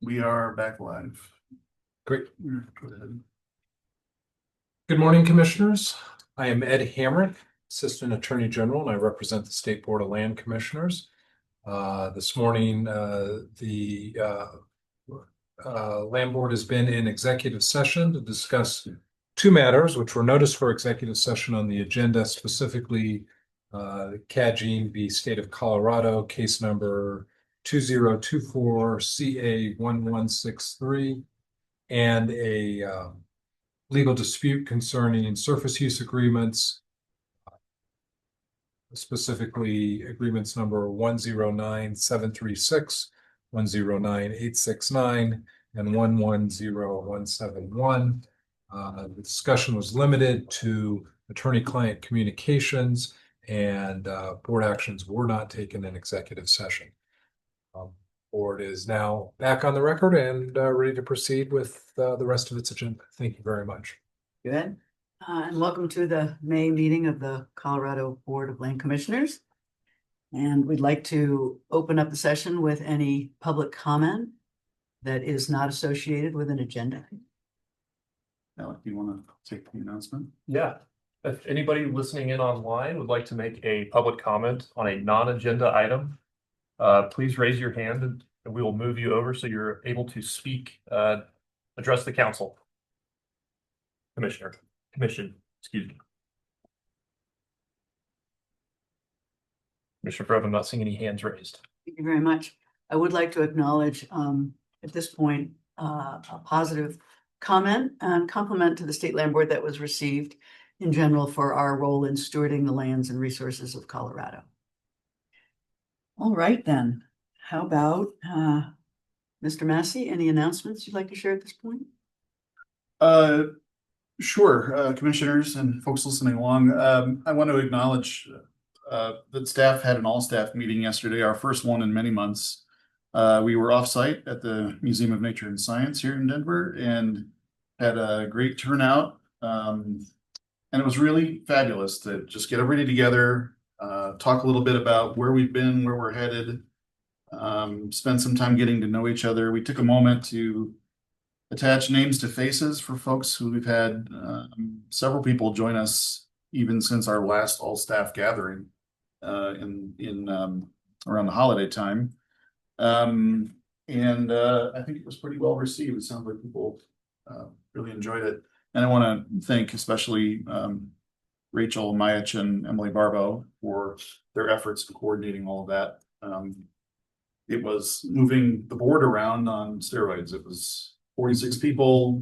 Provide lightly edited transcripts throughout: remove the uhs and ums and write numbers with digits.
we are back live. Great. Go ahead. Good morning, Commissioners. I am Ed Hamrick, Assistant Attorney General, and I represent the State Board of Land Commissioners. This morning, the Land Board has been in executive session to discuss two matters which were noticed for executive session on the agenda, specifically Cadgene v. State of Colorado, case number 2024 CA 1163, and a legal dispute concerning surface use agreements, specifically agreements number 109736, 109869, and 110171. The discussion was limited to attorney-client communications, and board actions were not taken in executive session. Board is now back on the record and ready to proceed with the rest of its agenda. Thank you very much. Good. And welcome to the May meeting of the Colorado Board of Land Commissioners. And we'd like to open up the session with any public comment that is not associated with an agenda. Alec, do you want to take the announcement? Yeah, if anybody listening in online would like to make a public comment on a non-agenda item, please raise your hand and we will move you over so you're able to speak, address the council. Commission, excuse me. Commissioner Prove, I'm not seeing any hands raised. Thank you very much. I would like to acknowledge at this point a positive comment and compliment to the State Land Board that was received in general for our role in stewarding the lands and resources of Colorado. All right, then. How about Mr. Massey, any announcements you'd like to share at this point? Sure, commissioners and folks listening along. I want to acknowledge that staff had an all-staff meeting yesterday, our first one in many months. We were off-site at the Museum of Nature and Science here in Denver and had a great turnout. And it was really fabulous to just get everybody together, talk a little bit about where we've been, where we're headed, spend some time getting to know each other. We took a moment to attach names to faces for folks who we've had several people join us even since our last all-staff gathering in around the holiday time. And I think it was pretty well received. It sounds like people really enjoyed it. And I want to thank especially Rachel Mayach and Emily Barbo for their efforts in coordinating all of that. It was moving the board around on steroids. It was 46 people,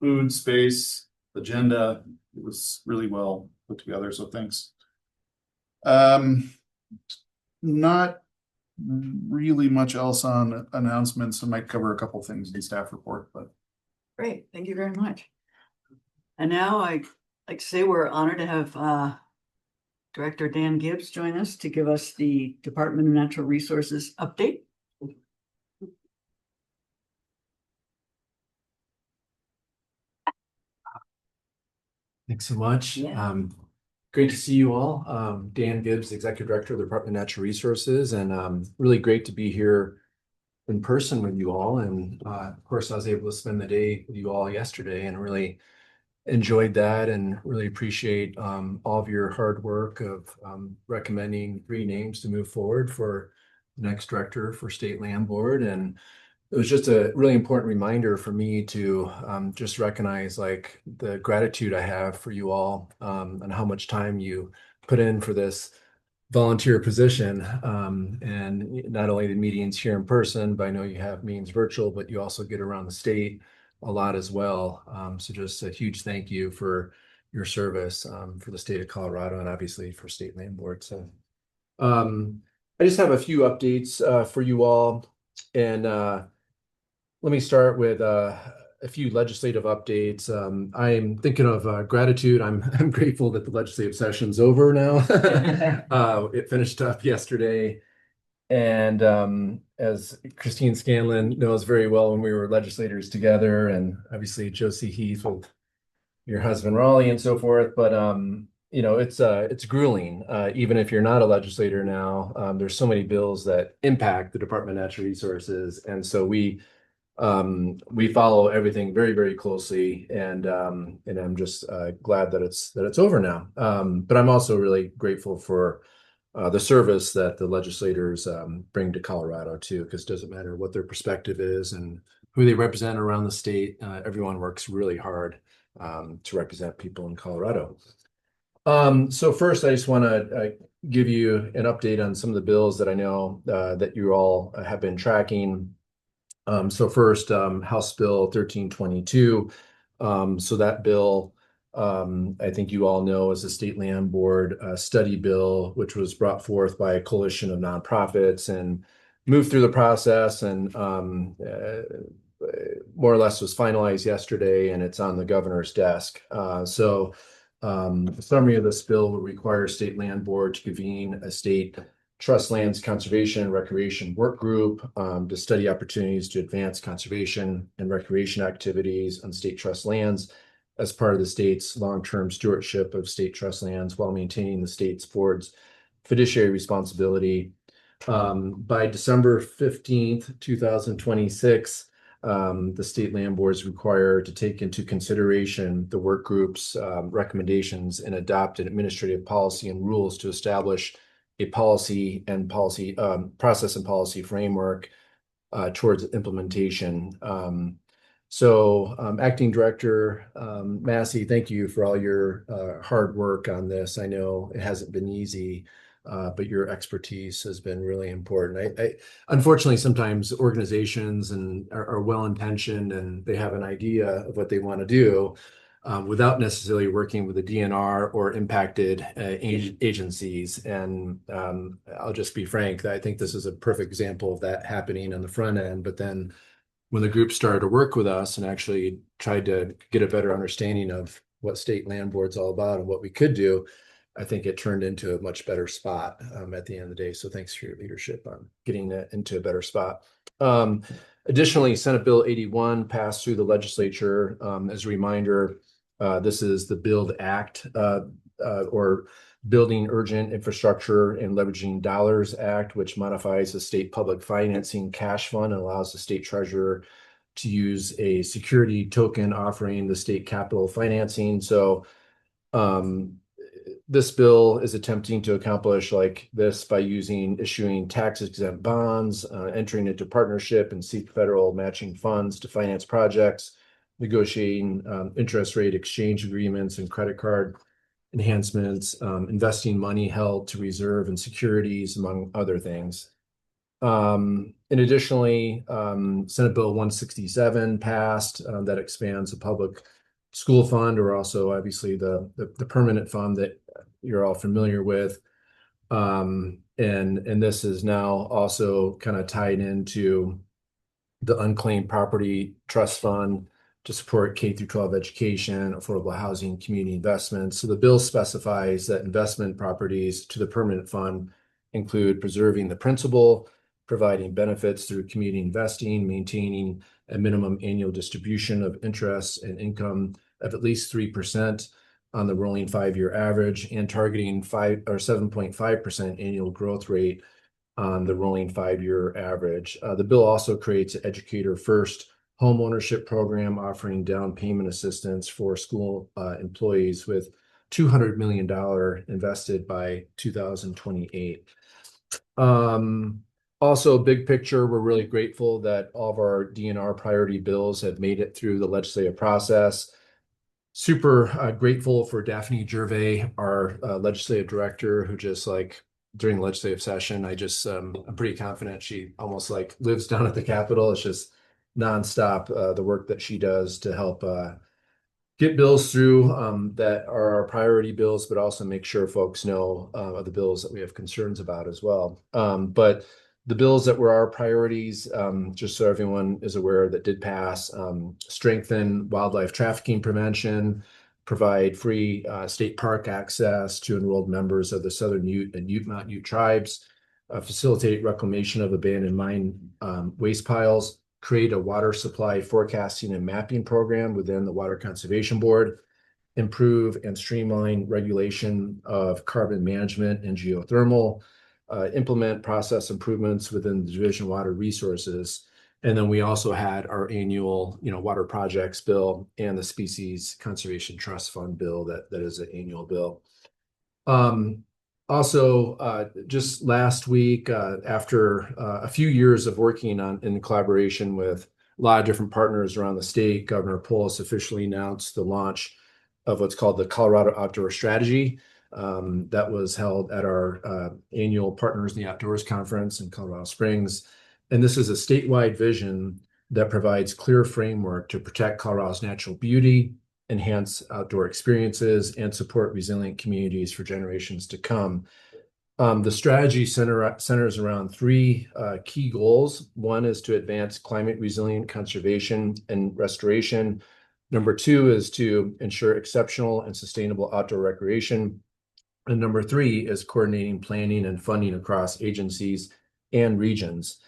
food, space, agenda. It was really well put together, so thanks. Not really much else on announcements. I might cover a couple things in the staff report, but. Great, thank you very much. And now I'd like to say we're honored to have Director Dan Gibbs join us to give us the Department of Natural Resources update. Thanks so much. Yeah. Great to see you all. Dan Gibbs, Executive Director of the Department of Natural Resources, and really great to be here in person with you all. And of course, I was able to spend the day with you all yesterday and really enjoyed that and really appreciate all of your hard work of recommending 3 names to move forward for the next director for State Land Board. And it was just a really important reminder for me to just recognize like the gratitude I have for you all and how much time you put in for this volunteer position. And not only the meetings here in person, but I know you have meetings virtual, but you also get around the state a lot as well. So just a huge thank you for your service for the state of Colorado and obviously for State Land Board. So I just have a few updates for you all. And let me start with a few legislative updates. I'm thinking of gratitude. I'm grateful that the legislative session's over now. It finished up yesterday. And as Christine Scanlon knows very well, when we were legislators together, and obviously Josie Heath with your husband Raleigh and so forth, but you know, it's grueling. Even if you're not a legislator now, there's so many bills that impact the Department of Natural Resources, and so we We follow everything very, very closely, and I'm just glad that it's over now. But I'm also really grateful for the service that the legislators bring to Colorado too, because it doesn't matter what their perspective is and who they represent around the state. Everyone works really hard to represent people in Colorado. So first, I just want to give you an update on some of the bills that I know that you all have been tracking. So first, House Bill 1322. So that bill, I think you all know, is the State Land Board study bill, which was brought forth by a coalition of nonprofits and moved through the process and more or less was finalized yesterday, and it's on the governor's desk. The summary of this bill will require State Land Board to convene a state trust lands conservation and recreation work group to study opportunities to advance conservation and recreation activities on state trust lands as part of the state's long-term stewardship of state trust lands while maintaining the state's board's fiduciary responsibility. By December 15th, 2026, the State Land Board is required to take into consideration the work group's recommendations and adopt an administrative policy and rules to establish a policy process and policy framework towards implementation. Acting Director Massey, thank you for all your hard work on this. I know it hasn't been easy, but your expertise has been really important. Unfortunately, sometimes organizations are well-intentioned and they have an idea of what they want to do without necessarily working with the DNR or impacted agencies. And I'll just be frank, I think this is a perfect example of that happening on the front end. But then when the group started to work with us and actually tried to get a better understanding of what State Land Board's all about and what we could do, I think it turned into a much better spot at the end of the day. So thanks for your leadership on getting it into a better spot. Additionally, Senate Bill 81 passed through the legislature. As a reminder, this is the BUILD Act, or Building Urgent Infrastructure and Leveraging Dollars Act, which modifies the state public financing cash fund and allows the state treasurer to use a security token offering the state capital financing. So this bill is attempting to accomplish like this by issuing tax-exempt bonds, entering into partnership and seek federal matching funds to finance projects, negotiating interest rate exchange agreements and credit card enhancements, investing money held to reserve and securities, among other things. And additionally, Senate Bill 167 passed that expands the public school fund, or also obviously the permanent fund that you're all familiar with. And this is now also kind of tied into the Unclaimed Property Trust Fund to support K through 12 education, affordable housing, community investments. So the bill specifies that investment properties to the permanent fund include preserving the principal, providing benefits through community investing, maintaining a minimum annual distribution of interest and income of at least 3% on the rolling 5-year average, and targeting 7.5% annual growth rate on the rolling 5-year average. The bill also creates an Educator First home ownership program offering down payment assistance for school employees with $200 million invested by 2028. Also, big picture, we're really grateful that all of our DNR priority bills have made it through the legislative process. Super grateful for Daphne Gervais, our legislative director, who just during the legislative session, I'm pretty confident she almost lives down at the Capitol. It's just nonstop the work that she does to help get bills through that are our priority bills, but also make sure folks know of the bills that we have concerns about as well. But the bills that were our priorities, just so everyone is aware, that did pass: strengthen wildlife trafficking prevention, provide free state park access to enrolled members of the Southern Ute and Ute-Mountain Ute tribes, facilitate reclamation of abandoned mine waste piles, create a water supply forecasting and mapping program within the Water Conservation Board, improve and streamline regulation of carbon management and geothermal, implement process improvements within the Division of Water Resources, And then we also had our annual, water projects bill and the Species Conservation Trust Fund bill that is an annual bill. Also, just last week, after a few years of working in collaboration with a lot of different partners around the state, Governor Polis officially announced the launch of what's called the Colorado Outdoor Strategy. That was held at our annual Partners in the Outdoors Conference in Colorado Springs. And this is a statewide vision that provides clear framework to protect Colorado's natural beauty, enhance outdoor experiences, and support resilient communities for generations to come. The strategy centers around three key goals. One is to advance climate resilient conservation and restoration. Number two is to ensure exceptional and sustainable outdoor recreation. And number three is coordinating planning and funding across agencies and regions.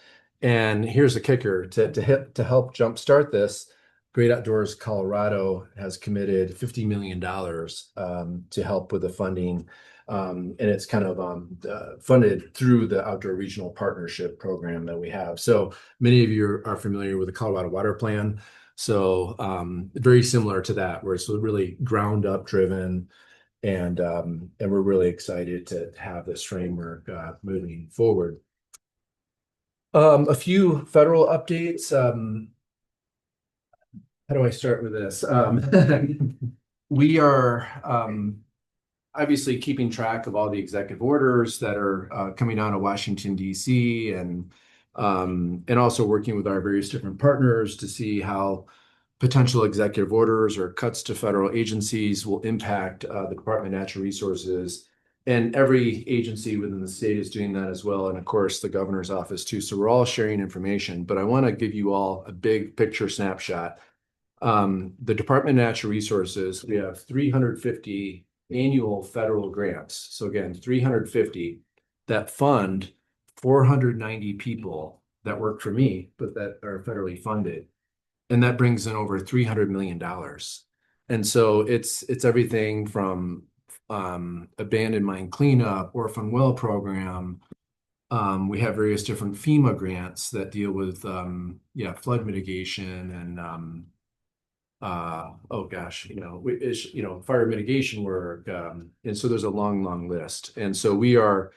And here's the kicker: to help jumpstart this, Great Outdoors Colorado has committed $50 million to help with the funding. And it's kind of funded through the Outdoor Regional Partnership program that we have. So many of you are familiar with the Colorado Water Plan. So very similar to that, where it's really ground up driven. And we're really excited to have this framework moving forward. A few federal updates. How do I start with this? We are obviously keeping track of all the executive orders that are coming out of Washington, D.C., and also working with our various different partners to see how potential executive orders or cuts to federal agencies will impact the Department of Natural Resources. And every agency within the state is doing that as well. And of course, the governor's office too. So we're all sharing information, but I want to give you all a big picture snapshot. The Department of Natural Resources, we have 350 annual federal grants. So again, 350 that fund 490 people that work for me, but that are federally funded. And that brings in over $300 million. And so it's everything from abandoned mine cleanup, orphan well program. We have various different FEMA grants that deal with flood mitigation and fire mitigation work. And so there's a long list. And so we are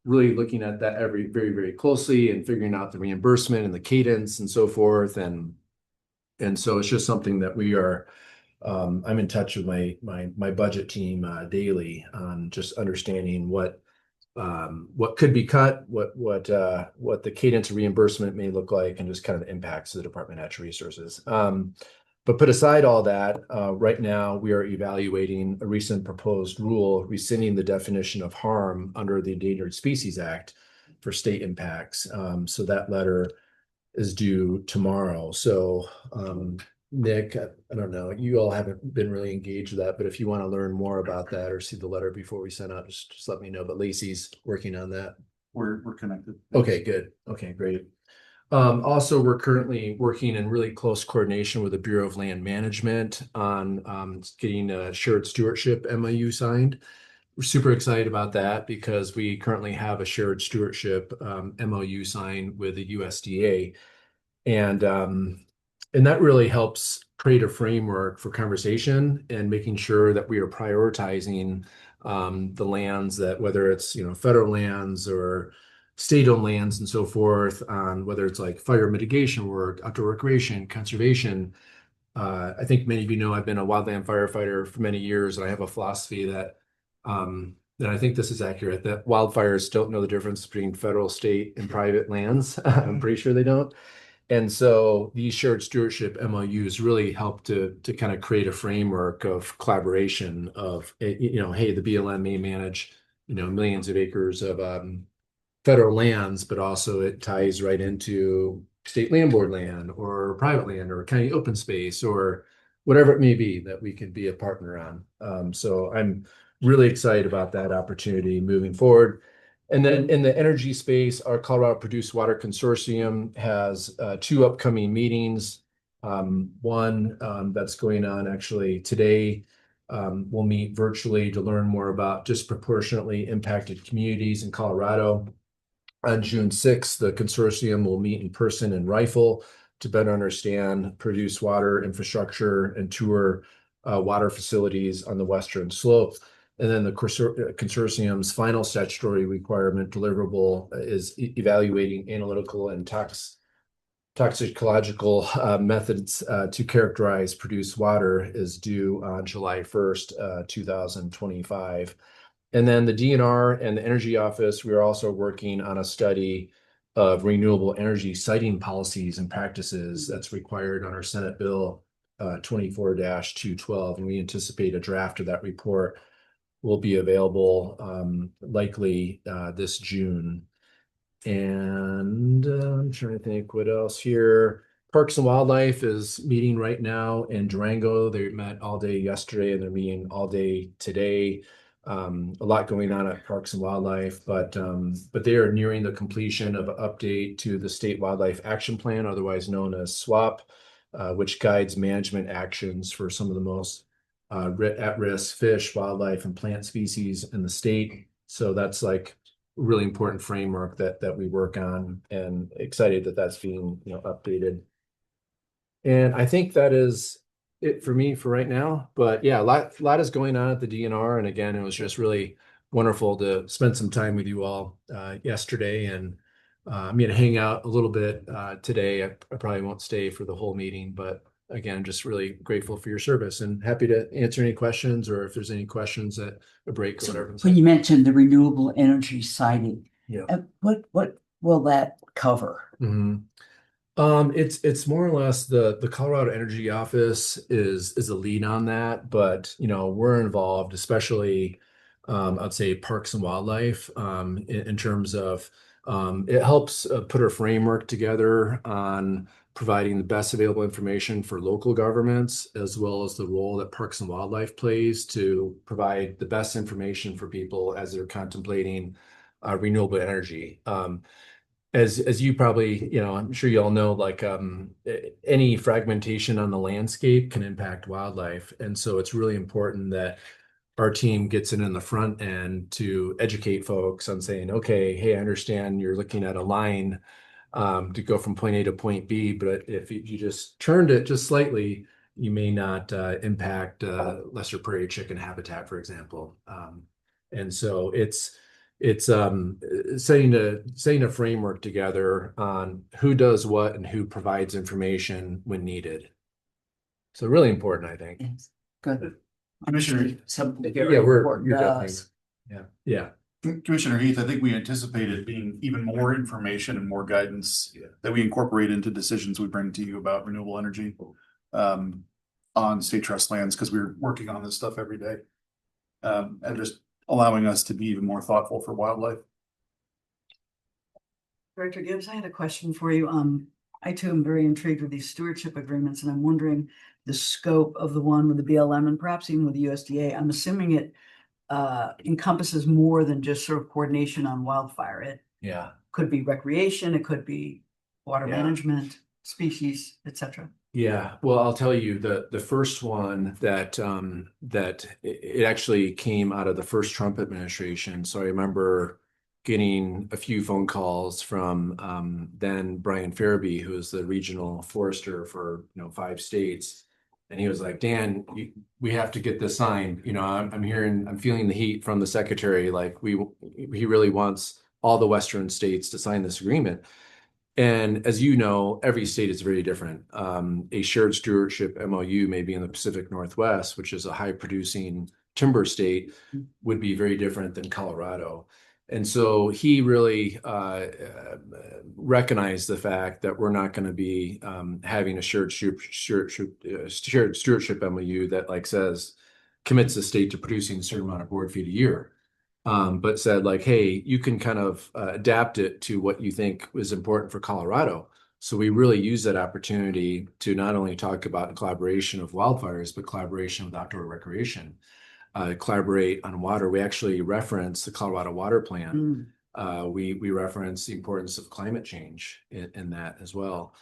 really looking at that very, very closely and figuring out the reimbursement and the cadence and so forth. And so it's just something that we are, I'm in touch with my budget team daily on just understanding what could be cut, what the cadence of reimbursement may look like, and just kind of the impacts of the Department of Natural Resources. But put aside all that, right now we are evaluating a recent proposed rule rescinding the definition of harm under the Endangered Species Act for state impacts. So that letter is due tomorrow. So Nick, I don't know, you all haven't been really engaged with that, but if you want to learn more about that or see the letter before we send out, just let me know. But Lacey's working on that. We're connected. Okay, good. Okay, great. Also, we're currently working in really close coordination with the Bureau of Land Management on getting a shared stewardship MOU signed. We're super excited about that because we currently have a shared stewardship MOU signed with the USDA. And that really helps create a framework for conversation and making sure that we are prioritizing the lands that, whether it's federal lands or state-owned lands and so forth, on whether it's like fire mitigation work, outdoor recreation, conservation. I think many of you know I've been a wildland firefighter for many years, and I have a philosophy that I think this is accurate, that wildfires don't know the difference between federal, state, and private lands. I'm pretty sure they don't. And so these shared stewardship MOUs really help to kind of create a framework of collaboration of, hey, the BLM may manage, millions of acres of federal lands, but also it ties right into state land board land or private land or county open space or whatever it may be that we can be a partner on. So I'm really excited about that opportunity moving forward. And then in the energy space, our Colorado Produced Water Consortium has 2 upcoming meetings. One that's going on actually today. We'll meet virtually to learn more about disproportionately impacted communities in Colorado. On June 6th, the consortium will meet in person in Rifle to better understand produced water infrastructure and tour water facilities on the western slope. And then the consortium's final statutory requirement deliverable is evaluating analytical and toxicological methods to characterize produced water is due on July 1st, 2025. And then the DNR and the Energy Office, we are also working on a study of renewable energy siting policies and practices that's required under Senate Bill 24-212. And we anticipate a draft of that report will be available likely this June. And I'm trying to think what else here. Parks and Wildlife is meeting right now in Durango. They met all day yesterday and they're meeting all day today. A lot going on at Parks and Wildlife, but they are nearing the completion of an update to the State Wildlife Action Plan, otherwise known as SWAP, which guides management actions for some of the most at-risk fish, wildlife, and plant species in the state. So that's like really important framework that we work on, and excited that that's being updated. And I think that is it for me for right now. But yeah, a lot is going on at the DNR, and again, it was just really wonderful to spend some time with you all yesterday, and I'm going to hang out a little bit today. I probably won't stay for the whole meeting, but again, just really grateful for your service and happy to answer any questions, or if there's any questions at a break or whatever. When you mentioned the renewable energy siting, Yeah. what will that cover? It's more or less the Colorado Energy Office is a lead on that, but we're involved, especially I'd say Parks and Wildlife in terms of it helps put a framework together on providing the best available information for local governments, as well as the role that Parks and Wildlife plays to provide the best information for people as they're contemplating renewable energy. As you probably, I'm sure you all know, like any fragmentation on the landscape can impact wildlife. And so it's really important that our team gets in the front end to educate folks on saying, okay, hey, I understand you're looking at a line to go from point A to point B, but if you just turned it just slightly, you may not impact lesser prairie chicken habitat, for example. And so it's setting a framework together on who does what and who provides information when needed. So really important, I think. Yes. Good. Commissioner, Something Yeah, very you're important to definitely, us. yeah. Commissioner Heath, I think we anticipated being even more information and more guidance that we incorporate into decisions we bring to you about renewable energy on state trust lands, because we're working on this stuff every day. And just allowing us to be even more thoughtful for wildlife. Director Gibbs, I had a question for you. I too am very intrigued with these stewardship agreements, and I'm wondering the scope of the one with the BLM and perhaps even with the USDA. I'm assuming it encompasses more than just sort of coordination on wildfire. It could be recreation, it could be water management, species, etc. Yeah, well, I'll tell you the first one that it actually came out of the first Trump administration. So I remember getting a few phone calls from then Brian Farabee, who is the regional forester for 5 states, and he was like, Dan, we have to get this signed. I'm feeling the heat from the secretary. Like he really wants all the Western states to sign this agreement. And as you know, every state is very different. A shared stewardship MOU may be in the Pacific Northwest, which is a high producing timber state, would be very different than Colorado. And so he really recognized the fact that we're not going to be having a shared stewardship MOU that says commits the state to producing a certain amount of board feet a year. But said hey, you can kind of adapt it to what you think is important for Colorado. So we really use that opportunity to not only talk about collaboration of wildfires, but collaboration with outdoor recreation, collaborate on water. We actually reference the Colorado Water Plan. We reference the importance of climate change in that as well.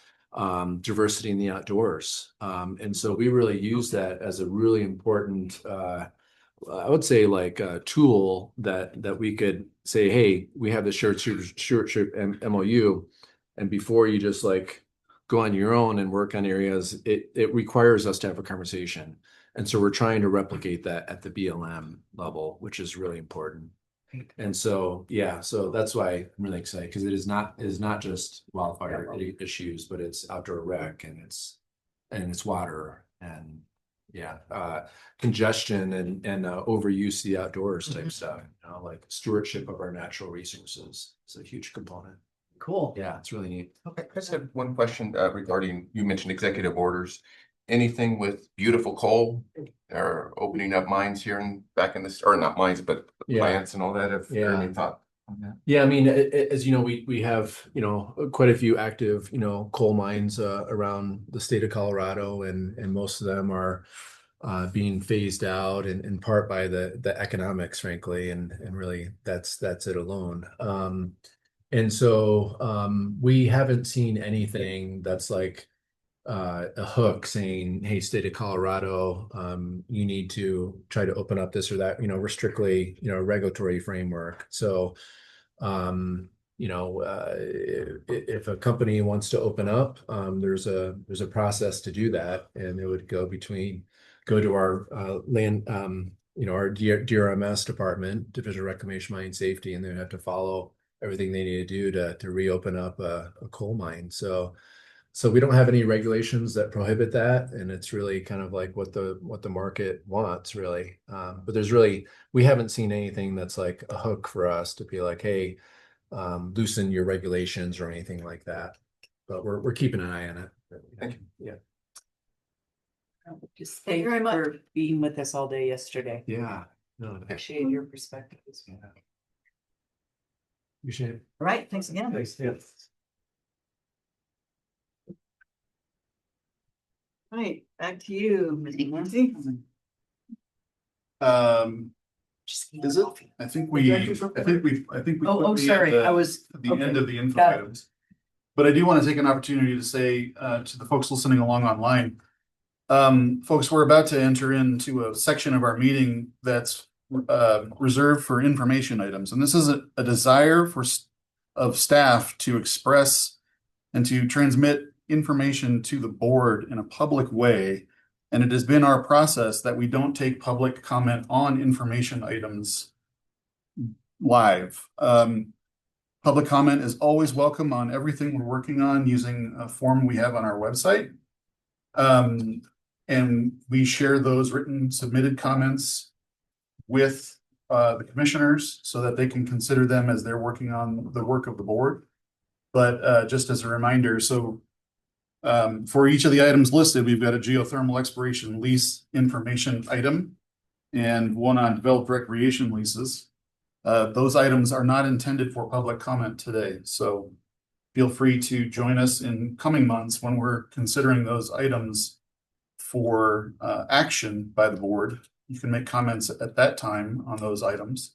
Diversity in the outdoors. And so we really use that as a really important I would say like a tool that we could say, hey, we have the stewardship MOU, and before you just like go on your own and work on areas, it requires us to have a conversation. And so we're trying to replicate that at the BLM level, which is really important. And so, yeah, so that's why I'm really excited, because it is not just wildfire issues, but it's outdoor rec and it's water and congestion and overuse of the outdoors type stuff, like stewardship of our natural resources is a huge component. Cool. Yeah, it's really neat. Okay, I just have one question regarding, you mentioned executive orders. Anything with beautiful coal or opening up mines here and back in this, or not mines, but Yeah. plants and all that? Have there Yeah. any thought on that? Yeah, I mean, as you know, we have, quite a few active, coal mines around the state of Colorado, and most of them are being phased out in part by the economics, frankly, and really that's it alone. And so we haven't seen anything that's like a hook saying, hey, state of Colorado, you need to try to open up this or that. We're strictly, regulatory framework. So if a company wants to open up, there's a process to do that, and it would go to our land, our DRMS department, Division of Reclamation Mine Safety, and they would have to follow everything they need to do to reopen up a coal mine. So we don't have any regulations that prohibit that, and it's really kind of like what the market wants, really. But we haven't seen anything that's like a hook for us to be like, hey, loosen your regulations or anything like that. But we're keeping an eye on it. Thank you. Yeah. Just thank you very much. for being with us all day yesterday. Yeah. No, Appreciate your perspectives. yeah. Appreciate it. All right, thanks again. Thanks. Yeah. All right, back to you, Mr. Nancy. Is it? I think we Oh, put me sorry, at I was. the end of the info Got it. items. But I do want to take an opportunity to say to the folks listening along online, folks, we're about to enter into a section of our meeting that's reserved for information items, and this is a desire of staff to express and to transmit information to the board in a public way. And it has been our process that we don't take public comment on information items live. Public comment is always welcome on everything we're working on using a form we have on our website. And we share those written submitted comments with the commissioners so that they can consider them as they're working on the work of the board. But just as a reminder, so for each of the items listed, we've got a geothermal exploration lease information item and one on developed recreation leases. Those items are not intended for public comment today, so feel free to join us in coming months when we're considering those items for action by the board. You can make comments at that time on those items,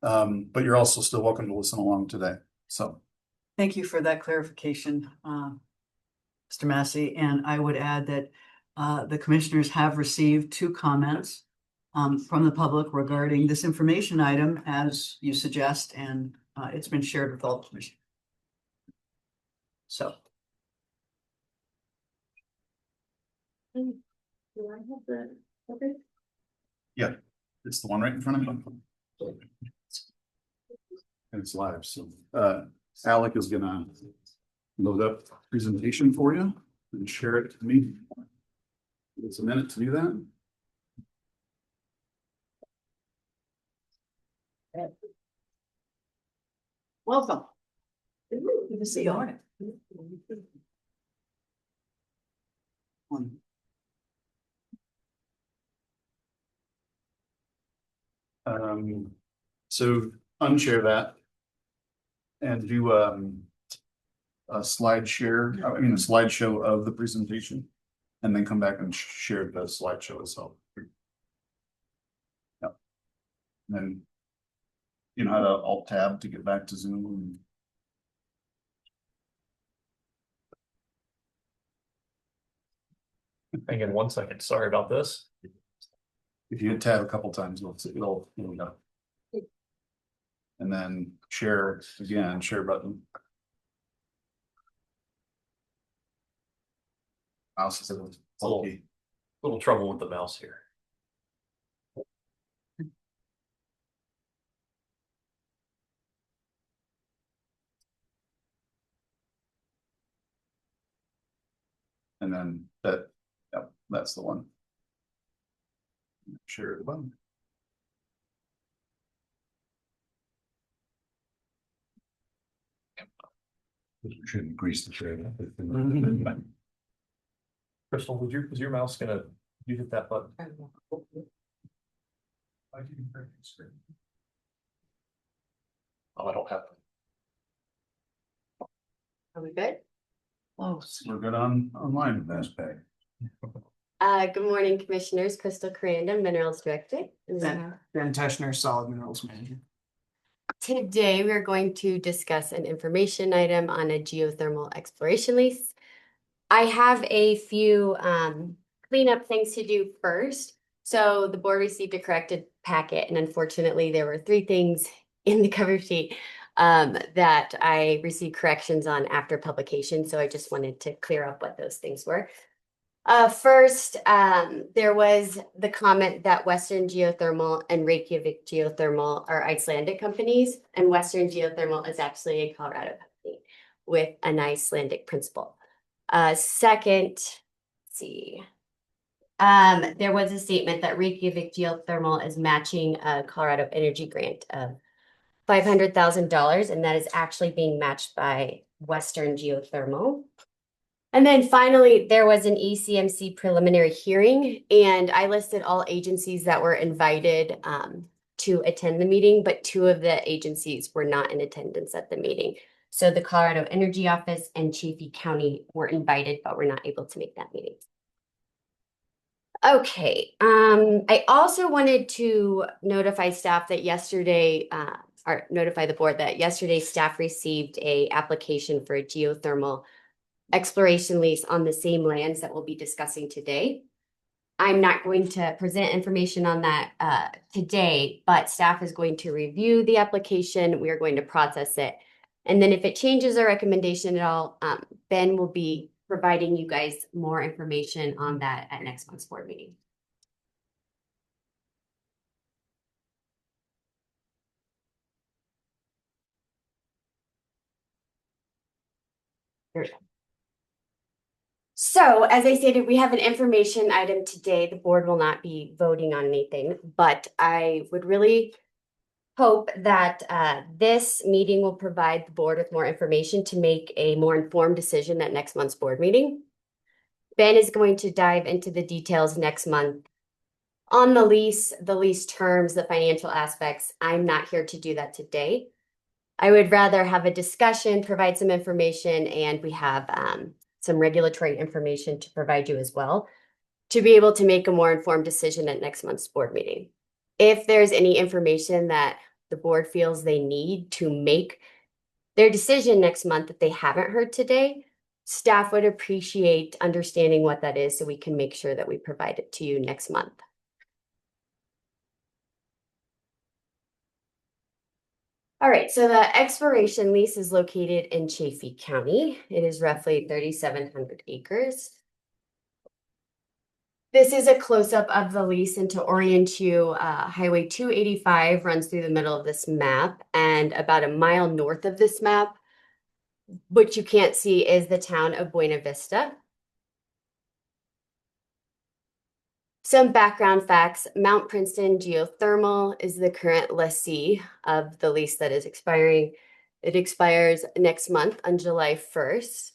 but you're also still welcome to listen along today. So Thank you for that clarification, Mr. Massey. And I would add that the commissioners have received 2 comments from the public regarding this information item, as you suggest, and it's been shared with all the commissioners. So. Do I have the, okay? yeah, it's the one right in front of you. And it's live, so Alec is gonna load up the presentation for you and share it to me. It's a minute to do that. Welcome. Good to see you on it. So unshare that and do a slide share, a slideshow of the presentation, and then come back and share the slideshow itself. Yeah. And then you know how to alt tab to get back to Zoom. Hang in 1 second. Sorry about this. If you hit tab a couple times, it'll, go. And then share again, share button. Mouse is a little bulky. Little trouble with the mouse here. And then yep, that's the one. Share the button. Shouldn't grease the trade. Crystal, was your mouse gonna, you hit that button? Oh, I don't have. Are we good? We're good online. That's bad. Good morning, Commissioners. Crystal Coranda, Minerals Director. Ben Teschner, Solid Minerals Manager. Today, we are going to discuss an information item on a geothermal exploration lease. I have a few cleanup things to do first. So the board received a corrected packet, and unfortunately, there were 3 things in the cover sheet that I received corrections on after publication. So I just wanted to clear up what those things were. First, there was the comment that Western Geothermal and Reykjavik Geothermal are Icelandic companies, and Western Geothermal is actually a Colorado company with an Icelandic principal. Second, let's see. There was a statement that Reykjavik Geothermal is matching a Colorado Energy grant of $500,000, and that is actually being matched by Western Geothermal. And then finally, there was an ECMC preliminary hearing, and I listed all agencies that were invited to attend the meeting, but 2 of the agencies were not in attendance at the meeting. So the Colorado Energy Office and Chaffee County were invited, but were not able to make that meeting. Okay, I also wanted to notify staff that yesterday, or notify the board that yesterday staff received a application for a geothermal exploration lease on the same lands that we'll be discussing today. I'm not going to present information on that today, but staff is going to review the application. We are going to process it. And then if it changes our recommendation at all, Ben will be providing you guys more information on that at next month's board meeting. There we go. So, as I stated, we have an information item today. The board will not be voting on anything, but I would really hope that this meeting will provide the board with more information to make a more informed decision at next month's board meeting. Ben is going to dive into the details next month on the lease terms, the financial aspects. I'm not here to do that today. I would rather have a discussion, provide some information, and we have some regulatory information to provide you as well to be able to make a more informed decision at next month's board meeting. If there's any information that the board feels they need to make their decision next month that they haven't heard today, staff would appreciate understanding what that is so we can make sure that we provide it to you next month. All right, so the exploration lease is located in Chaffee County. It is roughly 3,700 acres. This is a close-up of the lease, and to orient you, Highway 285 runs through the middle of this map, and about a mile north of this map, which you can't see, is the town of Buena Vista. Some background facts: Mount Princeton Geothermal is the current lessee of the lease that is expiring. It expires next month on July 1st.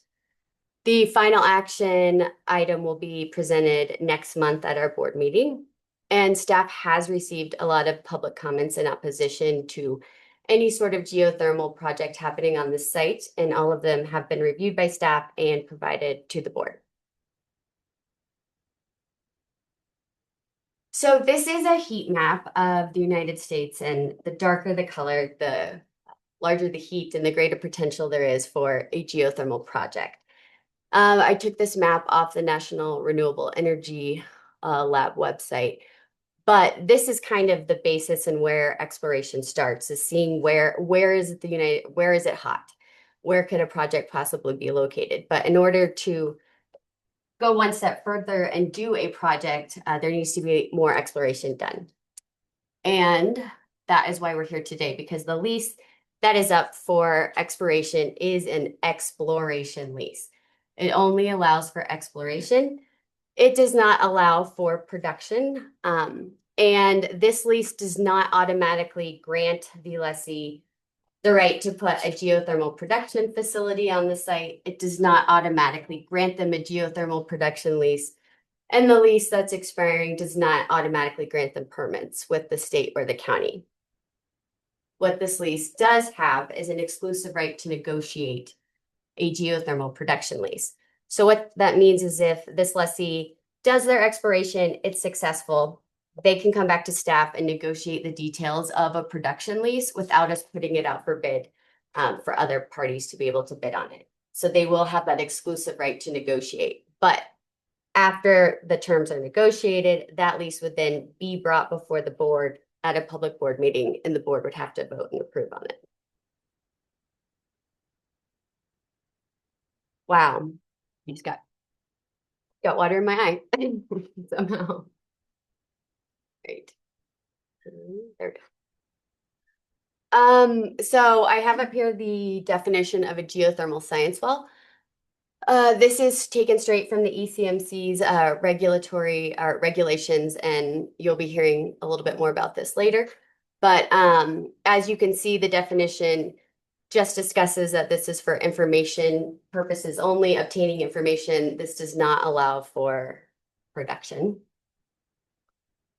The final action item will be presented next month at our board meeting. And staff has received a lot of public comments in opposition to any sort of geothermal project happening on the site, and all of them have been reviewed by staff and provided to the board. So this is a heat map of the United States, and the darker the color, the larger the heat and the greater potential there is for a geothermal project. I took this map off the National Renewable Energy Lab website, But this is kind of the basis and where exploration starts, is seeing where is it hot? Where could a project possibly be located? But in order to go one step further and do a project, there needs to be more exploration done. And that is why we're here today, because the lease that is up for expiration is an exploration lease. It only allows for exploration. It does not allow for production. And this lease does not automatically grant the lessee the right to put a geothermal production facility on the site. It does not automatically grant them a geothermal production lease. And the lease that's expiring does not automatically grant them permits with the state or the county. What this lease does have is an exclusive right to negotiate a geothermal production lease. So what that means is if this lessee does their exploration, it's successful, they can come back to staff and negotiate the details of a production lease without us putting it out for bid for other parties to be able to bid on it. So they will have that exclusive right to negotiate. But after the terms are negotiated, that lease would then be brought before the board at a public board meeting, and the board would have to vote and approve on it. Wow, I just got water in my eye somehow. Great. There we go. So I have up here the definition of a geothermal science well. This is taken straight from the ECMC's regulatory regulations, and you'll be hearing a little bit more about this later. But as you can see, the definition just discusses that this is for information purposes only, obtaining information. This does not allow for production.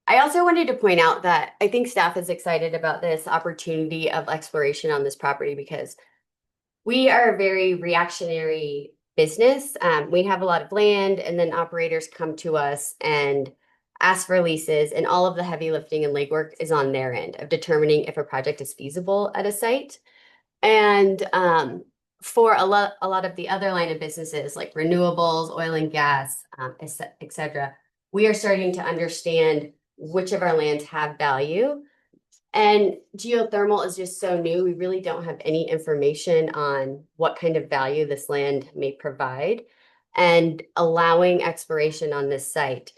I also wanted to point out that I think staff is excited about this opportunity of exploration on this property because we are a very reactionary business. We have a lot of land, and then operators come to us and ask for leases, and all of the heavy lifting and legwork is on their end of determining if a project is feasible at a site. And for a lot of the other line of businesses like renewables, oil and gas, et cetera, we are starting to understand which of our lands have value. And geothermal is just so new. We really don't have any information on what kind of value this land may provide. And allowing exploration on this site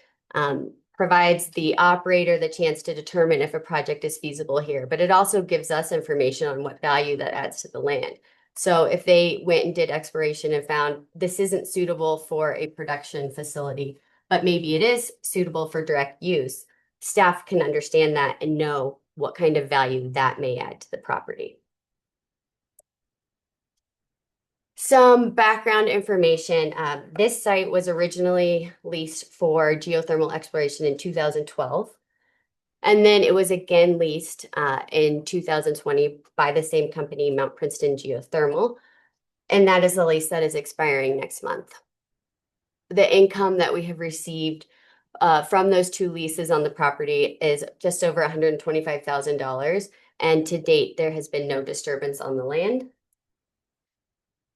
provides the operator the chance to determine if a project is feasible here, but it also gives us information on what value that adds to the land. So if they went and did exploration and found this isn't suitable for a production facility, but maybe it is suitable for direct use, staff can understand that and know what kind of value that may add to the property. Some background information. This site was originally leased for geothermal exploration in 2012. And then it was again leased in 2020 by the same company, Mount Princeton Geothermal. And that is the lease that is expiring next month. The income that we have received from those two leases on the property is just over $125,000. And to date, there has been no disturbance on the land.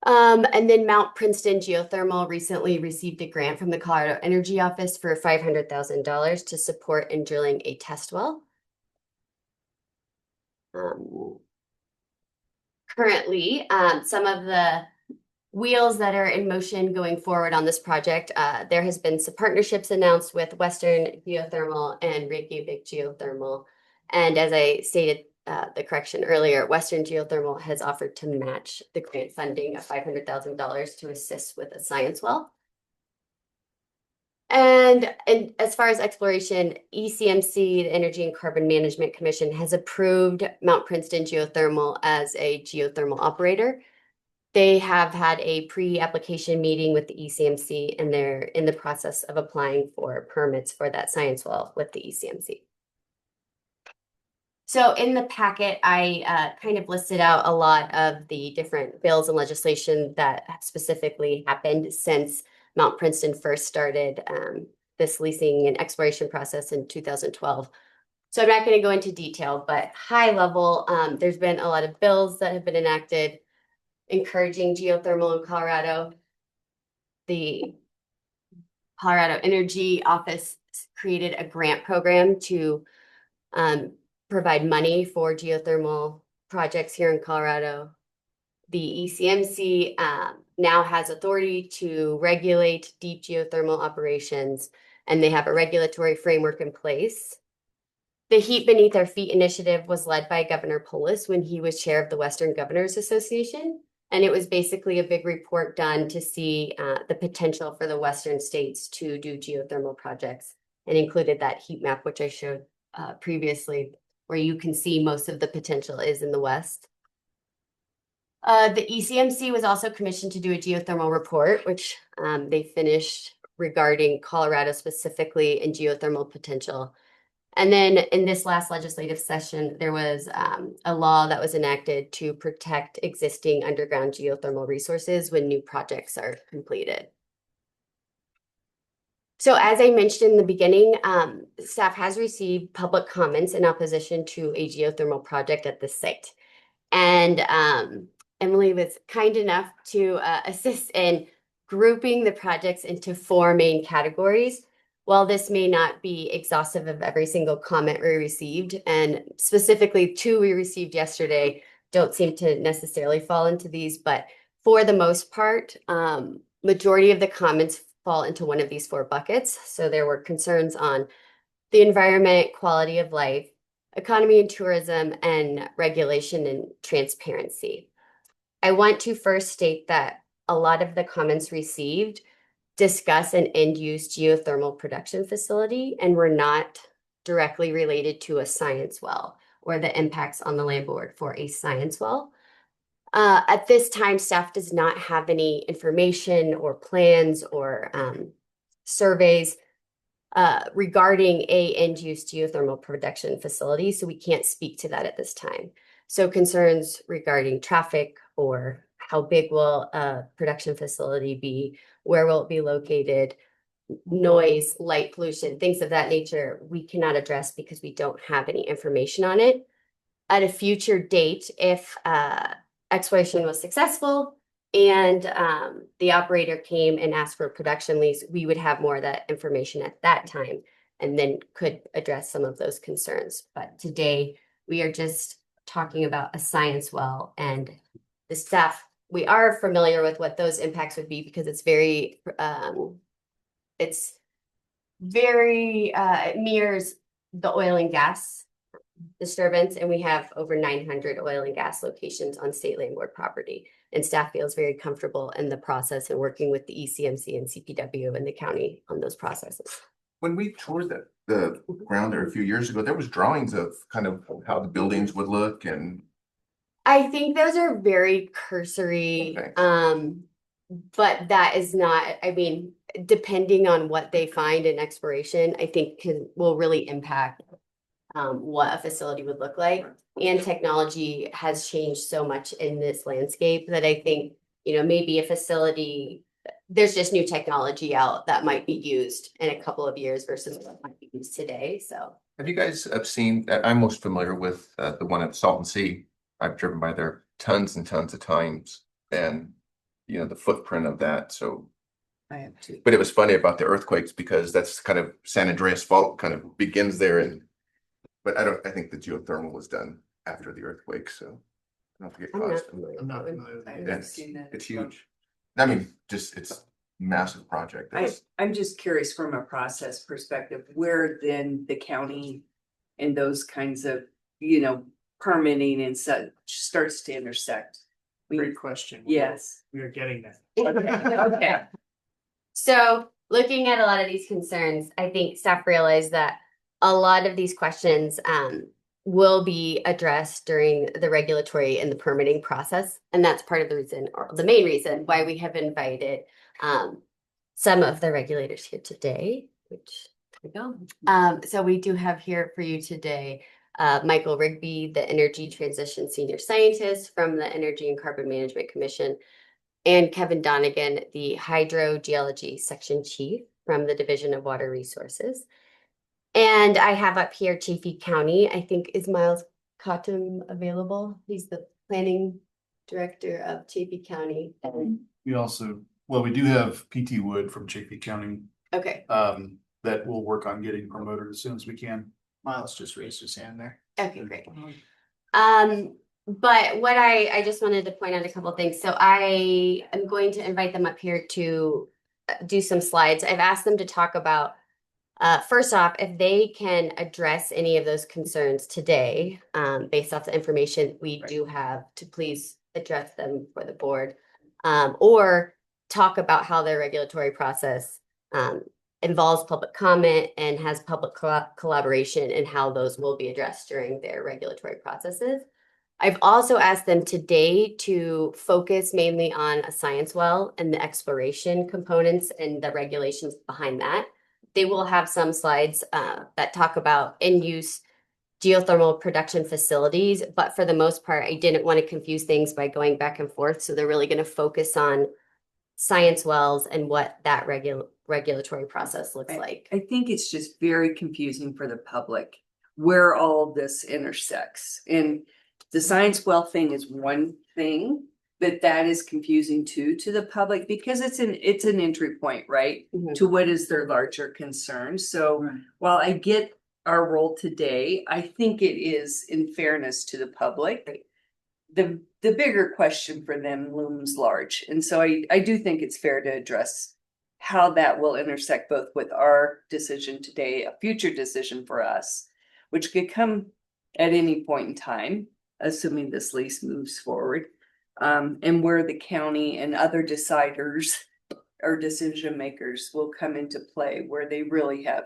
And then Mount Princeton Geothermal recently received a grant from the Colorado Energy Office for $500,000 to support in drilling a test well. Currently, some of the wheels that are in motion going forward on this project, there has been some partnerships announced with Western Geothermal and Reykjavik Geothermal. And as I stated, the correction earlier, Western Geothermal has offered to match the grant funding of $500,000 to assist with a science well. And as far as exploration, ECMC, the Energy and Carbon Management Commission, has approved Mount Princeton Geothermal as a geothermal operator. They have had a pre-application meeting with the ECMC, and they're in the process of applying for permits for that science well with the ECMC. So in the packet, I kind of listed out a lot of the different bills and legislation that have specifically happened since Mount Princeton first started this leasing and exploration process in 2012. So I'm not going to go into detail, but high level, there's been a lot of bills that have been enacted encouraging geothermal in Colorado. The Colorado Energy Office created a grant program to provide money for geothermal projects here in Colorado. The ECMC now has authority to regulate deep geothermal operations, and they have a regulatory framework in place. The Heat Beneath Our Feet initiative was led by Governor Polis when he was chair of the Western Governors Association. And it was basically a big report done to see the potential for the Western states to do geothermal projects, and included that heat map, which I showed previously, where you can see most of the potential is in the West. The ECMC was also commissioned to do a geothermal report, which they finished regarding Colorado specifically and geothermal potential. And then in this last legislative session, there was a law that was enacted to protect existing underground geothermal resources when new projects are completed. So as I mentioned in the beginning, staff has received public comments in opposition to a geothermal project at the site. And Emily was kind enough to assist in grouping the projects into 4 main categories. While this may not be exhaustive of every single comment we received, and specifically 2 we received yesterday don't seem to necessarily fall into these, but for the most part, majority of the comments fall into one of these 4 buckets. So there were concerns on the environment, quality of life, economy and tourism, and regulation and transparency. I want to first state that a lot of the comments received discuss an end-use geothermal production facility and were not directly related to a science well or the impacts on the land board for a science well. At this time, staff does not have any information or plans or surveys regarding a end-use geothermal production facility, so we can't speak to that at this time. So concerns regarding traffic or how big will a production facility be, where will it be located, noise, light pollution, things of that nature, we cannot address because we don't have any information on it. At a future date, if exploration was successful and the operator came and asked for a production lease, we would have more of that information at that time and then could address some of those concerns. But today we are just talking about a science well, and the staff, we are familiar with what those impacts would be because it's very, it mirrors the oil and gas disturbance, and we have over 900 oil and gas locations on state land board property, and staff feels very comfortable in the process and working with the ECMC and CPW and the county on those processes. When we toured the ground there a few years ago, there was drawings of kind of how the buildings would look, and I think those are very cursory, Okay. But that is not, I mean, depending on what they find in exploration, I think will really impact what a facility would look like. And technology has changed so much in this landscape that I think, maybe a facility, there's just new technology out that might be used in a couple of years versus what might be used today. So have you guys seen, I'm most familiar with the one at Salton Sea. I've driven by there tons and tons of times, and the footprint of that. So I have too. but it was funny about the earthquakes because that's kind of San Andreas fault kind of begins there, but I think the geothermal was done after the earthquake, so I don't think it caused. I'm not familiar with I it. haven't Yes, seen that. it's huge. I mean, it's a massive project. I'm just curious from a process perspective, where then the county and those kinds of, permitting and such starts to intersect. Great question. Yes. We are getting that. Okay. So looking at a lot of these concerns, I think staff realized that a lot of these questions will be addressed during the regulatory and the permitting process. And that's part of the reason, or the main reason, why we have invited some of the regulators here today, which there we go. So we do have here for you today Michael Rigby, the Energy Transition Senior Scientist from the Energy and Carbon Management Commission, and Kevin Donegan, the Hydrogeology Section Chief from the Division of Water Resources. And I have up here Chaffee County. I think, is Miles Cottom available? He's the Planning Director of Chaffee County. We also, we do have PT Wood from Chaffee County Okay, that we'll work on getting promoted as soon as we can. Miles just raised his hand there. okay, great. But what I just wanted to point out a couple things. So I am going to invite them up here to do some slides. I've asked them to talk about, first off, if they can address any of those concerns today, based off the information we do have, to please address them for the board. Or talk about how their regulatory process, involves public comment and has public collaboration, and how those will be addressed during their regulatory processes. I've also asked them today to focus mainly on a science well and the exploration components and the regulations behind that. They will have some slides that talk about in-use geothermal production facilities, but for the most part, I didn't want to confuse things by going back and forth. So they're really going to focus on science wells and what that regulatory process looks like. I think it's just very confusing for the public where all this intersects. And the science well thing is one thing, but that is confusing too to the public because it's an entry point, right? Mhm. To what is their larger concern. So Right. while I get our role today, I think it is in fairness to the public. The bigger question for them looms large. And so I do think it's fair to address how that will intersect both with our decision today, a future decision for us, which could come at any point in time, assuming this lease moves forward. And where the county and other deciders or decision makers will come into play, where they really have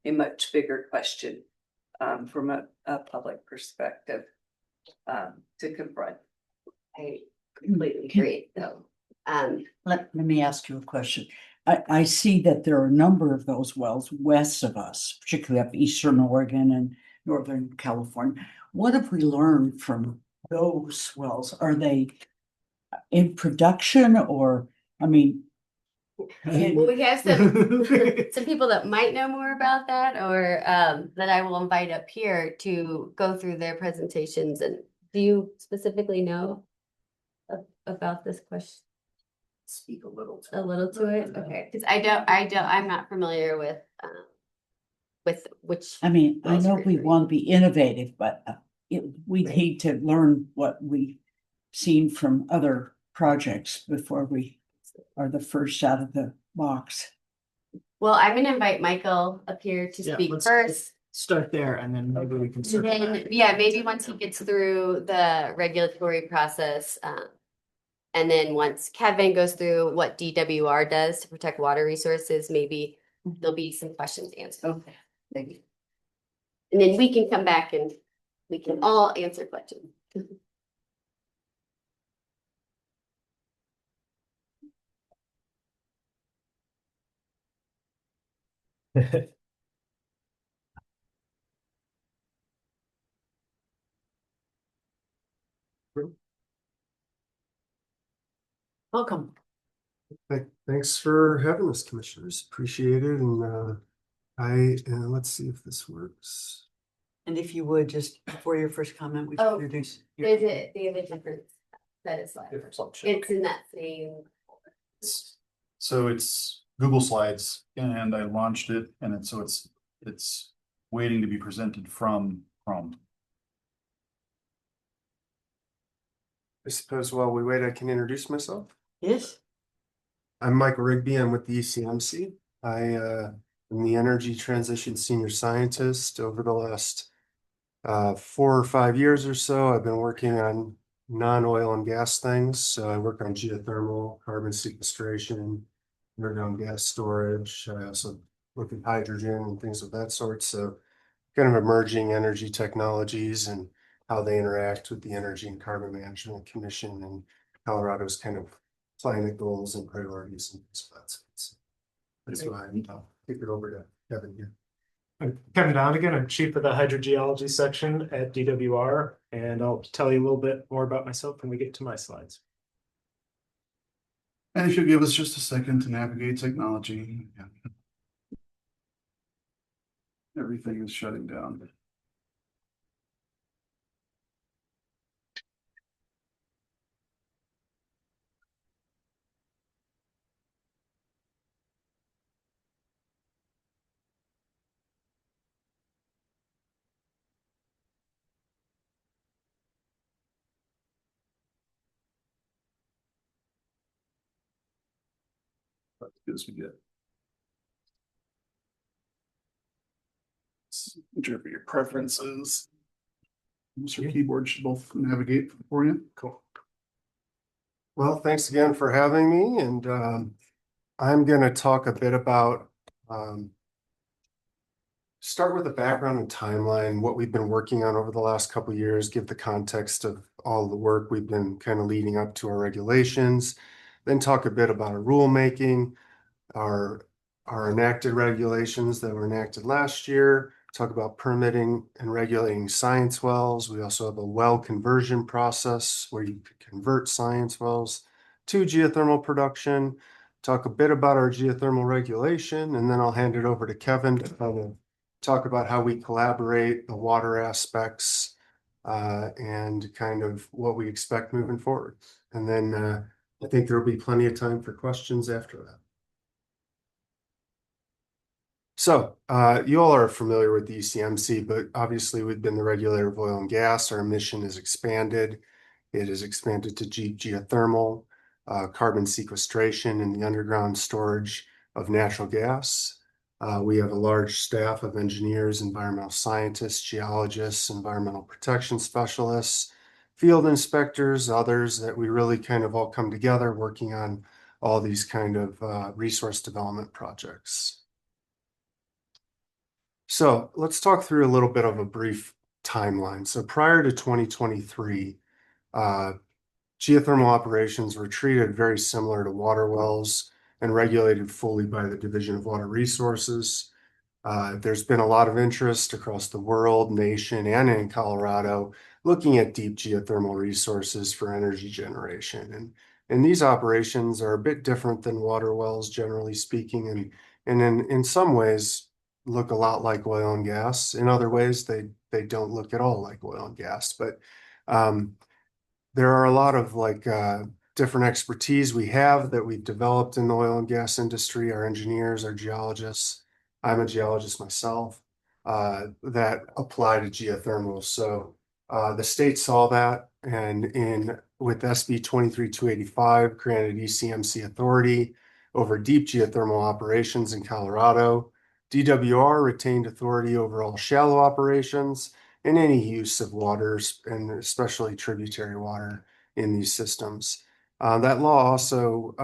a much bigger question from a public perspective to confront. I completely agree, though. Let me ask you a question. I see that there are a number of those wells west of us, particularly up Eastern Oregon and Northern California. What have we learned from those wells? Are they in production or, I mean? Well, we have some people that might know more about that, or that I will invite up here to go through their presentations. And do you specifically know about this question? Speak a little. A little to it, okay? Because I'm not familiar with which. I mean, I wells know you're we referring want to be innovative, but we Right. need to learn what we've seen from other projects before we are the first out of the box. Well, I'm gonna invite Michael up here to Yeah, speak let's first. Start there and then maybe we can. And circle then, back. yeah, maybe once he gets through the regulatory process, and then once Kevin goes through what DWR does to protect water resources, maybe there'll be some questions answered. Okay. Maybe. And then we can come back and we can all answer questions. Welcome. Thanks for having us, commissioners. Appreciate it. And let's see if this works. And if you would, just before your first comment, we should Oh, introduce. There's they have a different set of slides. Different section. It's in that same. So it's Google Slides and I launched it and it's waiting to be presented from Chrome. I suppose while we wait, I can introduce myself. Yes. I'm Michael Rigby. I'm with the ECMC. I am the Energy Transition Senior Scientist. Over the last 4 or 5 years or so, I've been working on non-oil and gas things. So I work on geothermal, carbon sequestration, underground gas storage. I also look at hydrogen and things of that sort. So kind of emerging energy technologies and how they interact with the Energy and Carbon Management Commission and Colorado's kind of climate goals and priorities and things of that sort. That's why I'll kick it over to Kevin here. I'm Kevin Donegan. I'm chief of the hydrogeology section at DWR, and I'll tell you a little bit more about myself when we get to my slides. And if you'll give us just a second to navigate technology. Yeah. Everything is shutting down. do this we get. Interpret your preferences. Your keyboard should both navigate for you. Cool. Well, thanks again for having me, and I'm going to talk a bit about start with the background and timeline, what we've been working on over the last couple of years, give the context of all the work we've been kind of leading up to our regulations, then talk a bit about our rulemaking, our enacted regulations that were enacted last year, talk about permitting and regulating science wells. We also have a well conversion process where you could convert science wells to geothermal production, talk a bit about our geothermal regulation, and then I'll hand it over to Kevin to talk about how we collaborate, the water aspects, and kind of what we expect moving forward. And then I think there'll be plenty of time for questions after that. So you all are familiar with the ECMC, but obviously we've been the regulator of oil and gas. Our mission is expanded. It is expanded to geothermal, carbon sequestration, and the underground storage of natural gas. We have a large staff of engineers, environmental scientists, geologists, environmental protection specialists, field inspectors, others that we really kind of all come together working on all these kind of resource development projects. So let's talk through a little bit of a brief timeline. So prior to 2023, geothermal operations were treated very similar to water wells and regulated fully by the Division of Water Resources. There's been a lot of interest across the world, nation, and in Colorado looking at deep geothermal resources for energy generation. And these operations are a bit different than water wells, generally speaking, and in some ways look a lot like oil and gas. In other ways, they don't look at all like oil and gas. But there are a lot of different expertise we have that we've developed in the oil and gas industry, our engineers, our geologists. I'm a geologist myself, that apply to geothermal. So the state saw that, and with SB 23285 granted ECMC authority over deep geothermal operations in Colorado. DWR retained authority over all shallow operations and any use of waters, and especially tributary water in these systems. That law also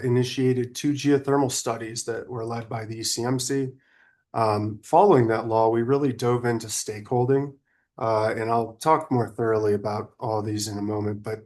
initiated 2 geothermal studies that were led by the ECMC. Following that law, we really dove into stakeholding, and I'll talk more thoroughly about all these in a moment, but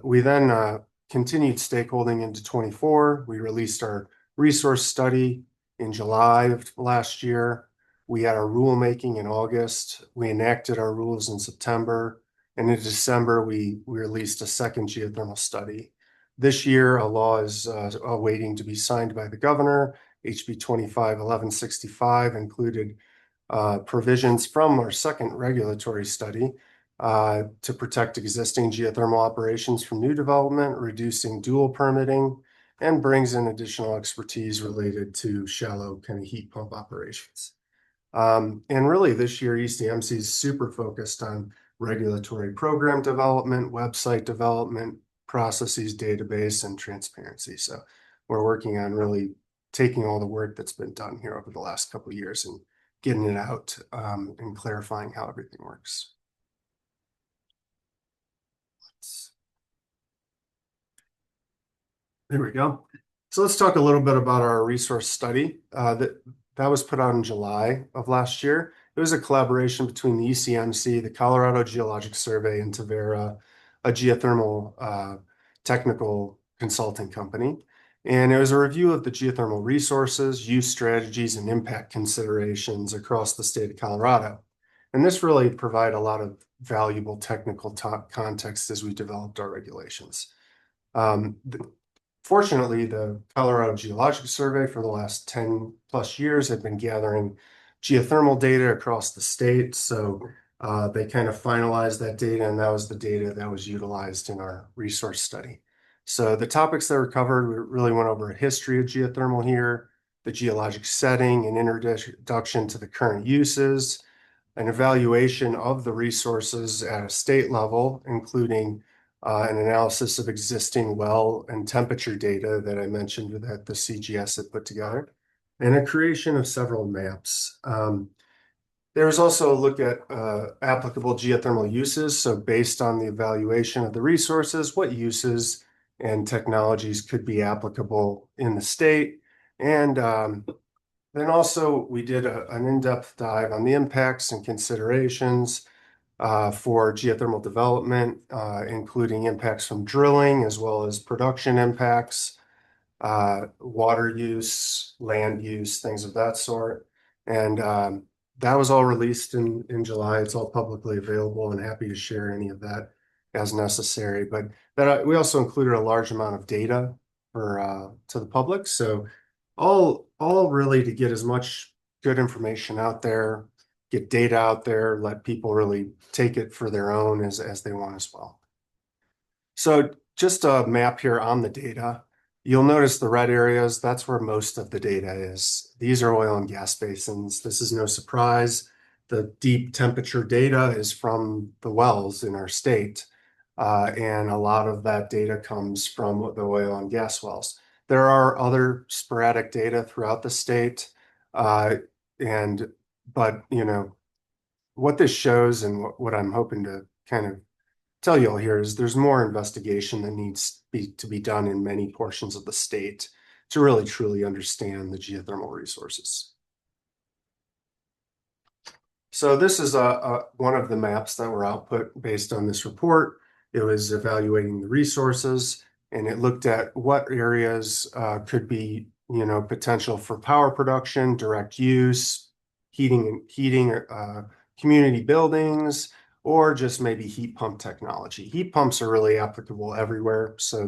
we then continued stakeholding into 24. We released our resource study in July of last year. We had our rulemaking in August. We enacted our rules in September. And in December, we released a second geothermal study. This year, a law is awaiting to be signed by the governor. HB 251165 included provisions from our second regulatory study to protect existing geothermal operations from new development, reducing dual permitting, and brings in additional expertise related to shallow kind of heat pump operations. And really this year, ECMC is super focused on regulatory program development, website development, processes, database, and transparency. So we're working on really taking all the work that's been done here over the last couple of years and getting it out and clarifying how everything works. There we go. So let's talk a little bit about our resource study that was put out in July of last year. It was a collaboration between the ECMC, the Colorado Geologic Survey, and Tavera, a geothermal technical consulting company. And it was a review of the geothermal resources, use strategies, and impact considerations across the state of Colorado. And this really provided a lot of valuable technical context as we developed our regulations. Fortunately, the Colorado Geologic Survey for the last 10 plus years have been gathering geothermal data across the state. So they kind of finalized that data, and that was the data that was utilized in our resource study. So the topics that were covered, we really went over a history of geothermal here, the geologic setting, an introduction to the current uses, an evaluation of the resources at a state level, including an analysis of existing well and temperature data that I mentioned that the CGS had put together, and a creation of several maps. There was also a look at applicable geothermal uses. So based on the evaluation of the resources, what uses and technologies could be applicable in the state. And then also we did an in-depth dive on the impacts and considerations for geothermal development, including impacts from drilling as well as production impacts, water use, land use, things of that sort. And that was all released in July. It's all publicly available, and happy to share any of that as necessary. But that we also included a large amount of data for to the public. So all really to get as much good information out there, get data out there, let people really take it for their own as they want as well. So just a map here on the data. You'll notice the red areas, that's where most of the data is. These are oil and gas basins. This is no surprise. The deep temperature data is from the wells in our state. And a lot of that data comes from the oil and gas wells. There are other sporadic data throughout the state. But you know, what this shows and what I'm hoping to kind of tell you all here is there's more investigation that needs to be done in many portions of the state to really truly understand the geothermal resources. So this is one of the maps that were output based on this report. It was evaluating the resources, and it looked at what areas could be, you know, potential for power production, direct use, heating community buildings, or just maybe heat pump technology. Heat pumps are really applicable everywhere. So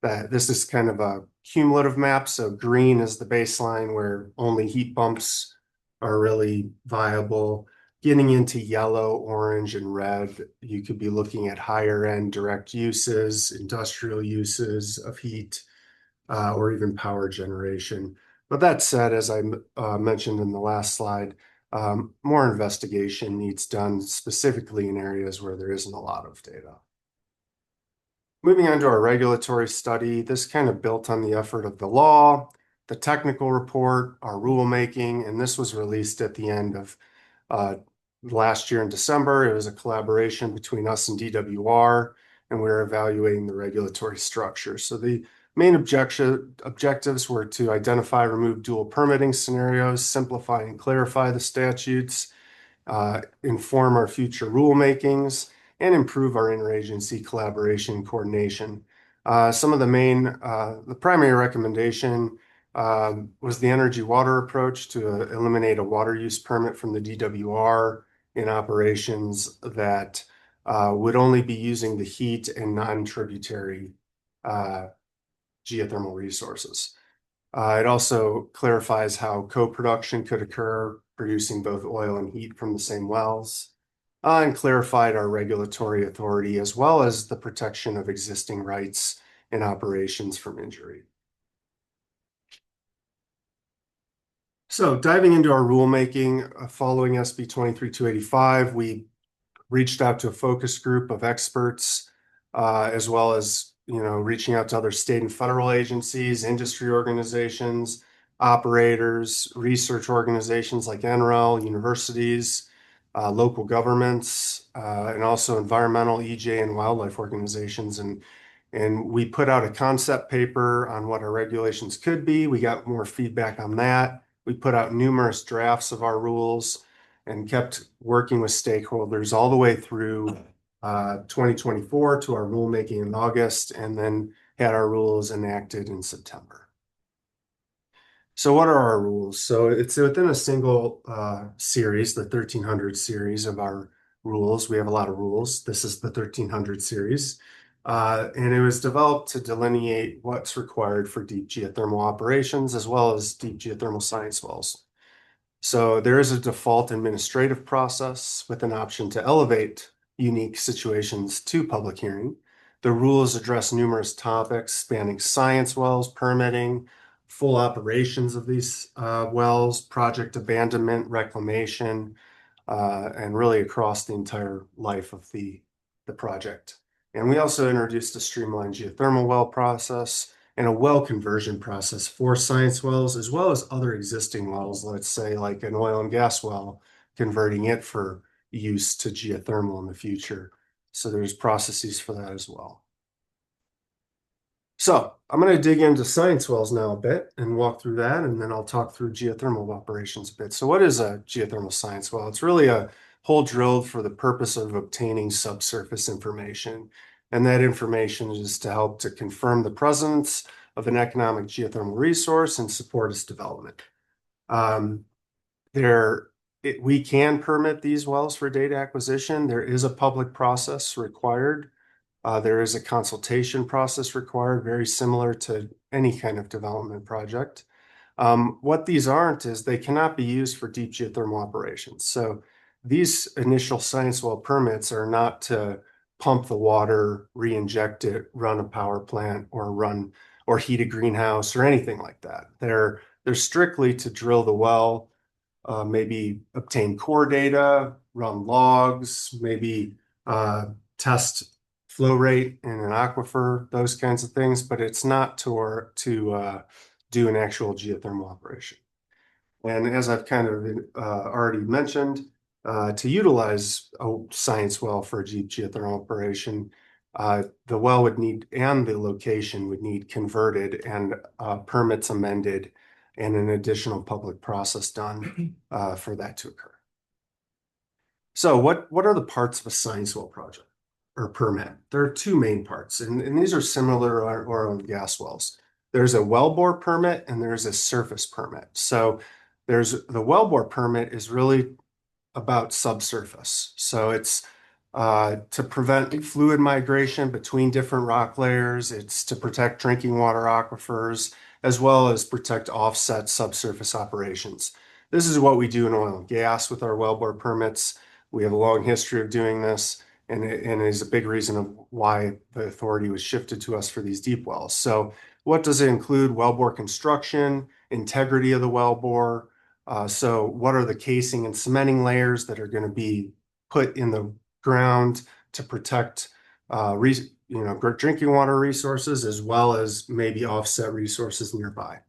this is kind of a cumulative map. So green is the baseline where only heat pumps are really viable. Getting into yellow, orange, and red, you could be looking at higher end direct uses, industrial uses of heat, or even power generation. But that said, as I mentioned in the last slide, more investigation needs done specifically in areas where there isn't a lot of data. Moving on to our regulatory study, this kind of built on the effort of the law, the technical report, our rulemaking, and this was released at the end of last year in December. It was a collaboration between us and DWR, and we were evaluating the regulatory structure. So the main objectives were to identify, remove dual permitting scenarios, simplify and clarify the statutes, inform our future rulemakings, and improve our interagency collaboration and coordination. Some of the primary recommendation was the energy water approach to eliminate a water use permit from the DWR in operations that would only be using the heat and non-tributary geothermal resources. It also clarifies how co-production could occur, producing both oil and heat from the same wells, and clarified our regulatory authority as well as the protection of existing rights and operations from injury. So diving into our rulemaking, following SB 23285, we reached out to a focus group of experts, as well as reaching out to other state and federal agencies, industry organizations, operators, research organizations like NREL, universities, local governments, and also environmental, EJ, and wildlife organizations. And we put out a concept paper on what our regulations could be. We got more feedback on that. We put out numerous drafts of our rules and kept working with stakeholders all the way through 2024 to our rulemaking in August, and then had our rules enacted in September. So what are our rules? So it's within a single series, the 1300 series of our rules. We have a lot of rules. This is the 1300 series. And it was developed to delineate what's required for deep geothermal operations as well as deep geothermal science wells. So there is a default administrative process with an option to elevate unique situations to public hearing. The rules address numerous topics spanning science wells, permitting, full operations of these wells, project abandonment, reclamation, and really across the entire life of the project. And we also introduced a streamlined geothermal well process and a well conversion process for science wells, as well as other existing wells, let's say like an oil and gas well, converting it for use to geothermal in the future. So there's processes for that as well. So I'm going to dig into science wells now a bit and walk through that, and then I'll talk through geothermal operations a bit. So what is a geothermal science well? It's really a hole drilled for the purpose of obtaining subsurface information. And that information is to help to confirm the presence of an economic geothermal resource and support its development. We can permit these wells for data acquisition. There is a public process required. There is a consultation process required, very similar to any kind of development project. What these aren't is they cannot be used for deep geothermal operations. So these initial science well permits are not to pump the water, re-inject it, run a power plant, or heat a greenhouse or anything like that. They're strictly to drill the well, maybe obtain core data, run logs, maybe test flow rate in an aquifer, those kinds of things, but it's not to do an actual geothermal operation. And as I've kind of already mentioned, to utilize a science well for a deep geothermal operation, the well would need, and the location would need converted and permits amended and an additional public process done for that to occur. So what are the parts of a science well project or permit? There are two main parts, and these are similar to our oil and gas wells. There's a wellbore permit and there's a surface permit. So there's the wellbore permit is really about subsurface. So it's to prevent fluid migration between different rock layers. It's to protect drinking water aquifers, as well as protect offset subsurface operations. This is what we do in oil and gas with our wellbore permits. We have a long history of doing this, and it is a big reason of why the authority was shifted to us for these deep wells. So what does it include? Wellbore construction, integrity of the wellbore. So what are the casing and cementing layers that are going to be put in the ground to protect drinking water resources, as well as maybe offset resources nearby.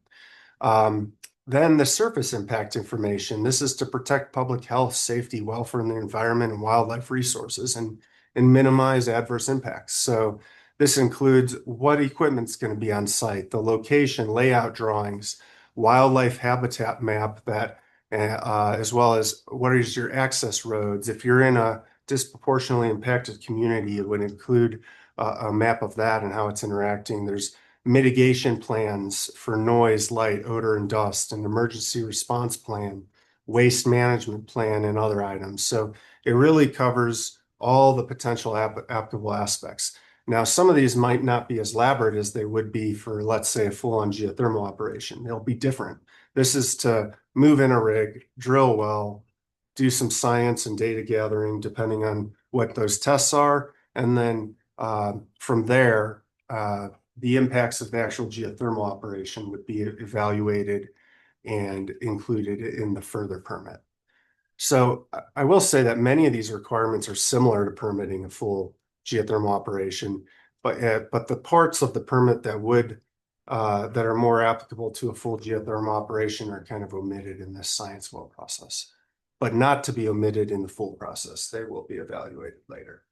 Then the surface impact information. This is to protect public health, safety, welfare in the environment, and wildlife resources, and minimize adverse impacts. So this includes what equipment's going to be on site, the location, layout drawings, wildlife habitat map, that as well as what is your access roads. If you're in a disproportionately impacted community, it would include a map of that and how it's interacting. There's mitigation plans for noise, light, odor, and dust, an emergency response plan, waste management plan, and other items. So it really covers all the potential applicable aspects. Now, some of these might not be as elaborate as they would be for, let's say, a full-on geothermal operation. They'll be different. This is to move in a rig, drill well, do some science and data gathering, depending on what those tests are. And then from there, the impacts of the actual geothermal operation would be evaluated and included in the further permit. So I will say that many of these requirements are similar to permitting a full geothermal operation, but the parts of the permit that are more applicable to a full geothermal operation are kind of omitted in this science well process, but not to be omitted in the full process. They will be evaluated later.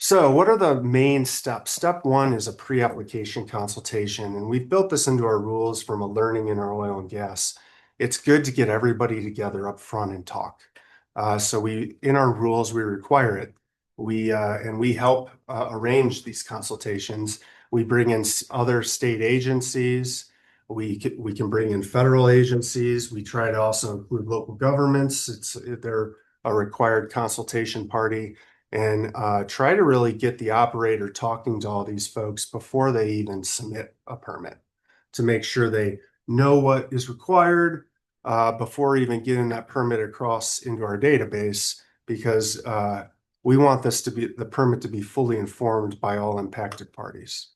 So what are the main steps? Step one is a pre-application consultation, and we've built this into our rules from a learning in our oil and gas. It's good to get everybody together up front and talk. So in our rules, we require it. We help arrange these consultations. We bring in other state agencies. We can bring in federal agencies. We try to also include local governments. They're a required consultation party, and try to really get the operator talking to all these folks before they even submit a permit, to make sure they know what is required before even getting that permit across into our database, because we want the permit to be fully informed by all impacted parties.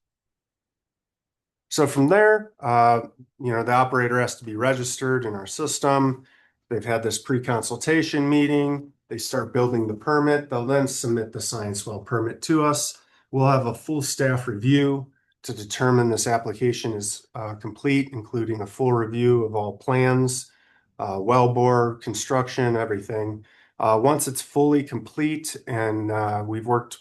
So from there, the operator has to be registered in our system. They've had this pre-consultation meeting. They start building the permit. They'll then submit the science well permit to us. We'll have a full staff review to determine this application is complete, including a full review of all plans, wellbore, construction, everything. Once it's fully complete and we've worked,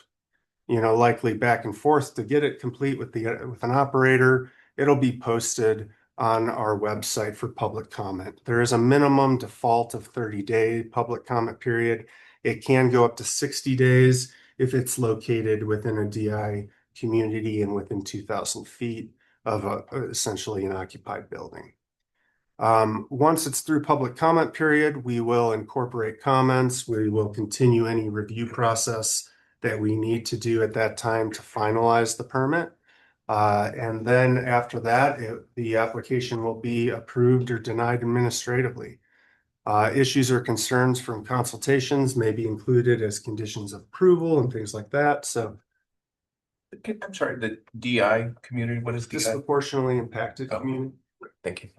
likely back and forth to get it complete with an operator, it'll be posted on our website for public comment. There is a minimum default of 30-day public comment period. It can go up to 60 days if it's located within a DI community and within 2,000 feet of essentially an occupied building. Once it's through public comment period, we will incorporate comments. We will continue any review process that we need to do at that time to finalize the permit. And then after that, the application will be approved or denied administratively. Issues or concerns from consultations may be included as conditions of approval and things like that. So, I'm sorry, the DI community, what is DI? disproportionately impacted community. Thank you.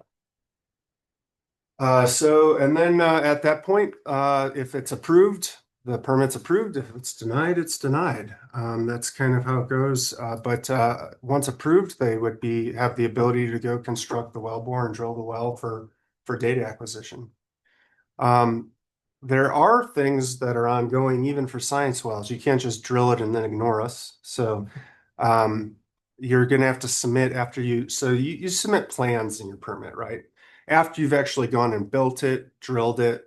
And then at that point, if it's approved, the permit's approved. If it's denied, it's denied. That's kind of how it goes. But once approved, they would have the ability to go construct the wellbore and drill the well for data acquisition. There are things that are ongoing even for science wells. You can't just drill it and then ignore us. So you're going to have to submit you submit plans in your permit, right? After you've actually gone and built it, drilled it,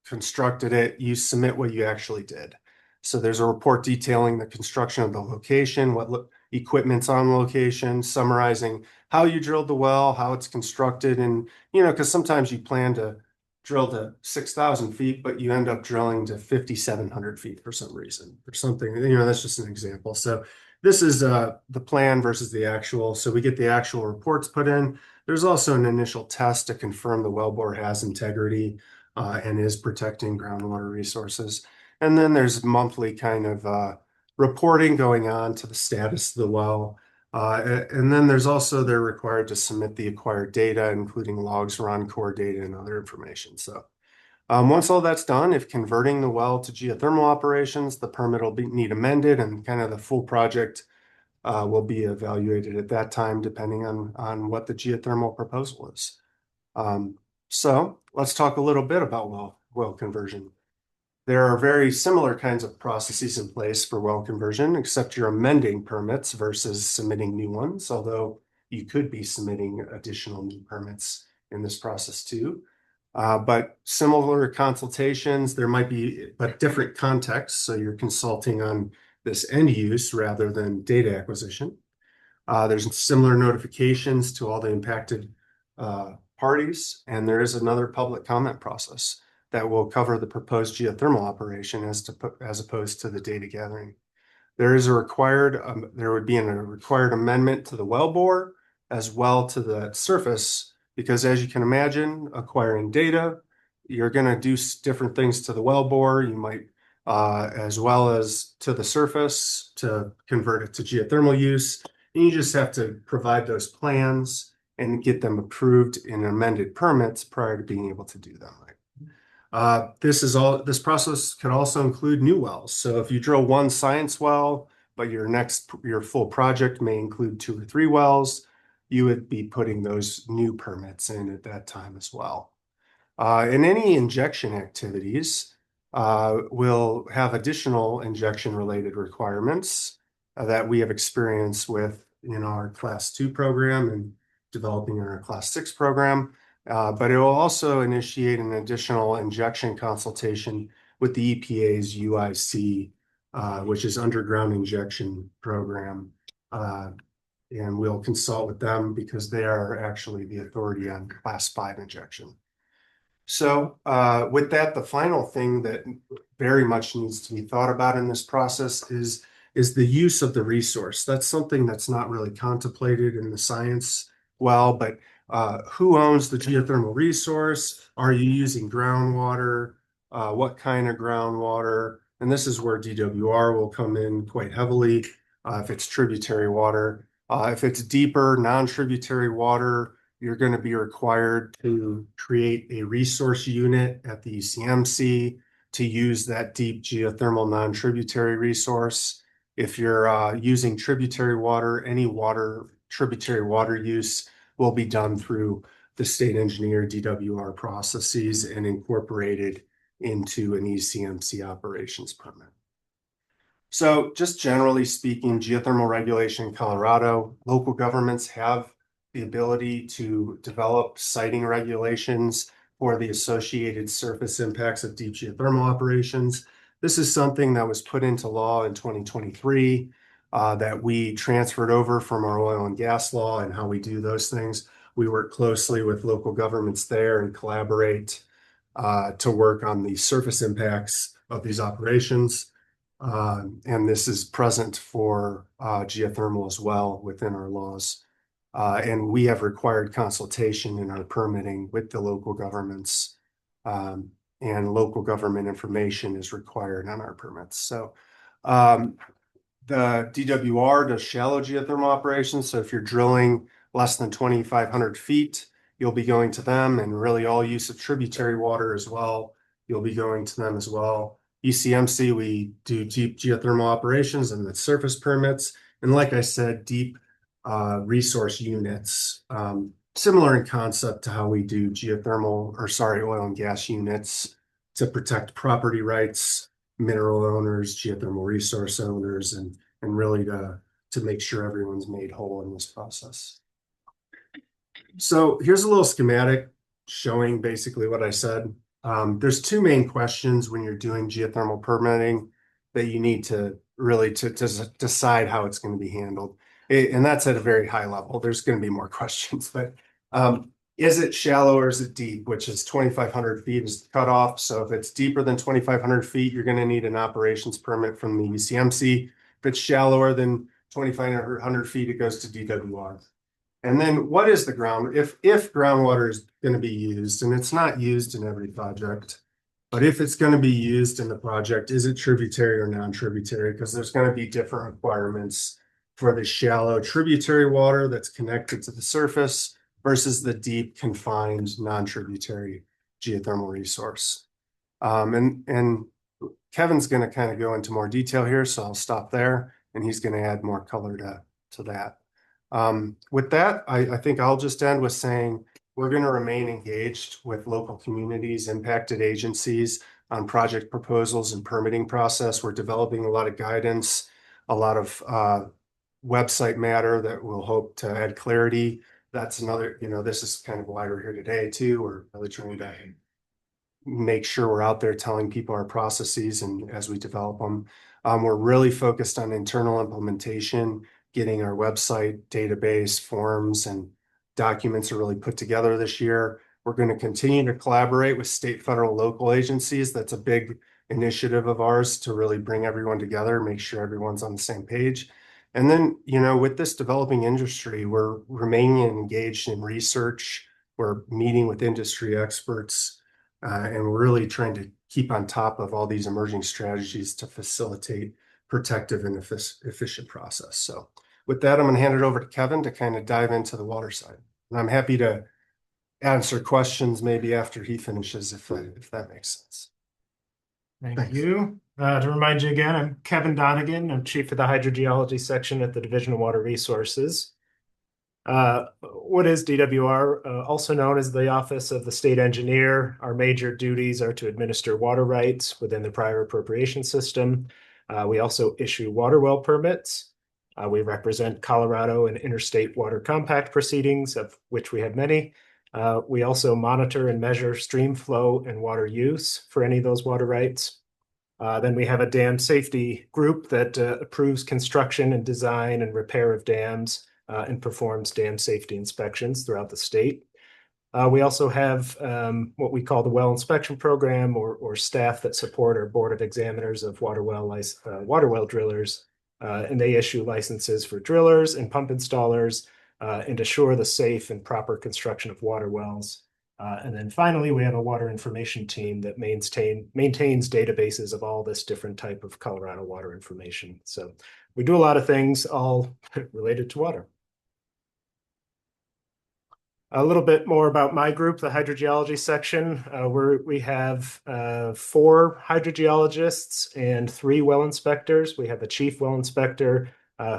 constructed it, you submit what you actually did. So there's a report detailing the construction of the location, what equipment's on location, summarizing how you drilled the well, how it's constructed. And, because sometimes you plan to drill to 6,000 feet, but you end up drilling to 5,700 feet for some reason or something. That's just an example. So this is the plan versus the actual. So we get the actual reports put in. There's also an initial test to confirm the wellbore has integrity and is protecting groundwater resources. And then there's monthly kind of reporting going on to the status of the well. And then they're required to submit the acquired data, including logs, RON core data, and other information. So once all that's done, if converting the well to geothermal operations, the permit will need amended and kind of the full project will be evaluated at that time, depending on what the geothermal proposal is. So let's talk a little bit about well conversion. There are very similar kinds of processes in place for well conversion, except you're amending permits versus submitting new ones, although you could be submitting additional new permits in this process too. But similar consultations, there might be but different contexts. So you're consulting on this end use rather than data acquisition. There's similar notifications to all the impacted parties, and there is another public comment process that will cover the proposed geothermal operation as opposed to the data gathering. There would be a required amendment to the wellbore as well to the surface, because as you can imagine, acquiring data, you're going to do different things to the wellbore. You might, as well as to the surface to convert it to geothermal use. And you just have to provide those plans and get them approved in amended permits prior to being able to do them. This process could also include new wells. So if you drill one science well, but your full project may include 2 or 3 wells, you would be putting those new permits in at that time as well. And any injection activities will have additional injection related requirements that we have experience with in our Class 2 program and developing in our Class 6 program. But it will also initiate an additional injection consultation with the EPA's UIC, which is Underground Injection Program. And we'll consult with them because they are actually the authority on Class 5 injection. So with that, the final thing that very much needs to be thought about in this process is the use of the resource. That's something that's not really contemplated in the science well, but who owns the geothermal resource? Are you using groundwater? What kind of groundwater? And this is where DWR will come in quite heavily if it's tributary water. If it's deeper, non-tributary water, you're going to be required to create a resource unit at the ECMC to use that deep geothermal non-tributary resource. If you're using tributary water, any tributary water use will be done through the state engineer DWR processes and incorporated into an ECMC operations permit. So just generally speaking, geothermal regulation in Colorado, local governments have the ability to develop siting regulations for the associated surface impacts of deep geothermal operations. This is something that was put into law in 2023 that we transferred over from our oil and gas law and how we do those things. We work closely with local governments there and collaborate to work on the surface impacts of these operations. And this is present for geothermal as well within our laws. And we have required consultation in our permitting with the local governments. And local government information is required on our permits. So the DWR does shallow geothermal operations. So if you're drilling less than 2,500 feet, you'll be going to them, and really all use of tributary water as well, you'll be going to them as well. ECMC, we do deep geothermal operations and the surface permits. And like I said, deep resource units, similar in concept to how we do oil and gas units to protect property rights, mineral owners, geothermal resource owners, and really to make sure everyone's made whole in this process. So here's a little schematic showing basically what I said. There's two main questions when you're doing geothermal permitting that you need to really to decide how it's going to be handled. And that's at a very high level. There's going to be more questions, but is it shallow or is it deep, which is 2,500 feet is the cutoff. So if it's deeper than 2,500 feet, you're going to need an operations permit from the ECMC. If it's shallower than 2,500 feet, it goes to DWR. And then what is the ground? If groundwater is going to be used, and it's not used in every project, but if it's going to be used in the project, is it tributary or non-tributary? Because there's going to be different requirements for the shallow tributary water that's connected to the surface versus the deep confined non-tributary geothermal resource. And Kevin's going to kind of go into more detail here, so I'll stop there, and he's going to add more color to that. With that, I think I'll just end with saying we're going to remain engaged with local communities, impacted agencies on project proposals and permitting process. We're developing a lot of guidance, a lot of website matter that will hope to add clarity. That's another, this is kind of why we're here today too. We're really trying to make sure we're out there telling people our processes and as we develop them. We're really focused on internal implementation, getting our website, database, forms, and documents are really put together this year. We're going to continue to collaborate with state, federal, local agencies. That's a big initiative of ours to really bring everyone together, make sure everyone's on the same page. And then, with this developing industry, we're remaining engaged in research. We're meeting with industry experts, and we're really trying to keep on top of all these emerging strategies to facilitate protective and efficient process. So with that, I'm going to hand it over to Kevin to kind of dive into the water side. And I'm happy to answer questions maybe after he finishes, if that makes sense. Thank you. To remind you again, I'm Kevin Donegan. I'm chief of the hydrogeology section at the Division of Water Resources. What is DWR? Also known as the Office of the State Engineer. Our major duties are to administer water rights within the prior appropriation system. We also issue water well permits. We represent Colorado in interstate water compact proceedings, of which we have many. We also monitor and measure stream flow and water use for any of those water rights. Then we have a dam safety group that approves construction and design and repair of dams and performs dam safety inspections throughout the state. We also have what we call the well inspection program, or staff that support our board of examiners of water well drillers, and they issue licenses for drillers and pump installers and assure the safe and proper construction of water wells. And then finally, we have a water information team that maintains databases of all this different type of Colorado water information. So we do a lot of things all related to water. A little bit more about my group, the hydrogeology section. We have 4 hydrogeologists and 3 well inspectors. We have a chief well inspector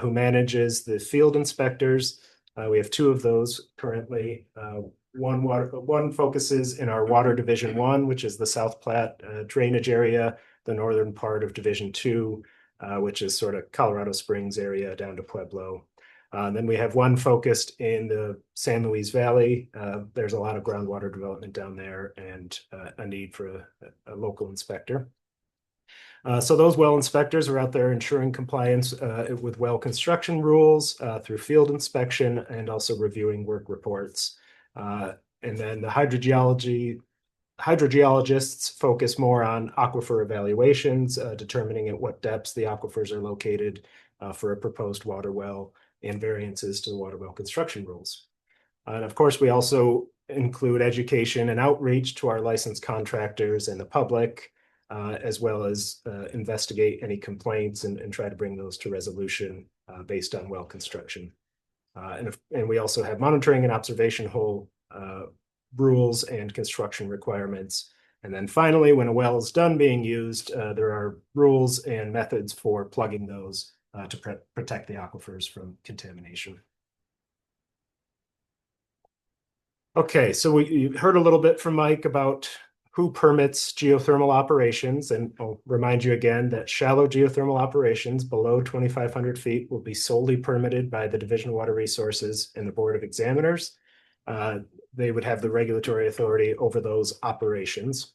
who manages the field inspectors. We have 2 of those currently. One focuses in our Water Division 1, which is the South Platte drainage area, the northern part of Division 2, which is sort of Colorado Springs area down to Pueblo. Then we have one focused in the San Luis Valley. There's a lot of groundwater development down there and a need for a local inspector. So those well inspectors are out there ensuring compliance with well construction rules through field inspection and also reviewing work reports. And then the hydrogeologists focus more on aquifer evaluations, determining at what depths the aquifers are located for a proposed water well and variances to the water well construction rules. And of course, we also include education and outreach to our licensed contractors and the public, as well as investigate any complaints and try to bring those to resolution based on well construction. And we also have monitoring and observation hole rules and construction requirements. And then finally, when a well is done being used, there are rules and methods for plugging those to protect the aquifers from contamination. Okay, so you heard a little bit from Mike about who permits geothermal operations, and I'll remind you again that shallow geothermal operations below 2,500 feet will be solely permitted by the Division of Water Resources and the Board of Examiners. They would have the regulatory authority over those operations.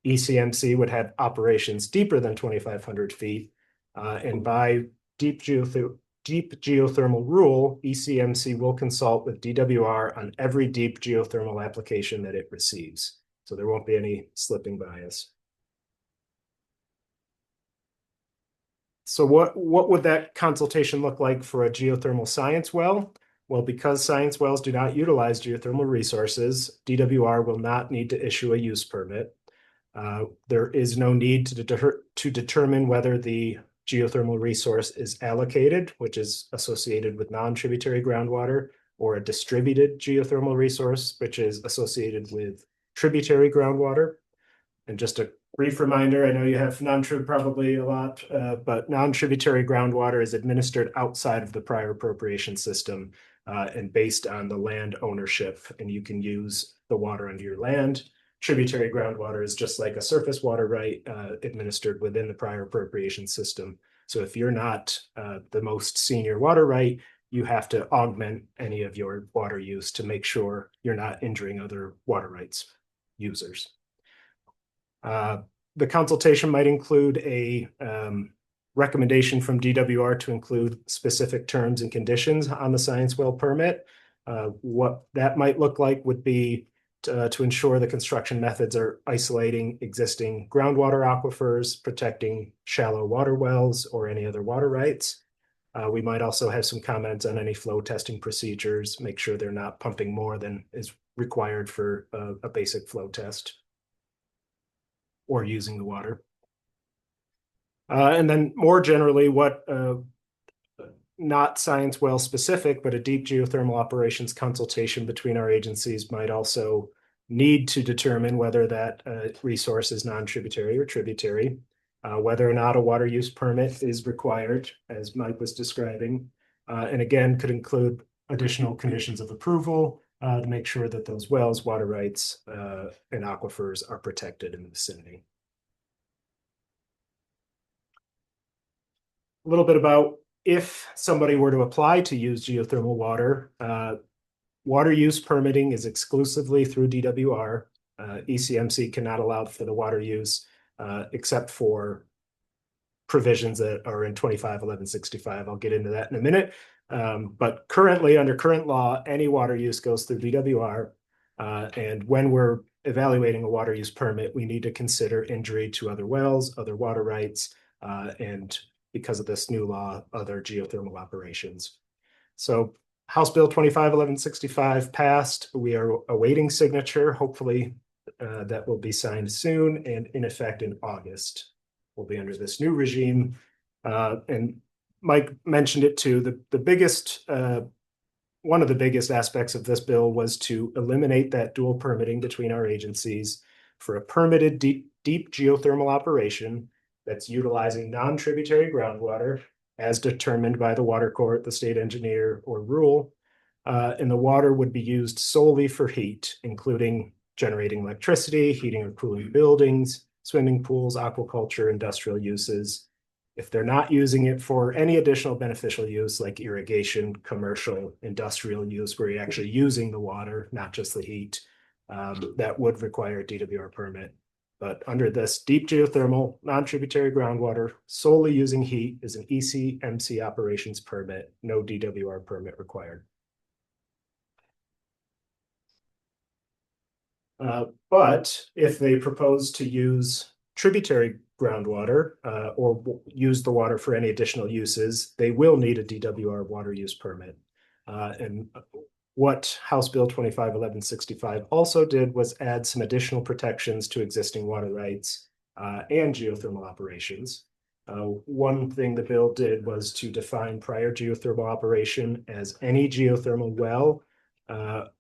ECMC would have operations deeper than 2,500 feet, and by deep geothermal rule, ECMC will consult with DWR on every deep geothermal application that it receives. So there won't be any slipping bias. So what would that consultation look like for a geothermal science well? Well, because science wells do not utilize geothermal resources, DWR will not need to issue a use permit. There is no need to determine whether the geothermal resource is allocated, which is associated with non-tributary groundwater, or a distributed geothermal resource, which is associated with tributary groundwater. And just a brief reminder, I know you have non-trib probably a lot, but non-tributary groundwater is administered outside of the prior appropriation system and based on the land ownership, and you can use the water under your land. Tributary groundwater is just like a surface water right administered within the prior appropriation system. So if you're not the most senior water right, you have to augment any of your water use to make sure you're not injuring other water rights users. The consultation might include a recommendation from DWR to include specific terms and conditions on the science well permit. What that might look like would be to ensure the construction methods are isolating existing groundwater aquifers, protecting shallow water wells or any other water rights. We might also have some comments on any flow testing procedures, make sure they're not pumping more than is required for a basic flow test or using the water. And then more generally, what not science well specific, but a deep geothermal operations consultation between our agencies might also need to determine whether that resource is non-tributary or tributary, whether or not a water use permit is required, as Mike was describing, and again, could include additional conditions of approval to make sure that those wells, water rights, and aquifers are protected in the vicinity. A little bit about if somebody were to apply to use geothermal water, water use permitting is exclusively through DWR. ECMC cannot allow for the water use except for provisions that are in 25-1165. I'll get into that in a minute. But currently, under current law, any water use goes through DWR. And when we're evaluating a water use permit, we need to consider injury to other wells, other water rights, and because of this new law, other geothermal operations. So House Bill 25-1165 passed. We are awaiting signature. Hopefully that will be signed soon and in effect in August. We'll be under this new regime. And Mike mentioned it too. The biggest one of the biggest aspects of this bill was to eliminate that dual permitting between our agencies for a permitted deep geothermal operation that's utilizing non-tributary groundwater as determined by the water court, the state engineer, or rule. And the water would be used solely for heat, including generating electricity, heating or cooling buildings, swimming pools, aquaculture, industrial uses. If they're not using it for any additional beneficial use like irrigation, commercial, industrial use, where you're actually using the water, not just the heat, that would require a DWR permit. But under this deep geothermal, non-tributary groundwater, solely using heat is an ECMC operations permit, no DWR permit required. But if they propose to use tributary groundwater or use the water for any additional uses, they will need a DWR water use permit. And what House Bill 251165 also did was add some additional protections to existing water rights and geothermal operations. One thing the bill did was to define prior geothermal operation as any geothermal well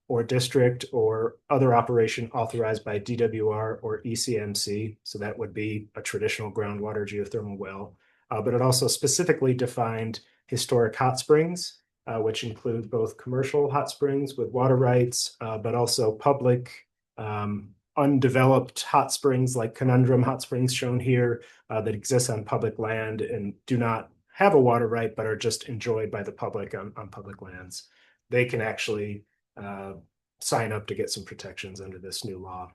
or district or other operation authorized by DWR or ECMC. So that would be a traditional groundwater geothermal well. But it also specifically defined historic hot springs, which include both commercial hot springs with water rights, but also public undeveloped hot springs like Conundrum Hot Springs shown here that exist on public land and do not have a water right, but are just enjoyed by the public on public lands. They can actually sign up to get some protections under this new law.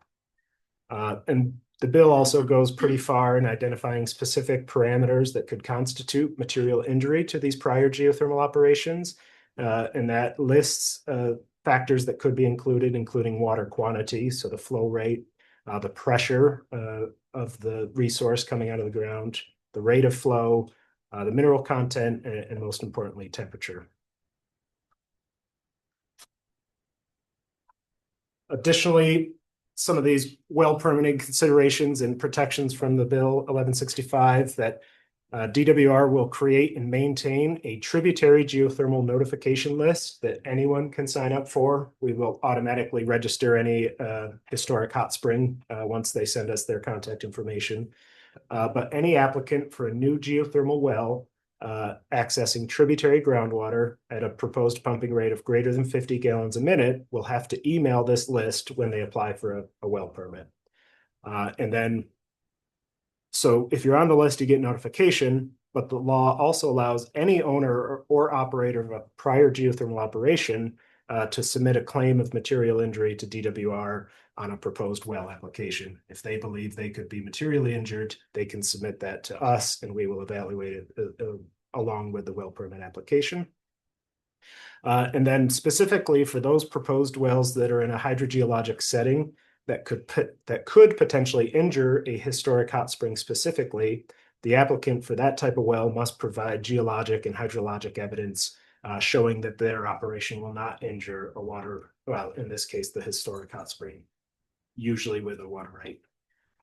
And the bill also goes pretty far in identifying specific parameters that could constitute material injury to these prior geothermal operations. And that lists factors that could be included, including water quantity, so the flow rate, the pressure of the resource coming out of the ground, the rate of flow, the mineral content, and most importantly, temperature. Additionally, some of these well permitting considerations and protections from the bill 1165 that DWR will create and maintain a tributary geothermal notification list that anyone can sign up for. We will automatically register any historic hot spring once they send us their contact information. But any applicant for a new geothermal well accessing tributary groundwater at a proposed pumping rate of greater than 50 gallons a minute will have to email this list when they apply for a well permit. And then, so if you're on the list, you get notification, but the law also allows any owner or operator of a prior geothermal operation to submit a claim of material injury to DWR on a proposed well application. If they believe they could be materially injured, they can submit that to us and we will evaluate it along with the well permit application. And then specifically for those proposed wells that are in a hydrogeologic setting that could potentially injure a historic hot spring specifically, the applicant for that type of well must provide geologic and hydrologic evidence showing that their operation will not injure a water, well, in this case, the historic hot spring, usually with a water right.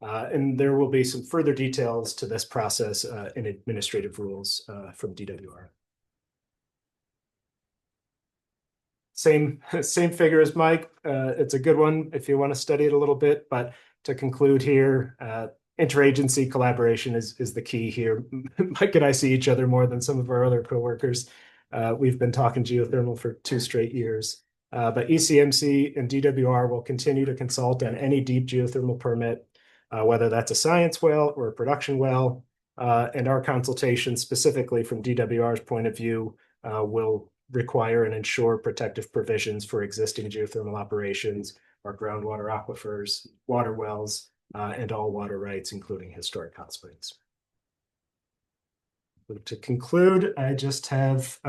And there will be some further details to this process in administrative rules from DWR. Same figure as Mike. It's a good one if you want to study it a little bit, but to conclude here, interagency collaboration is the key here. Mike and I see each other more than some of our other coworkers. We've been talking geothermal for 2 straight years. But ECMC and DWR will continue to consult on any deep geothermal permit, whether that's a science well or a production well. And our consultation specifically from DWR's point of view will require and ensure protective provisions for existing geothermal operations, our groundwater aquifers, water wells, and all water rights, including historic hot springs. To conclude, I just have,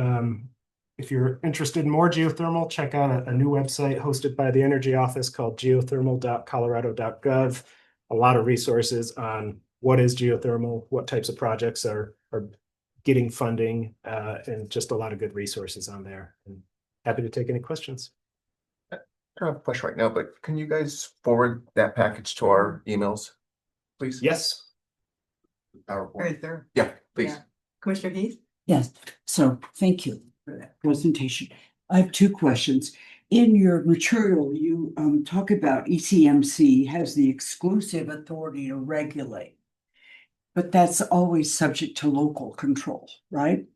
if you're interested in more geothermal, check out a new website hosted by the Energy Office called geothermal.colorado.gov. A lot of resources on what is geothermal, what types of projects are getting funding, and just a lot of good resources on there. And happy to take any questions. I don't have a question right now, but can you guys forward that package to our emails, please? Yes. Very thorough. Yeah, please. Yeah. Commissioner Heath? Yes, so thank you for that presentation. I have two questions. In your material, you talk about ECMC has the exclusive authority to regulate. But that's always subject to local control, right?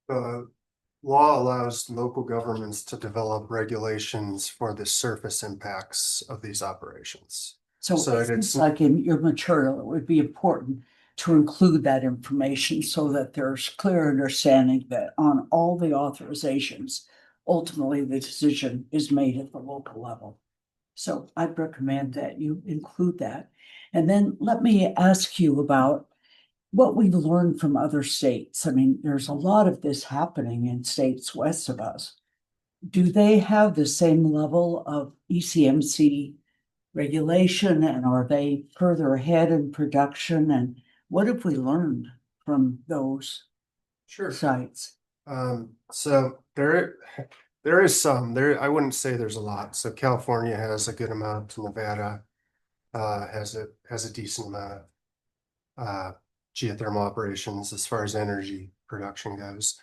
Law allows local governments to develop regulations for the surface impacts of these operations. So So it it's- seems like in your material, it would be important to include that information so that there's clear understanding that on all the authorizations, ultimately the decision is made at the local level. So I'd recommend that you include that. And then let me ask you about what we've learned from other states. I mean, there's a lot of this happening in states west of us. Do they have the same level of ECMC regulation, and are they further ahead in production? And what have we learned from those sites? So there is some there. I wouldn't say there's a lot. So California has a good amount. Nevada has a decent amount of geothermal operations as far as energy production goes.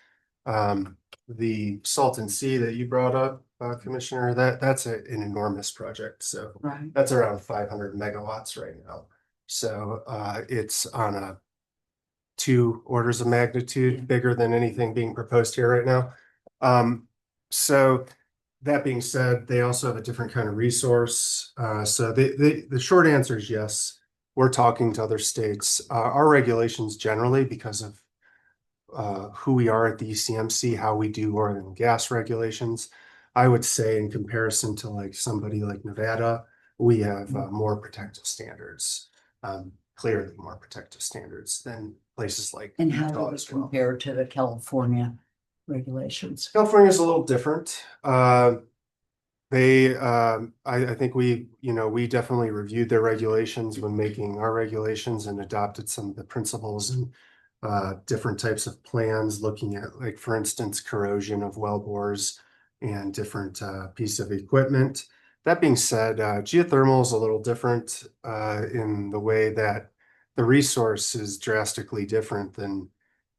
The Salton Sea that you brought up, Commissioner, that's an enormous project. So Right. that's around 500 megawatts right now. So it's on a 2 orders of magnitude bigger than anything being proposed here right now. So that being said, they also have a different kind of resource. So the short answer is yes. We're talking to other states. Our regulations generally, because of who we are at the ECMC, how we do oil and gas regulations, I would say in comparison to like somebody like Nevada, we have more protective standards, clearly more protective standards than places like And how Utah do as they well. compare to the California regulations? California is a little different. I think we definitely reviewed their regulations when making our regulations and adopted some of the principles and different types of plans, looking at, like, for instance, corrosion of well bores and different piece of equipment. That being said, geothermal is a little different in the way that the resource is drastically different than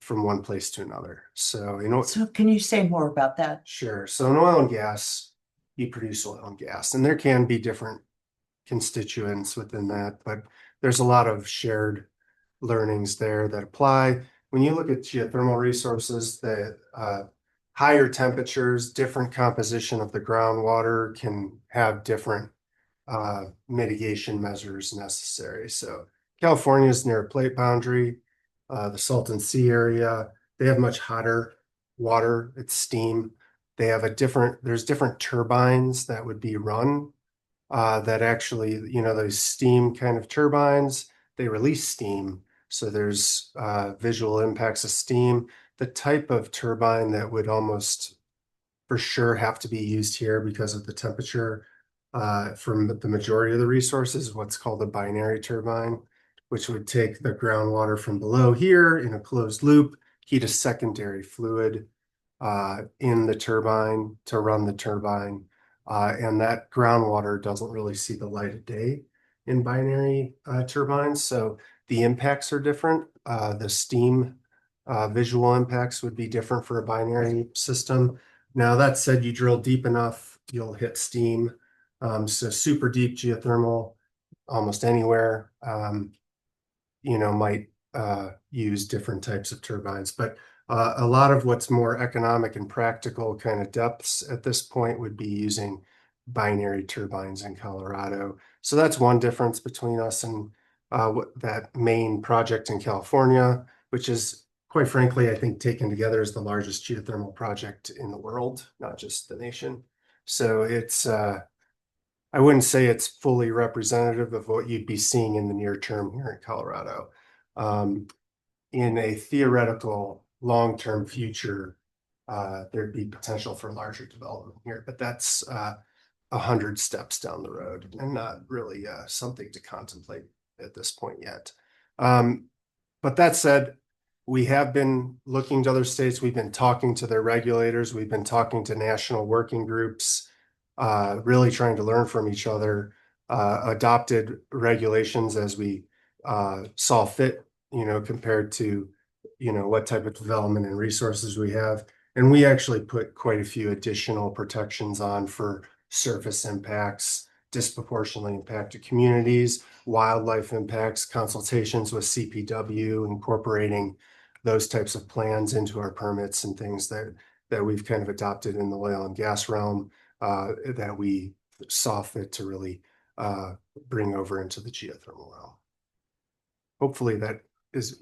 from one place to another. So, So can you say more about that? sure. So in oil and gas, you produce oil and gas, and there can be different constituents within that, but there's a lot of shared learnings there that apply. When you look at geothermal resources, the higher temperatures, different composition of the groundwater can have different mitigation measures necessary. So California is near a plate boundary, the Salton Sea area, they have much hotter water, it's steam. They have there's different turbines that would be run that actually, those steam kind of turbines, they release steam. So there's visual impacts of steam. The type of turbine that would almost for sure have to be used here because of the temperature from the majority of the resources, what's called a binary turbine, which would take the groundwater from below here in a closed loop, heat a secondary fluid in the turbine to run the turbine. And that groundwater doesn't really see the light of day in binary turbines. So the impacts are different. The steam visual impacts would be different for a binary system. Now, that said, you drill deep enough, you'll hit steam. So super deep geothermal, almost anywhere, might use different types of turbines. But a lot of what's more economic and practical kind of depths at this point would be using binary turbines in Colorado. So that's one difference between us and that main project in California, which is, quite frankly, I think taken together as the largest geothermal project in the world, not just the nation. So it's, I wouldn't say it's fully representative of what you'd be seeing in the near term here in Colorado. In a theoretical long-term future, there'd be potential for larger development here, but that's 100 steps down the road and not really something to contemplate at this point yet. But that said, we have been looking to other states. We've been talking to their regulators. We've been talking to national working groups, really trying to learn from each other, adopted regulations as we saw fit, compared to, what type of development and resources we have. And we actually put quite a few additional protections on for surface impacts, disproportionately impacted communities, wildlife impacts, consultations with CPW, incorporating those types of plans into our permits and things that we've kind of adopted in the oil and gas realm, that we saw fit to really bring over into the geothermal realm. Hopefully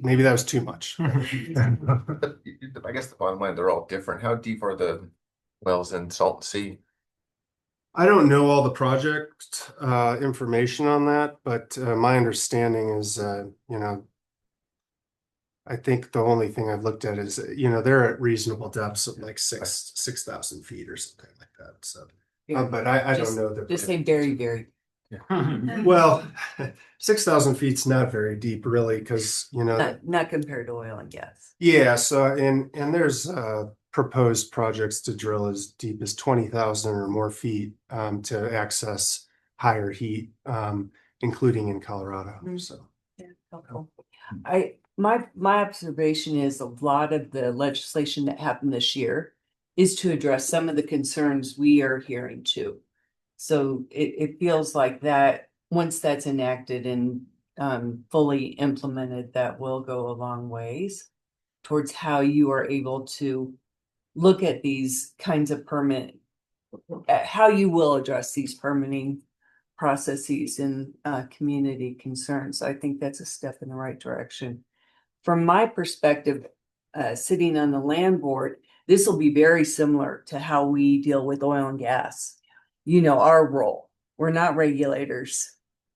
maybe that was too much. But I guess the bottom line, they're all different. How deep are the wells in Salton Sea? I don't know all the project information on that, but my understanding is, I think the only thing I've looked at is, they're at reasonable depths of like 6,000 feet or something like that. So, but I don't know that. Just say very, very. Well, 6,000 feet's not very deep, really, because Not compared to oil and gas. Yeah. So and there's proposed projects to drill as deep as 20,000 or more feet to access higher heat, including in Colorado. So Yeah, helpful. My observation is a lot of the legislation that happened this year is to address some of the concerns we are hearing too. So it feels like that once that's enacted and fully implemented, that will go a long ways towards how you are able to look at these kinds of how you will address these permitting processes and community concerns. I think that's a step in the right direction. From my perspective, sitting on the land board, this will be very similar to how we deal with oil and gas. Our role. We're not regulators.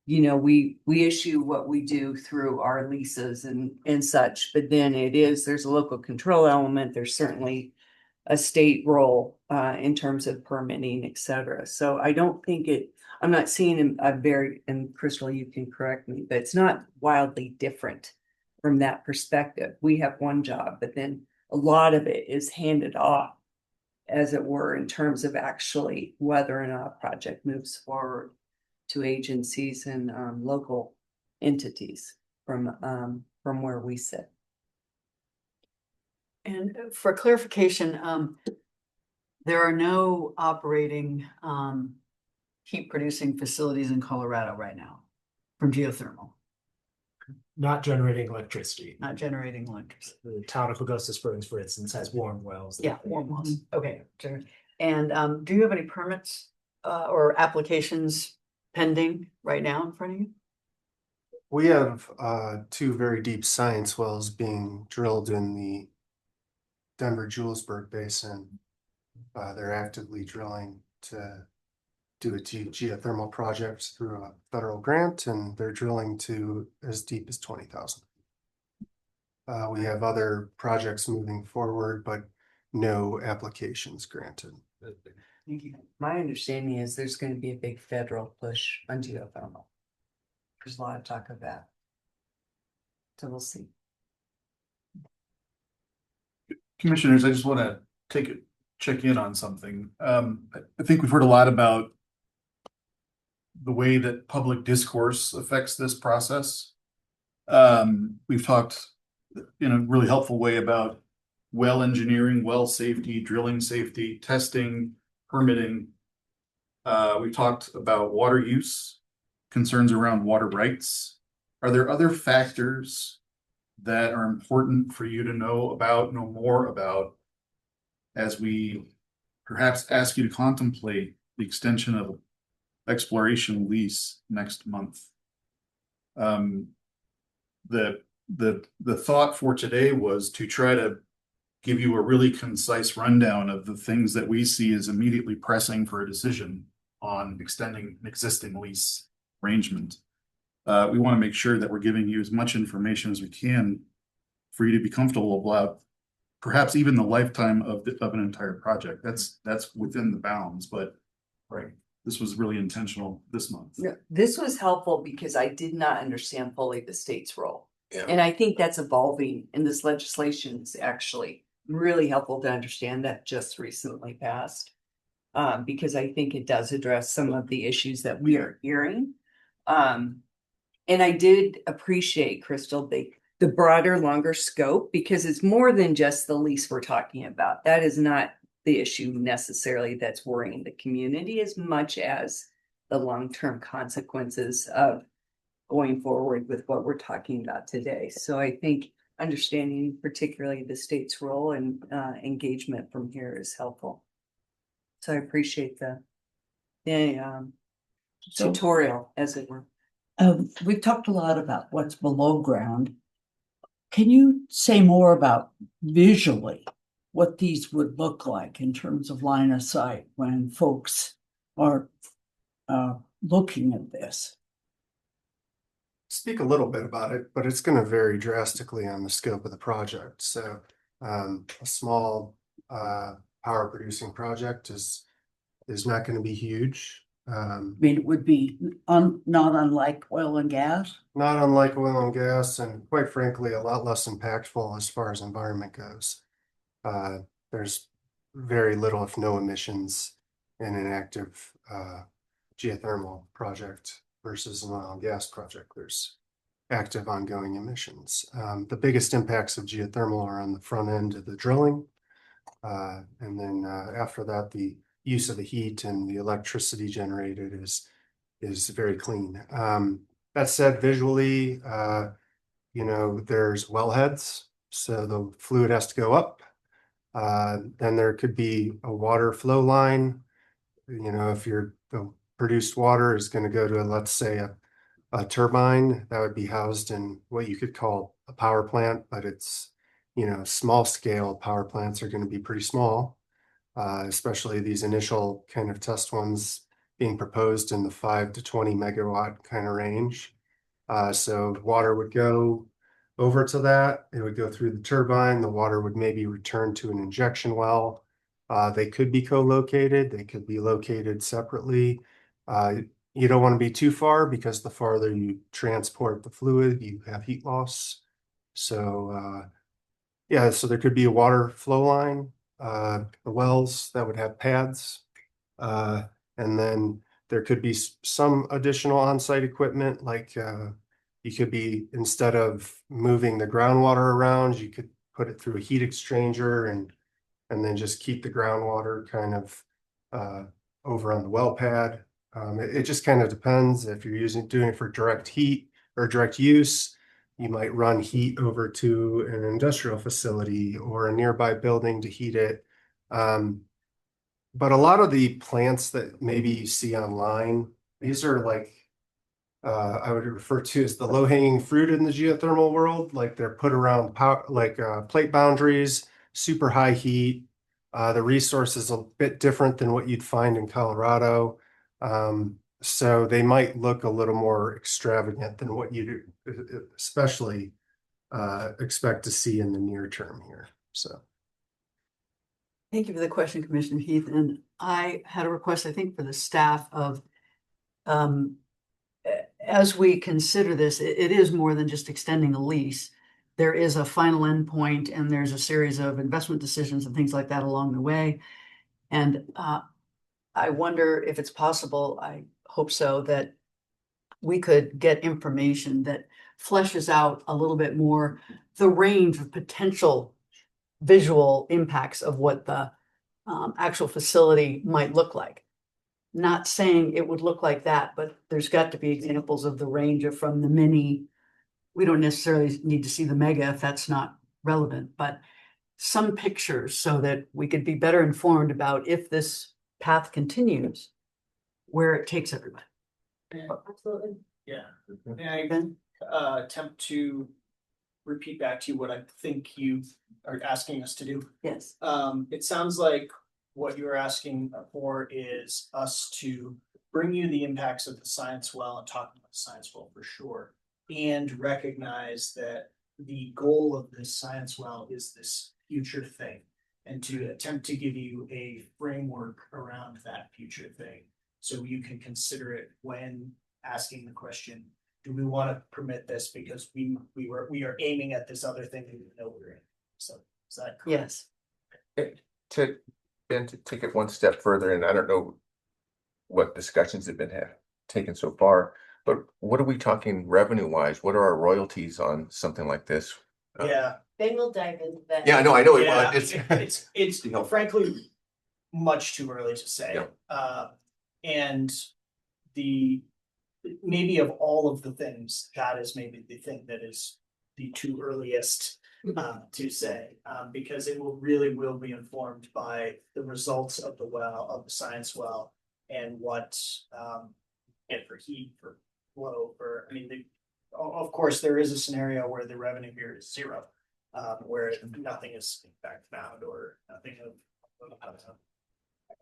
We issue what we do through our leases and such, but then there's a local control element. There's certainly a state role in terms of permitting, et cetera. So I don't think I'm not seeing and Crystal, you can correct me, but it's not wildly different from that perspective. We have one job, but then a lot of it is handed off, as it were, in terms of actually whether or not a project moves forward to agencies and local entities from where we sit. And for clarification, there are no operating heat producing facilities in Colorado right now from geothermal, Not generating electricity. not generating electricity. The town of Augusta Springs, for instance, has warm wells. Yeah, warm wells. Okay. Sure. And do you have any permits or applications pending right now in front of you? we have 2 very deep science wells being drilled in the Denver-Julesburg Basin. They're actively drilling to do a geothermal project through a federal grant, and they're drilling to as deep as 20,000. We have other projects moving forward, but no applications granted. My understanding is there's going to be a big federal push on geothermal. There's a lot of talk of that. So we'll see. Commissioners, I just want to check in on something. I think we've heard a lot about the way that public discourse affects this process. We've talked in a really helpful way about well engineering, well safety, drilling safety, testing, permitting. We've talked about water use, concerns around water rights. Are there other factors that are important for you to know more about, as we perhaps ask you to contemplate the extension of exploration lease next month? The thought for today was to try to give you a really concise rundown of the things that we see as immediately pressing for a decision on extending an existing lease arrangement. We want to make sure that we're giving you as much information as we can for you to be comfortable about perhaps even the lifetime of an entire project. That's within the bounds, but right, this was really intentional this month. Yeah, this was helpful because I did not understand fully the state's role. Yeah. And I think that's evolving, and this legislation is actually really helpful to understand that just recently passed. Because I think it does address some of the issues that we are hearing. And I did appreciate, Crystal, the the broader, longer scope, because it's more than just the lease we're talking about. That is not the issue necessarily that's worrying the community as much as the long-term consequences of going forward with what we're talking about today. So I think understanding particularly the state's role and engagement from here is helpful. So I appreciate the So- tutorial, as it were. We've talked a lot about what's below ground. Can you say more about visually what these would look like in terms of line of sight when folks are looking at this? Speak a little bit about it, but it's going to vary drastically on the scope of the project. So a small power producing project is not going to be huge. I mean, it would be not unlike oil and gas. Not unlike oil and gas, and quite frankly, a lot less impactful as far as environment goes. There's very little, if no emissions in an active geothermal project versus an oil and gas project. There's active ongoing emissions. The biggest impacts of geothermal are on the front end of the drilling. And then after that, the use of the heat and the electricity generated is very clean. That said, visually, there's wellheads, so the fluid has to go up. Then there could be a water flow line. If the produced water is going to go to, let's say, a turbine, that would be housed in what you could call a power plant, but it's, small scale power plants are going to be pretty small. Especially these initial kind of test ones being proposed in the 5 to 20 megawatt kind of range. So water would go over to that. It would go through the turbine. The water would maybe return to an injection well. They could be co-located. They could be located separately. You don't want to be too far because the farther you transport the fluid, you have heat loss. So so there could be a water flow line. The wells that would have pads, and then there could be some additional on-site equipment, like you could be, instead of moving the groundwater around, you could put it through a heat exchanger and then just keep the groundwater kind of over on the well pad. It just kind of depends. If you're doing it for direct heat or direct use, you might run heat over to an industrial facility or a nearby building to heat it. But a lot of the plants that maybe you see online, these are like, I would refer to as the low-hanging fruit in the geothermal world. Like they're put around plate boundaries, super high heat. The resource is a bit different than what you'd find in Colorado. So they might look a little more extravagant than what you especially expect to see in the near term here. So. Thank you for the question, Commissioner Heath. And I had a request, I think, for the staff of, as we consider this, it is more than just extending a lease. There is a final endpoint and there's a series of investment decisions and things like that along the way. And I wonder if it's possible, I hope so, that we could get information that fleshes out a little bit more the range of potential visual impacts of what the actual facility might look like. Not saying it would look like that, but there's got to be examples of the range of from the mini. We don't necessarily need to see the mega if that's not relevant, but some pictures so that we could be better informed about if this path continues, where it takes everybody. Absolutely. Yeah. May Ben? I attempt to repeat back to you what I think you are asking us to do? Yes. It sounds like what you're asking for is us to bring you the impacts of the science well and talk about the science well for sure, and recognize that the goal of this science well is this future thing, and to attempt to give you a framework around that future thing so you can consider it when asking the question, do we want to permit this because we are aiming at this other thing that we know we're in. So is that correct? Yes. To take it one step further, and I don't know what discussions have been taken so far, But what are we talking revenue wise? What are our royalties on something like this? Yeah, Ben will dive into that. Yeah, I know, it yeah, was. it's frankly much too early to say. Yeah. And maybe of all of the things, that is maybe the thing that is the too earliest to say, because it will be informed by the results of the science well, and what and for heat, for flow, of course, there is a scenario where the revenue here is zero, where nothing is in fact found, or nothing of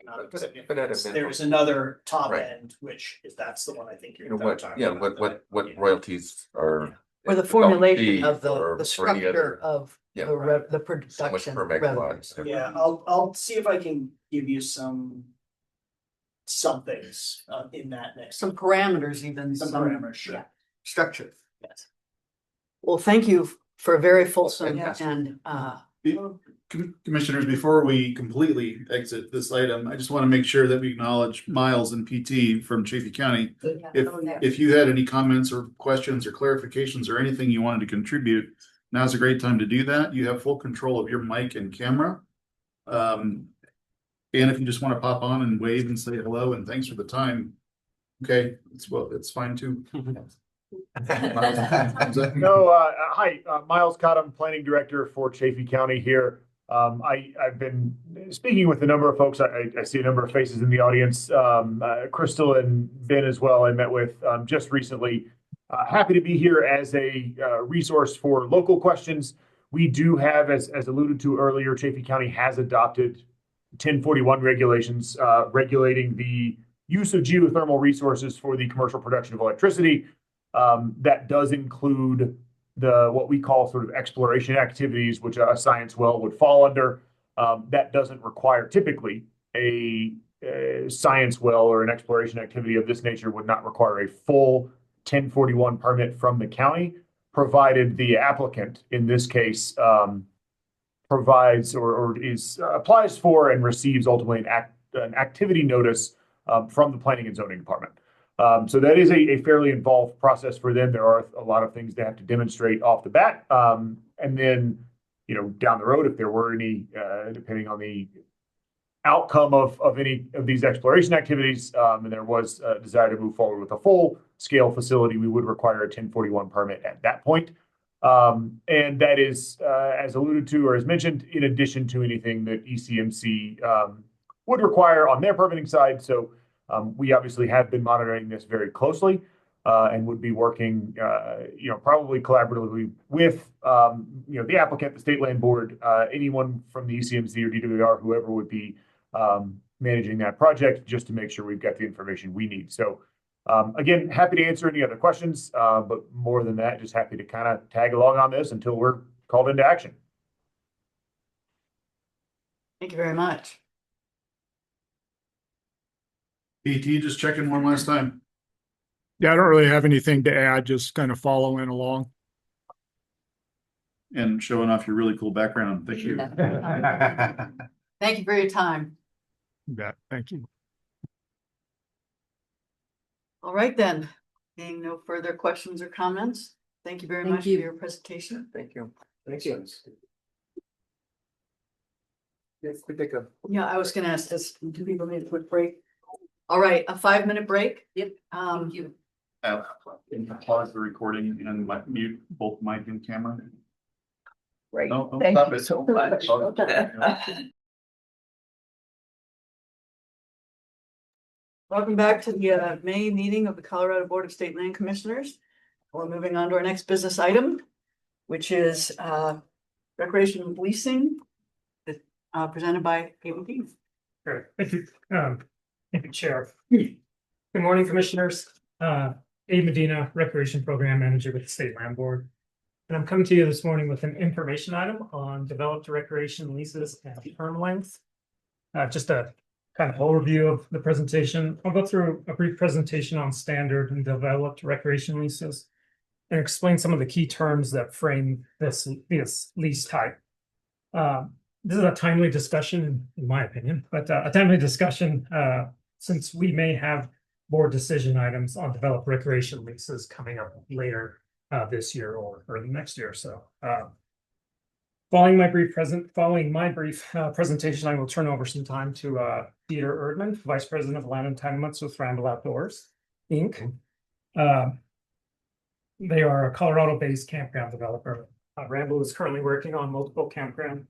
economic significance. There's another top Right. end, which is, that's the one I think You you're know what, talking yeah, about. what royalties are. Or the formulation fee of or the any other- structure of Yeah. the So much production per revenues. megawatt. Yeah, I'll see if I can give you some things in that next. Some parameters even. Some parameters, sure. Yeah, structure, yes. Well, thank you for a very fulsome Yeah. and Commissioners, before we completely exit this item, I just want to make sure that we acknowledge Miles and PT from Chaffey County. If you had any comments or questions or clarifications or anything you wanted to contribute, now's a great time to do that. You have full control of your mic and camera. And if you just want to pop on and wave and say hello and thanks for the time, okay, it's fine too. No, hi, Miles Cottom, Planning Director for Chaffey County here. I've been speaking with a number of folks. I see a number of faces in the audience. Crystal and Ben as well, I met with just recently. Happy to be here as a resource for local questions. We do have, as alluded to earlier, Chaffey County has adopted 1041 regulations regulating the use of geothermal resources for the commercial production of electricity. That does include what we call sort of exploration activities, which a science well would fall under. That doesn't require typically a science well, or an exploration activity of this nature would not require a full 1041 permit from the county, provided the applicant, in this case, provides or applies for and receives ultimately an activity notice from the Planning and Zoning Department. So that is a fairly involved process for them. There are a lot of things they have to demonstrate off the bat. And then, down the road, if there were any, depending on the outcome of any of these exploration activities, and there was a desire to move forward with a full scale facility, we would require a 1041 permit at that point. And that is, as alluded to or as mentioned, in addition to anything that ECMC would require on their permitting side. So we obviously have been monitoring this very closely and would be working, probably collaboratively with, the applicant, the State Land Board, anyone from the ECMC or DWR, whoever would be managing that project, just to make sure we've got the information we need. So again, happy to answer any other questions, but more than that, just happy to kind of tag along on this until we're called into action. thank you very much. PT, just checking one last time. Yeah, I don't really have anything to add, just kind of following along. And showing off your really cool background. Thank you. Thank you for your time. Yeah, thank you. All right, then, being no further questions or comments, thank you very much for your presentation. Thank you. Thank you. Yes, we take a. Yeah, I was gonna ask this, do people need a quick break? All right, a 5-minute break. Yep. Thank you. Pause the recording and mute both mic and camera. Right. No, don't Thank stop you it. so much. Welcome back to the May meeting of the Colorado Board of State Land Commissioners. We're moving on to our next business item, which is recreation leasing, presented by Cable Team. Sure. Thank you. Thank you, Chair. Good morning, Commissioners. Abe Medina, Recreation Program Manager with the State Land Board. And I'm coming to you this morning with an information item on developed recreation leases and term length. Just a kind of overview of the presentation. I'll go through a brief presentation on standard and developed recreation leases and explain some of the key terms that frame this lease type. This is a timely discussion, in my opinion, but a timely discussion since we may have board decision items on developed recreation leases coming up later this year or early next year. So following my brief presentation, I will turn over some time to Peter Erdman, Vice President of Land Entitlements with Ramble Outdoors, Inc. They are a Colorado-based campground developer. Ramble is currently working on multiple campground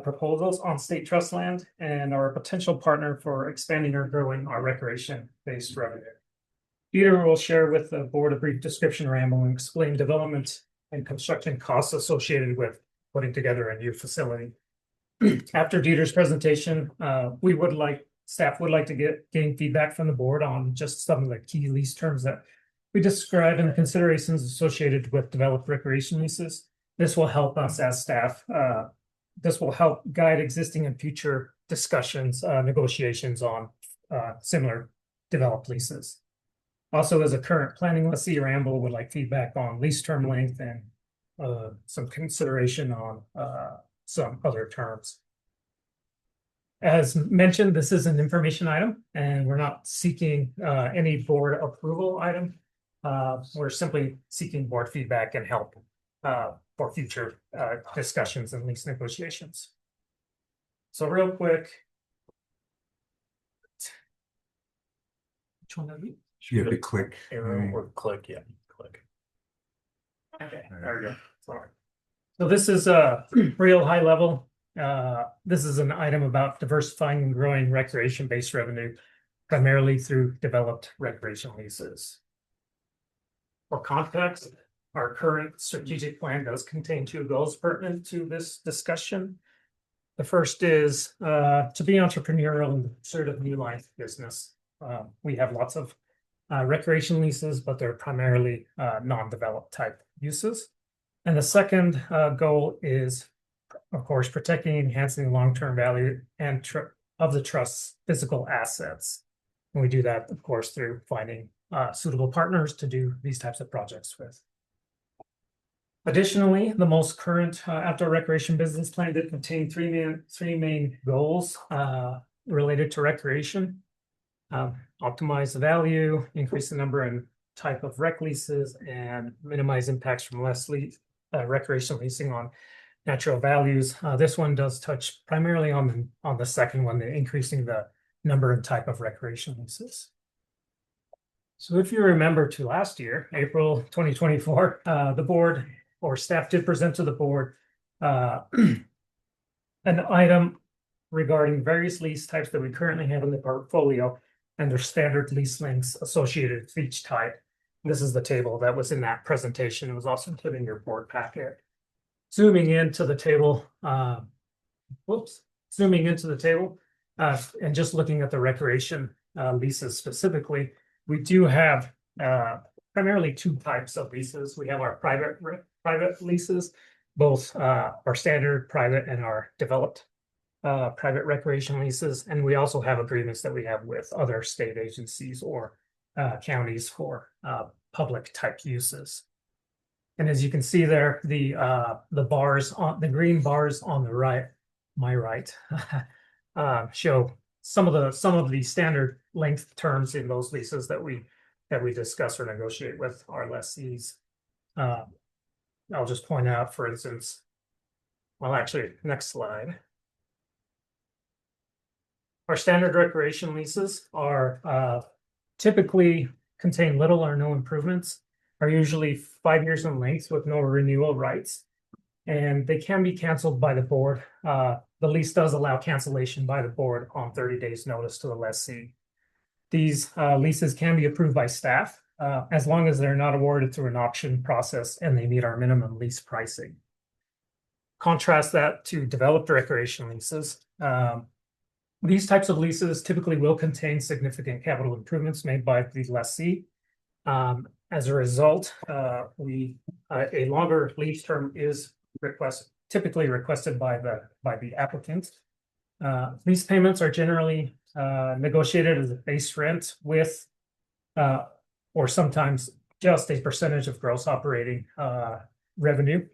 proposals on state trust land and are a potential partner for expanding or growing our recreation-based revenue. Peter will share with the board a brief description of Ramble and explain development and construction costs associated with putting together a new facility. After Dieter's presentation, staff would like to gain feedback from the board on just some of the key lease terms that we describe and the considerations associated with developed recreation leases. This will help us as staff. This will help guide existing and future discussions, negotiations on similar developed leases. Also, as a current planning lessee, Ramble would like feedback on lease term length and some consideration on some other terms. As mentioned, this is an information item, and we're not seeking any board approval item. We're simply seeking board feedback and help for future discussions and lease negotiations. So real quick. Which one are we? You have to click. Arrow or click, yeah, click. Okay, there we go. Sorry. So this is a real high level. This is an item about diversifying and growing recreation-based revenue, primarily through developed recreation leases. For context, our current strategic plan does contain 2 goals pertinent to this discussion. The first is to be entrepreneurial in the pursuit of new line of business. We have lots of recreation leases, but they're primarily non-developed type uses. And the second goal is, of course, protecting and enhancing the long-term value and of the trust's physical assets. And we do that, of course, through finding suitable partners to do these types of projects with. Additionally, the most current outdoor recreation business plan did contain three main goals related to recreation. Optimize the value, increase the number and type of rec leases, and minimize impacts from recreational leasing on natural values. This one does touch primarily on the second one, the increasing the number and type of recreation leases. So if you remember to last year, April 2024, the board or staff did present to the board an item regarding various lease types that we currently have in the portfolio and their standard lease lengths associated with each type. This is the table that was in that presentation. It was also included in your board packet. Zooming into the table, and just looking at the recreation leases specifically, we do have primarily 2 types of leases. We have our private leases, both our standard private and our developed private recreation leases. And we also have agreements that we have with other state agencies or counties for public type uses. And as you can see there, the green bars on the right, my right, show some of the standard length terms in those leases that we discuss or negotiate with our lessees. I'll just point out, for instance, well, actually, next slide. Our standard recreation leases are typically contain little or no improvements, are usually 5 years in length with no renewal rights, and they can be canceled by the board. The lease does allow cancellation by the board on 30 days notice to the lessee. These leases can be approved by staff as long as they're not awarded through an auction process and they meet our minimum lease pricing. Contrast that to developed recreation leases. These types of leases typically will contain significant capital improvements made by the lessee. As a result, a longer lease term is typically requested by the applicant. Lease payments are generally negotiated as a base rent with, or sometimes just a percentage of gross operating revenue.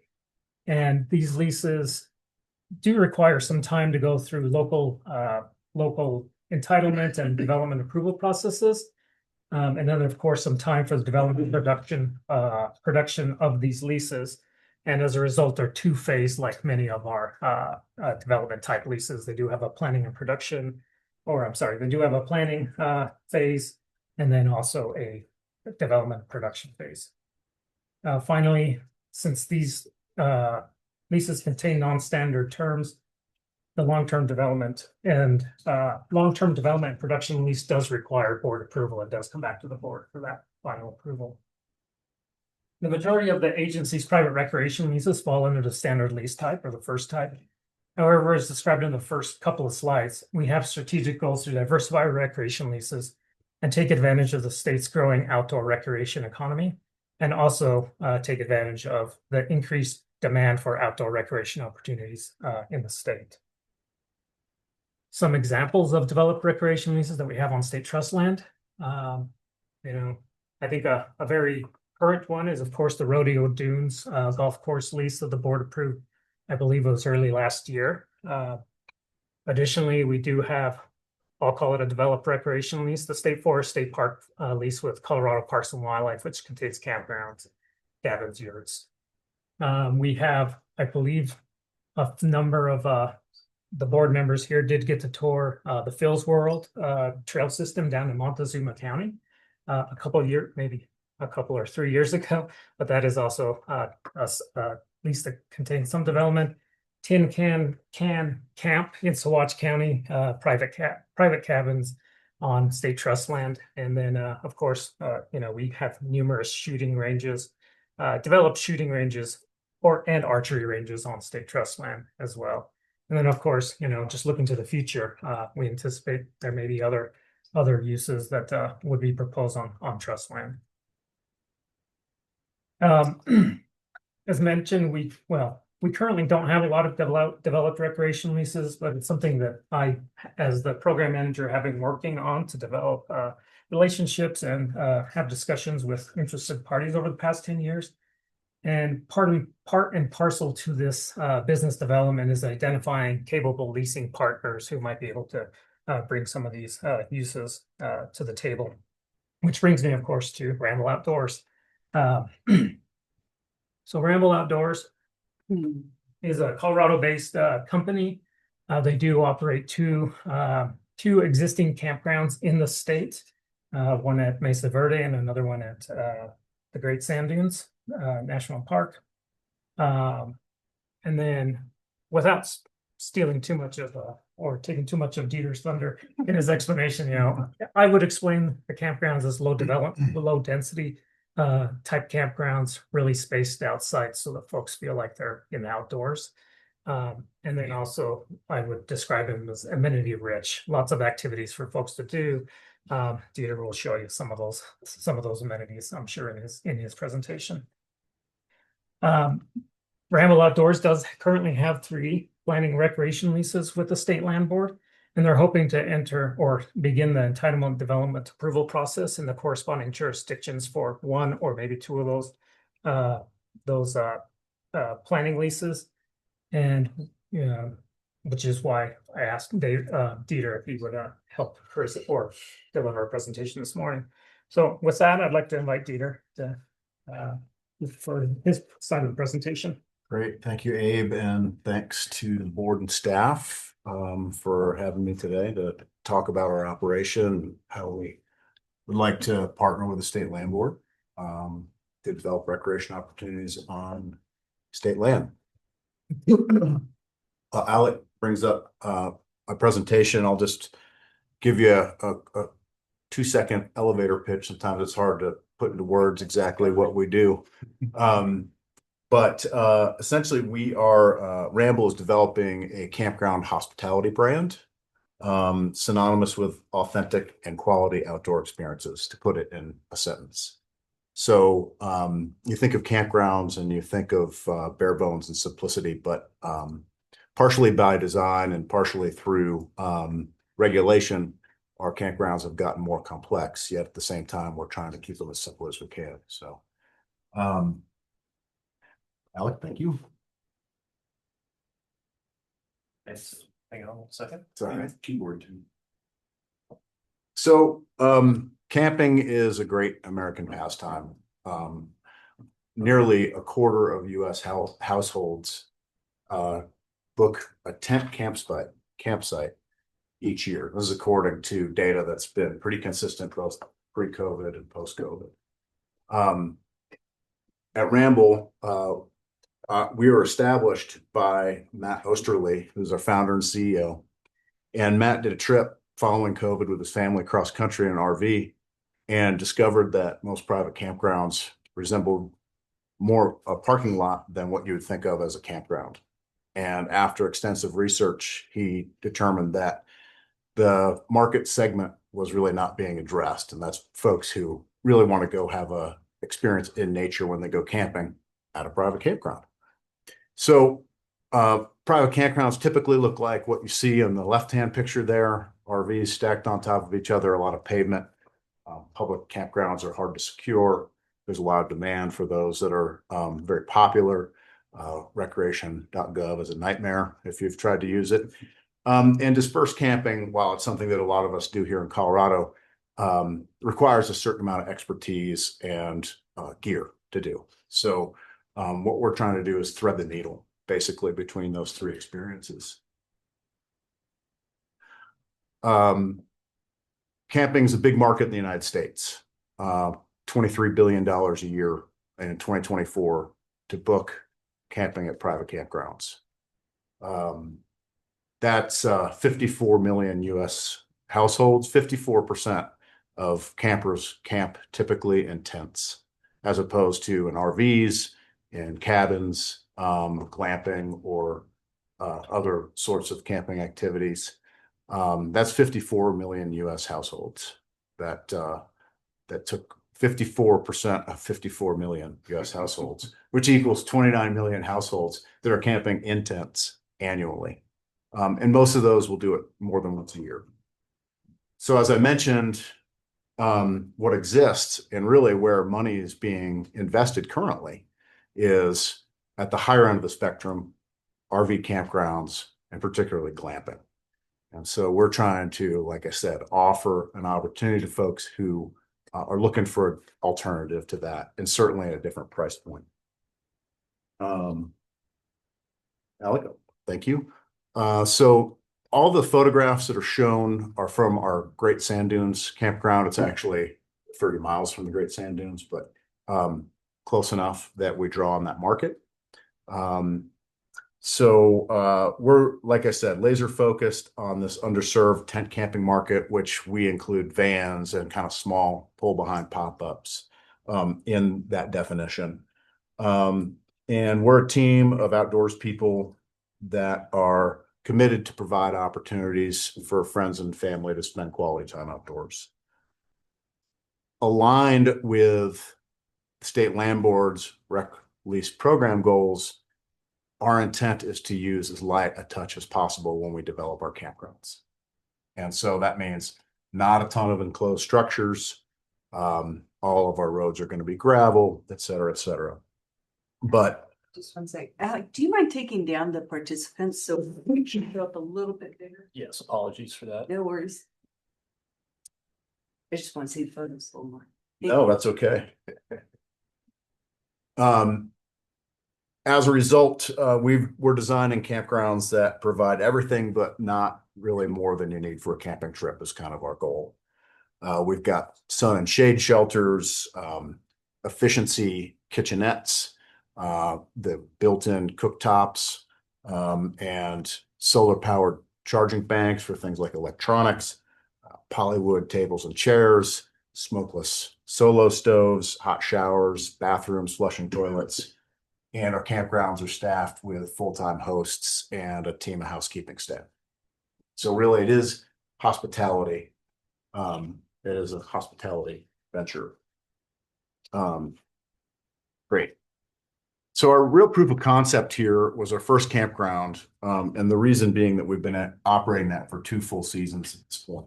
And these leases do require some time to go through local entitlement and development approval processes. And then, of course, some time for the development production of these leases. And as a result, they're two-phase, like many of our development type leases. They do have a planning and production, or I'm sorry, they do have a planning phase, and then also a development production phase. Finally, since these leases contain non-standard terms, the long-term development and production lease does require board approval. It does come back to the board for that final approval. The majority of the agency's private recreation leases fall under the standard lease type or the first type. However, as described in the first couple of slides, we have strategic goals to diversify recreation leases and take advantage of the state's growing outdoor recreation economy, and also take advantage of the increased demand for outdoor recreation opportunities in the state. Some examples of developed recreation leases that we have on state trust land. I think a very current one is, of course, the Rodeo Dunes golf course lease that the board approved, I believe it was early last year. Additionally, we do have, I'll call it a developed recreation lease, the State Forest State Park lease with Colorado Parks and Wildlife, which contains campgrounds, cabins, yurts. We have, I believe, a number of the board members here did get to tour the Phil's World trail system down in Montezuma County a couple of years, maybe a couple or 3 years ago, but that is also a lease that contains some development. Tin Can Camp in Saguache County, private cabins on state trust land. And then, of course, we have numerous shooting ranges, developed shooting ranges and archery ranges on state trust land as well. And then, of course, just looking to the future, we anticipate there may be other uses that would be proposed on trust land. As mentioned, we currently don't have a lot of developed recreation leases, but it's something that I, as the program manager, have been working on to develop relationships and have discussions with interested parties over the past 10 years. And part and parcel to this business development is identifying capable leasing partners who might be able to bring some of these uses to the table, which brings me, of course, to Ramble Outdoors. So Ramble Outdoors is a Colorado-based company. They do operate two existing campgrounds in the state, one at Mesa Verde and another one at the Great Sand Dunes National Park. And then, without stealing too much of or taking too much of Dieter's thunder in his explanation, I would explain the campgrounds as low density type campgrounds, really spaced outside so that folks feel like they're in the outdoors. And then also I would describe them as amenity rich, lots of activities for folks to do. Dieter will show you some of those amenities, I'm sure, in his presentation. Ramble Outdoors does currently have 3 planning recreation leases with the State Land Board, and they're hoping to enter or begin the entitlement development approval process in the corresponding jurisdictions for 1 or maybe 2 of those planning leases. And which is why I asked Dieter if he would help or deliver a presentation this morning. So with that, I'd like to invite Dieter to for his side of the presentation. Great, thank you, Abe, and thanks to the board and staff for having me today to talk about our operation, how we would like to partner with the State Land Board to develop recreation opportunities on state land. Alec brings up a presentation. I'll just give you a 2-second elevator pitch. Sometimes it's hard to put into words exactly what we do. But essentially we are, Ramble is developing a campground hospitality brand, synonymous with authentic and quality outdoor experiences, to put it in a sentence. So you think of campgrounds and you think of bare bones and simplicity, but partially by design and partially through regulation, our campgrounds have gotten more complex, yet at the same time, we're trying to keep them as simple as we can. So, Alec, thank you. Thanks. Hang on 1 second. It's all right. Keyboard too. So, camping is a great American pastime. Nearly a quarter of US households book a tent campsite each year. This is according to data that's been pretty consistent both pre-COVID and post-COVID. At Ramble, we were established by Matt Osterly, who's our founder and CEO. And Matt did a trip following COVID with his family cross country in an RV and discovered that most private campgrounds resembled more a parking lot than what you would think of as a campground. And after extensive research, he determined that the market segment was really not being addressed. And that's folks who really want to go have a experience in nature when they go camping at a private campground. So private campgrounds typically look like what you see in the left-hand picture there, RVs stacked on top of each other, a lot of pavement. Public campgrounds are hard to secure. There's a lot of demand for those that are very popular. Recreation.gov is a nightmare if you've tried to use it. And dispersed camping, while it's something that a lot of us do here in Colorado, requires a certain amount of expertise and gear to do. So what we're trying to do is thread the needle basically between those three experiences. Camping is a big market in the United States, $23 billion a year in 2024 to book camping at private campgrounds. That's 54 million US households. 54% of campers camp typically in tents, as opposed to in RVs, in cabins, glamping, or other sorts of camping activities. That's 54 million US households that took 54% of 54 million US households, which equals 29 million households that are camping in tents annually. And most of those will do it more than once a year. So as I mentioned, what exists and really where money is being invested currently is at the higher end of the spectrum, RV campgrounds, and particularly glamping. And so we're trying to, like I said, offer an opportunity to folks who are looking for an alternative to that, and certainly at a different price point. Alec, thank you. So all the photographs that are shown are from our Great Sand Dunes campground. It's actually 30 miles from the Great Sand Dunes, but close enough that we draw on that market. So we're, like I said, laser focused on this underserved tent camping market, which we include vans and kind of small pull behind pop-ups in that definition. And we're a team of outdoors people that are committed to provide opportunities for friends and family to spend quality time outdoors. Aligned with State Land Board's Rec Lease program goals, our intent is to use as light a touch as possible when we develop our campgrounds. And so that means not a ton of enclosed structures. All of our roads are going to be gravel, et cetera, et cetera. But just one sec. Alec, do you mind taking down the participants so we can show up a little bit bigger? Yes, apologies for that. No worries. I just want to see the photos a little more. No, that's okay. As a result, we're designing campgrounds that provide everything, but not really more than you need for a camping trip is kind of our goal. We've got sun and shade shelters, efficiency kitchenettes, the built-in cooktops, and solar-powered charging banks for things like electronics, polywood tables and chairs, smokeless solo stoves, hot showers, bathrooms, flushing toilets. And our campgrounds are staffed with full-time hosts and a team of housekeeping staff. So really it is hospitality. It is a hospitality venture. Great. So our real proof of concept here was our first campground. And the reason being that we've been operating that for 2 full seasons at this point.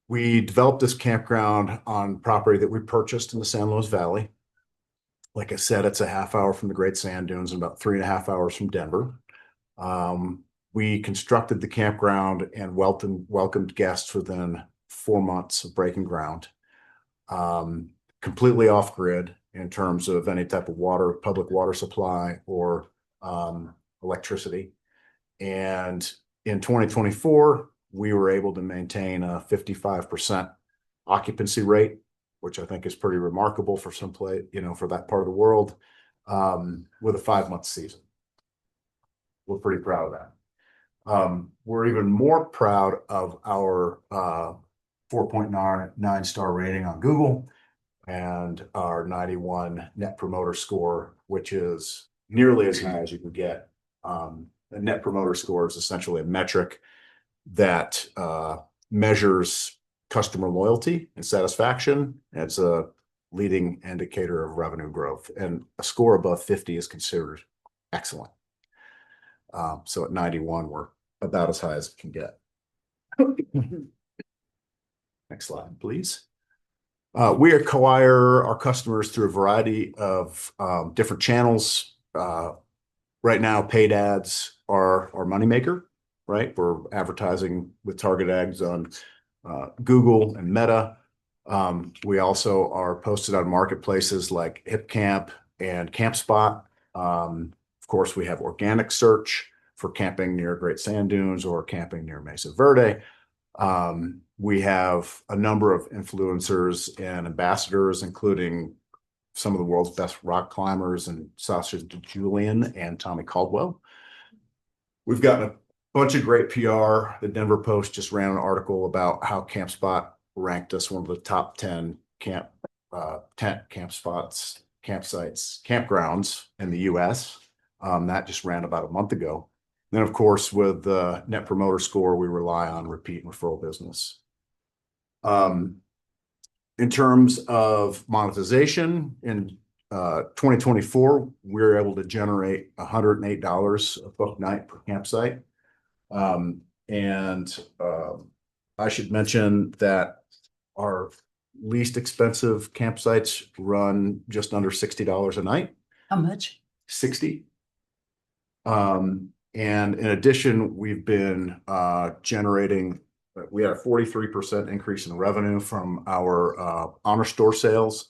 We developed this campground on property that we purchased in the San Luis Valley. Like I said, it's a half hour from the Great Sand Dunes and about 3.5 hours from Denver. We constructed the campground and welcomed guests within 4 months of breaking ground. Completely off grid in terms of any type of water, public water supply or electricity. And in 2024, we were able to maintain a 55% occupancy rate, which I think is pretty remarkable for some place, for that part of the world, with a 5-month season. We're pretty proud of that. We're even more proud of our 4.9 star rating on Google and our 91 Net Promoter Score, which is nearly as high as you can get. A Net Promoter Score is essentially a metric that measures customer loyalty and satisfaction. It's a leading indicator of revenue growth, and a score above 50 is considered excellent. So at 91, we're about as high as it can get. Next slide, please. We acquire our customers through a variety of different channels. Right now, paid ads are our moneymaker, right? We're advertising with target ads on Google and Meta. We also are posted on marketplaces like HipCamp and CampSpot. Of course, we have organic search for camping near Great Sand Dunes or camping near Mesa Verde. We have a number of influencers and ambassadors, including some of the world's best rock climbers and Sasha Julian and Tommy Caldwell. We've gotten a bunch of great PR. The Denver Post just ran an article about how CampSpot ranked us one of the top 10 tent campsites, campgrounds in the US. That just ran about a month ago. Then, of course, with the Net Promoter Score, we rely on repeat and referral business. In terms of monetization, in 2024, we were able to generate $108 a book night per campsite. I should mention that our least expensive campsites run just under $60 a night. How much? 60. And in addition, we've been generating, we had a 43% increase in revenue from our Honor Store sales.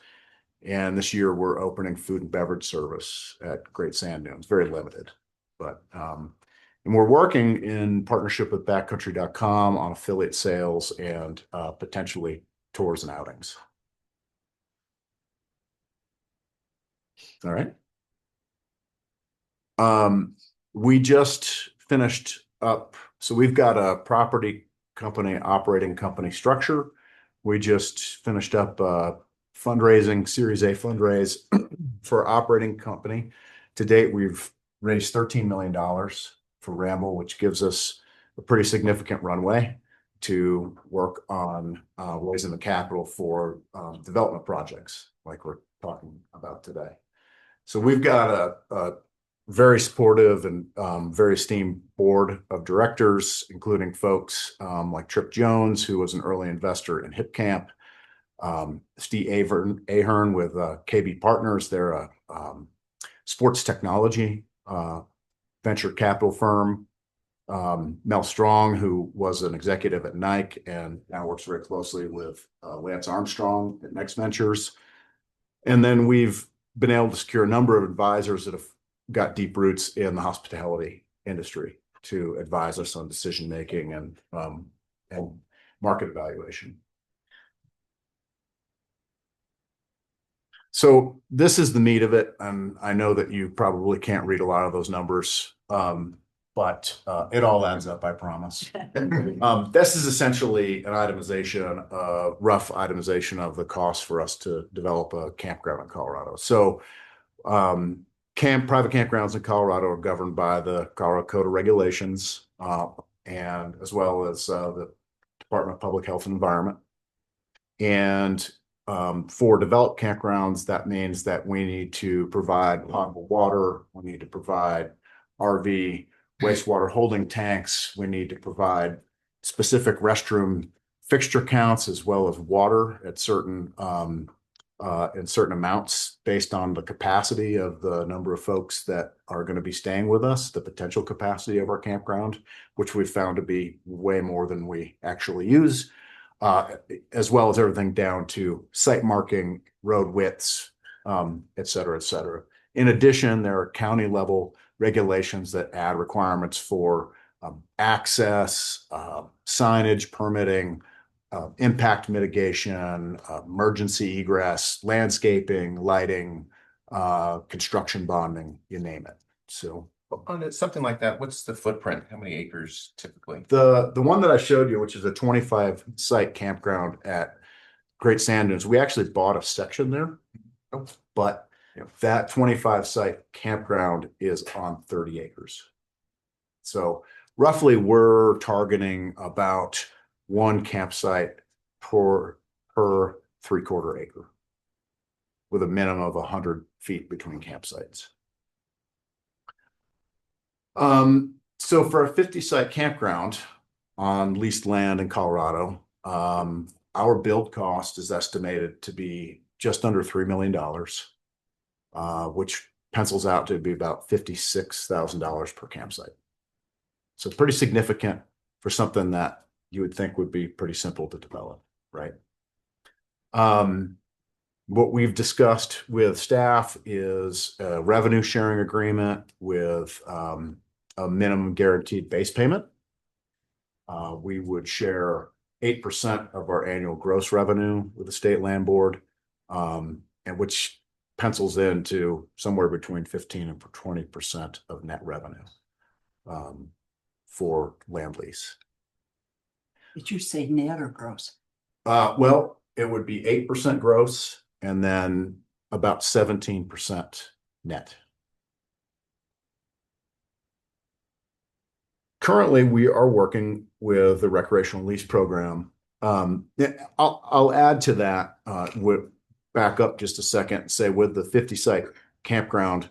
And this year we're opening food and beverage service at Great Sand Dunes, very limited. But and we're working in partnership with backcountry.com on affiliate sales and potentially tours and outings. All right. We just finished up. So we've got a property company, operating company structure. We just finished up fundraising, Series A fundraise for operating company. To date, we've raised $13 million for Ramble, which gives us a pretty significant runway to work on raising the capital for development projects like we're talking about today. So we've got a very supportive and very esteemed board of directors, including folks like Trip Jones, who was an early investor in HipCamp, Steve Ahern with KB Partners. They're a sports technology venture capital firm. Mel Strong, who was an executive at Nike and now works very closely with Lance Armstrong at Next Ventures. And then we've been able to secure a number of advisors that have got deep roots in the hospitality industry to advise us on decision making and market evaluation. So this is the meat of it, and I know that you probably can't read a lot of those numbers, but it all adds up, I promise. This is essentially an itemization, a rough itemization of the cost for us to develop a campground in Colorado. So private campgrounds in Colorado are governed by the Colorado Code of Regulations, and as well as the Department of Public Health and Environment. And for developed campgrounds, that means that we need to provide potable water, we need to provide RV wastewater holding tanks, we need to provide specific restroom fixture counts as well as water at certain in certain amounts based on the capacity of the number of folks that are going to be staying with us, the potential capacity of our campground, which we've found to be way more than we actually use. as well as everything down to site marking, road widths, et cetera, et cetera. In addition, there are county level regulations that add requirements for access, signage, permitting, impact mitigation, emergency egress, landscaping, lighting, construction bonding, you name it. So On something like that, what's the footprint? How many acres typically? the one that I showed you, which is a 25 site campground at Great Sand Dunes, we actually bought a section there, but that 25 site campground is on 30 acres. So roughly we're targeting about one campsite per 3/4 acre with a minimum of 100 feet between campsites. So for a 50 site campground on leased land in Colorado, our build cost is estimated to be just under $3 million, which pencils out to be about $56,000 per campsite. So pretty significant for something that you would think would be pretty simple to develop, right? What we've discussed with staff is a revenue sharing agreement with a minimum guaranteed base payment. We would share 8% of our annual gross revenue with the state land board, and which pencils into somewhere between 15 and 20% of net revenue for land lease. Did you say net or gross? Well, it would be 8% gross and then about 17% net. Currently, we are working with the recreational lease program. I'll add to that, back up just a second and say with the 50 site campground,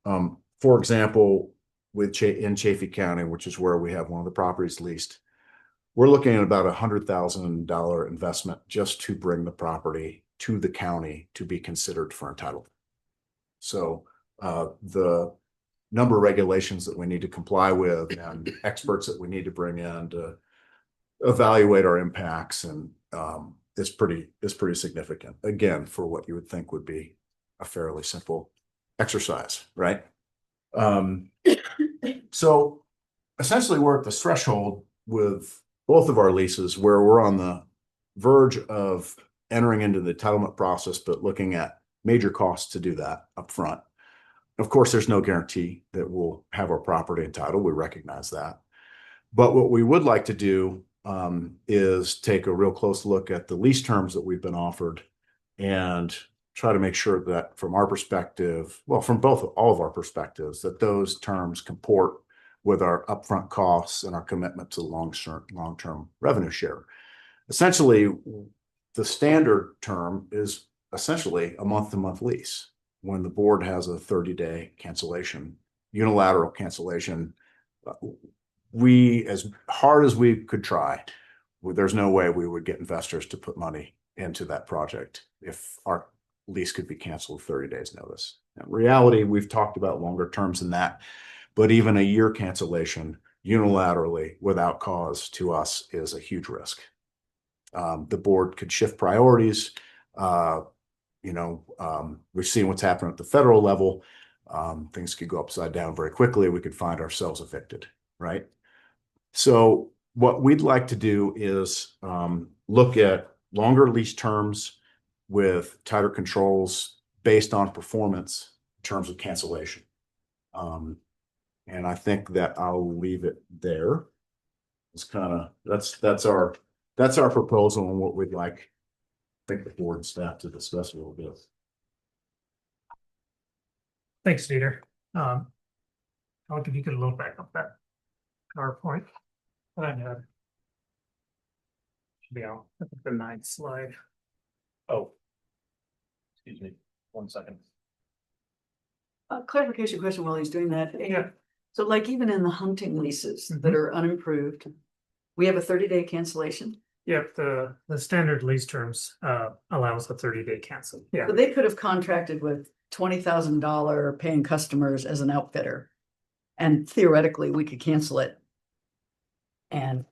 for example, in Chaffee County, which is where we have one of the properties leased, we're looking at about $100,000 investment just to bring the property to the county to be considered for entitlement. So the number of regulations that we need to comply with and experts that we need to bring in to evaluate our impacts and is pretty significant, again, for what you would think would be a fairly simple exercise, right? So essentially we're at the threshold with both of our leases where we're on the verge of entering into the entitlement process, but looking at major costs to do that up front. Of course, there's no guarantee that we'll have our property entitled. We recognize that. But what we would like to do is take a real close look at the lease terms that we've been offered and try to make sure that from our perspective, well, from all of our perspectives, that those terms comport with our upfront costs and our commitment to long-term revenue share. Essentially, the standard term is essentially a month-to-month lease. When the board has a 30-day cancellation, unilateral cancellation, we, as hard as we could try, there's no way we would get investors to put money into that project if our lease could be canceled 30 days notice. In reality, we've talked about longer terms than that, but even a year cancellation unilaterally without cause to us is a huge risk. The board could shift priorities. We've seen what's happened at the federal level. Things could go upside down very quickly. We could find ourselves evicted, right? So what we'd like to do is look at longer lease terms with tighter controls based on performance in terms of cancellation. And I think that I'll leave it there. It's that's our proposal and what we'd like, I think, the board and staff to discuss a little bit. Thanks, Dieter. I'll give you a little back up that PowerPoint. That I have. Should be on the 9th slide. Oh, excuse me, 1 second. Clarification question while he's doing that. Yeah. So like even in the hunting leases that are unimproved, we have a 30-day cancellation? Yep, the standard lease terms allows a 30-day cancel. Yeah. So they could have contracted with $20,000 paying customers as an outfitter. And theoretically, we could cancel it and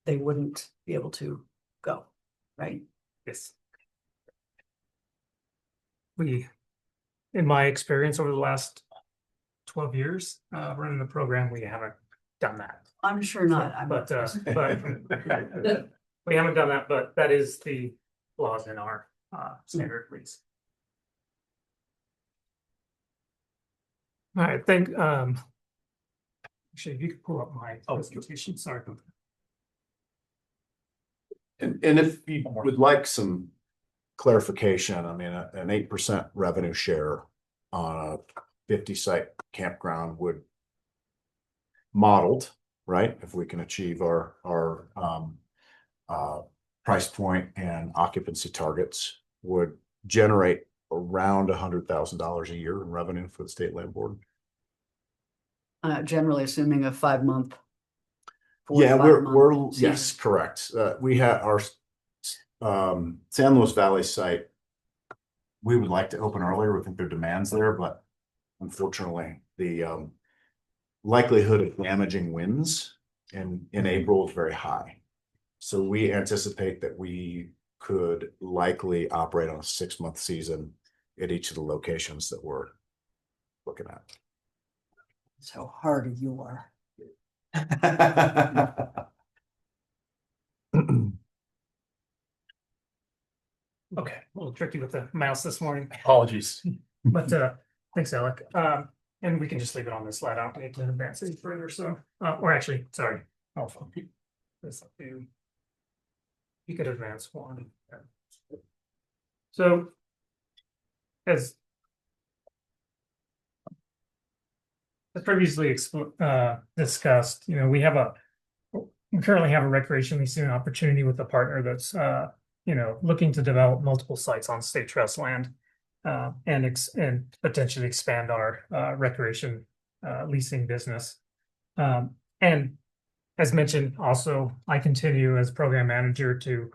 they wouldn't be able to go. right? Yes. In my experience over the last 12 years, running the program, we haven't done that. I'm sure not. But we haven't done that, but that is the clause in our standard lease. All right, actually, you could pull up my presentation, sorry. And if you would like some clarification, I mean, an 8% revenue share on a 50-site campground would modeled, right? If we can achieve our price point and occupancy targets, would generate around $100,000 a year in revenue for the state land board. Generally assuming a 5-month. Yeah, 4 to 5 we're month yes, season. correct. We had our San Luis Valley site. We would like to open earlier. We think there are demands there, but unfortunately, the likelihood of damaging winds in April is very high. So we anticipate that we could likely operate on a 6-month season at each of the locations that we're looking at. That's how hard you are. Okay, a little tricky with the mouse this morning, Apologies. but thanks, Alec. And we can just leave it on this slide. I don't need to advance any further. So, or actually, sorry, I'll flip this up to. You could advance one. So, as previously discussed, you know, we currently have a recreation leasing opportunity with a partner that's you know, looking to develop multiple sites on state trust land and potentially expand our recreation leasing business. And as mentioned, also, I continue as program manager to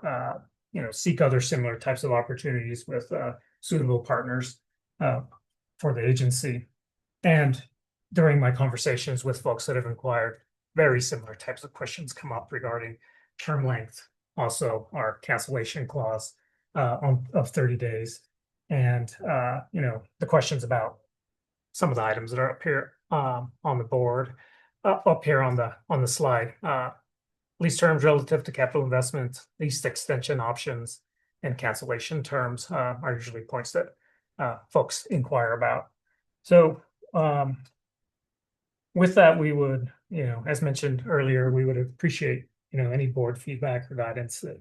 you know, seek other similar types of opportunities with suitable partners for the agency. And during my conversations with folks that have inquired, very similar types of questions come up regarding term length, also our cancellation clause of 30 days. And, you know, the questions about some of the items that are up here on the board, up here on the slide, lease terms relative to capital investment, lease extension options, and cancellation terms are usually points that folks inquire about. So with that, we would, you know, as mentioned earlier, we would appreciate, you know, any board feedback or guidance that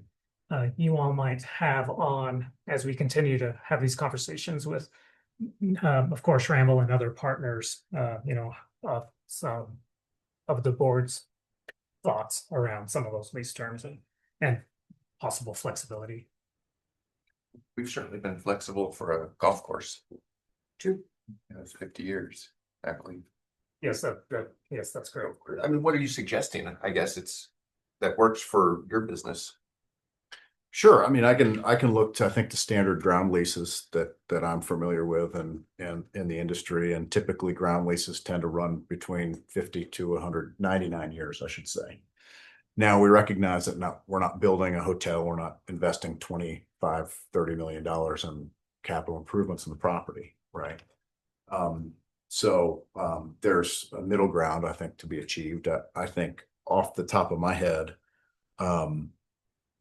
you all might have on as we continue to have these conversations with, of course, Ramble and other partners, you know, some of the board's thoughts around some of those lease terms and possible flexibility. We've certainly been flexible for a golf course. True. You know, it's 50 years, exactly. Yes, yes, that's great. I mean, what are you suggesting? I guess that works for your business. Sure. I mean, I can look to, I think, the standard ground leases that I'm familiar with and in the industry, and typically ground leases tend to run between 50 to 199 years, I should say. Now we recognize that we're not building a hotel, we're not investing $25-30 million in capital improvements in the property, right? So there's a middle ground, I think, to be achieved. I think off the top of my head,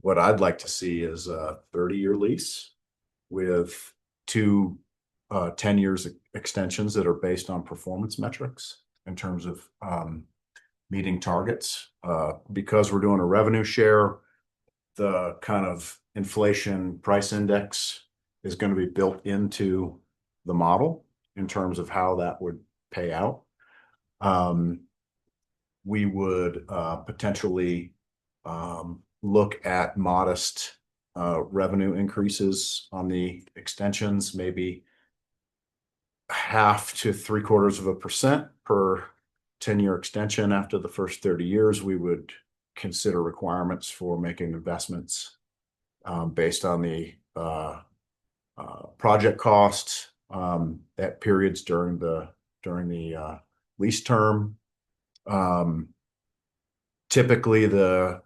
what I'd like to see is a 30-year lease with 2 10 years extensions that are based on performance metrics in terms of meeting targets. Because we're doing a revenue share, the kind of inflation price index is going to be built into the model in terms of how that would pay out. We would potentially look at modest revenue increases on the extensions, maybe 0.5 to 0.75% per 10-year extension. After the first 30 years, we would consider requirements for making investments based on the project costs at periods during the lease term. Typically, the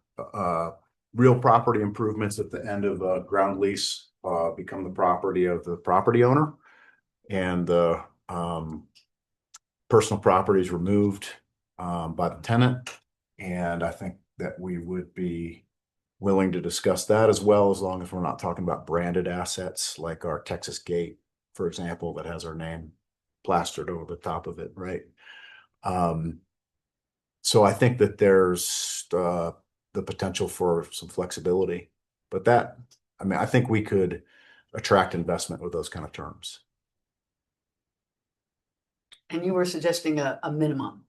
real property improvements at the end of a ground lease become the property of the property owner. And the personal property is removed by the tenant. And I think that we would be willing to discuss that as well, as long as we're not talking about branded assets like our Texas Gate, for example, that has our name plastered over the top of it, right? So I think that there's the potential for some flexibility, but that, I mean, I think we could attract investment with those kind of terms. And you were suggesting a minimum,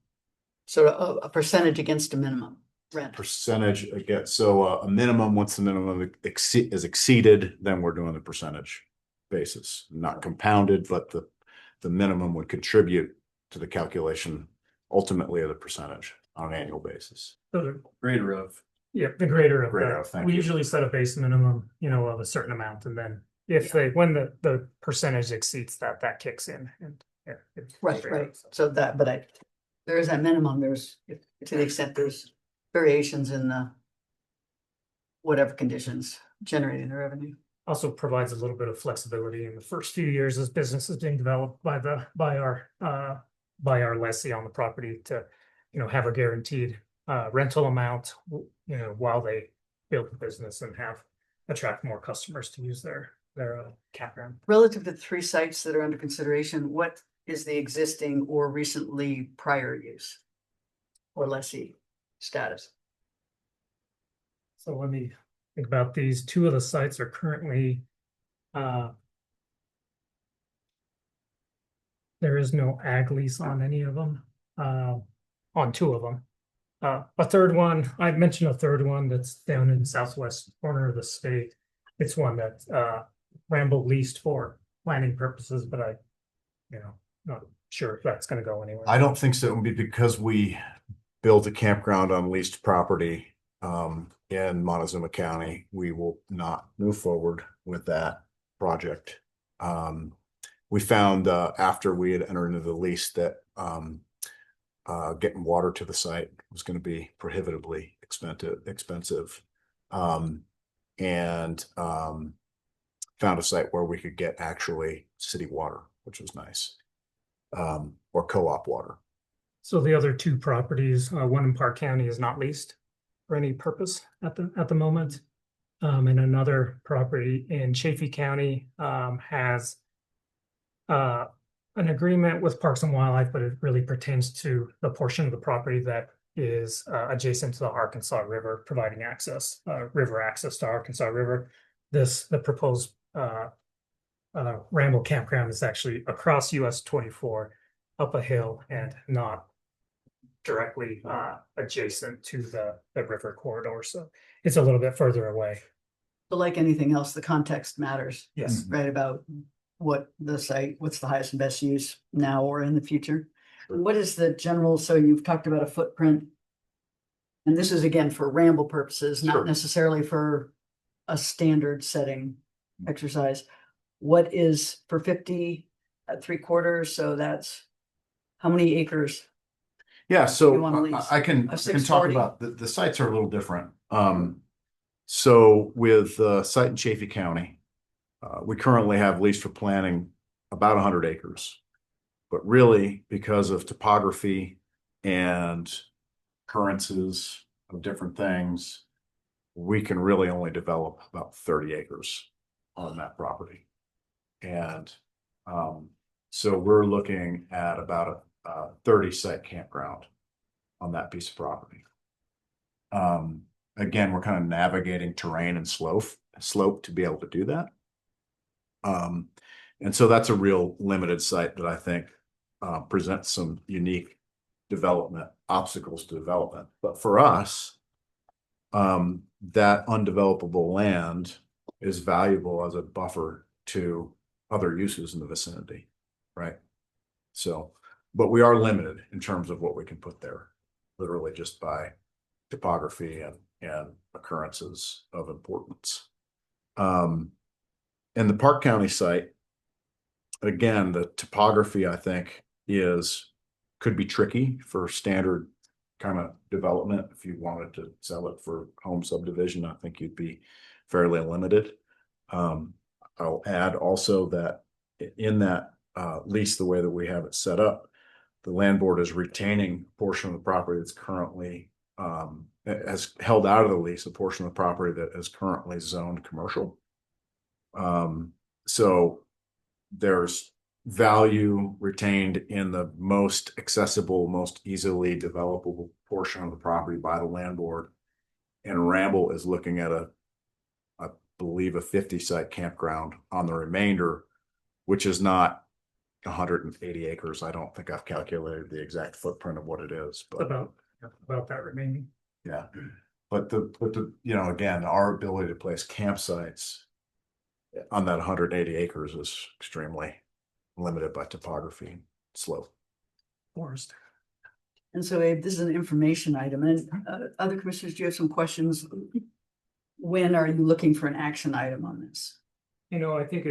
sort of a percentage against a minimum rent. Percentage again, so a minimum, once the minimum is exceeded, then we're doing the percentage basis, not compounded, but the minimum would contribute to the calculation ultimately of the percentage on an annual basis. Greater of. Yeah, the greater of Greater that. of, thank We you. usually set a base minimum, of a certain amount, and then if when the percentage exceeds that, that kicks in. And yeah, Right. So that, but there is that minimum, there's, to the extent there's variations in the whatever conditions generating the revenue. Also provides a little bit of flexibility in the first few years as business is being developed by our lessee on the property to, have a guaranteed rental amount, while they build the business and attract more customers to use their campground. Relative to the 3 sites that are under consideration, what is the existing or recently prior use or lessee status? So let me think about these. 2 of the sites are currently, there is no ag lease on any of them, on 2 of them. A third one, I've mentioned a third one that's down in the southwest corner of the state. It's one that Ramble leased for planning purposes, but not sure if that's gonna go anywhere. I don't think so. It would be because we built a campground on leased property in Montezuma County. We will not move forward with that project. We found after we had entered into the lease that getting water to the site was going to be prohibitively expensive. And found a site where we could get actually city water, which was nice, or co-op water. So the other 2 properties, one in Park County is not leased for any purpose at the moment. And another property in Chaffee County has an agreement with Parks and Wildlife, but it really pertains to the portion of the property that is adjacent to the Arkansas River, providing access, river access to Arkansas River. The proposed Ramble campground is actually across US 24, up a hill, and not directly adjacent to the river corridor. So it's a little bit further away. But like anything else, the context matters. Yes. Right, about what's the highest and best use now or in the future. What is the general, so you've talked about a footprint. And this is again for Ramble purposes, not Sure. necessarily for a standard setting exercise. What is for 50 at 3/4? So that's how many acres? Yeah, so You wanna lease I can a talk 640? about the sites are a little different. So with the site in Chaffee County, we currently have leased for planning about 100 acres. But really, because of topography and occurrences of different things, we can really only develop about 30 acres on that property. And so we're looking at about a 30 site campground on that piece of property. Again, we're kind of navigating terrain and slope to be able to do that. And so that's a real limited site that I think presents some unique development obstacles to development. But for us, that undevelopable land is valuable as a buffer to other uses in the vicinity, right? So, but we are limited in terms of what we can put there, literally just by topography and occurrences of importance. In the Park County site, again, the topography, I think, could be tricky for standard kind of development. If you wanted to sell it for home subdivision, I think you'd be fairly limited. I'll add also that in that lease, the way that we have it set up, the land board is retaining a portion of the property that's currently has held out of the lease, a portion of the property that is currently zoned commercial. So there's value retained in the most accessible, most easily developable portion of the property by the land board. And Ramble is looking at I believe a 50 site campground on the remainder, which is not 180 acres. I don't think I've calculated the exact footprint of what it is, but About that remaining. yeah. But the, you know, again, our ability to place campsites on that 180 acres is extremely limited by topography and slope. Forest. And so Abe, this is an information item, and other commissioners, do you have some questions? When are you looking for an action item on this? I think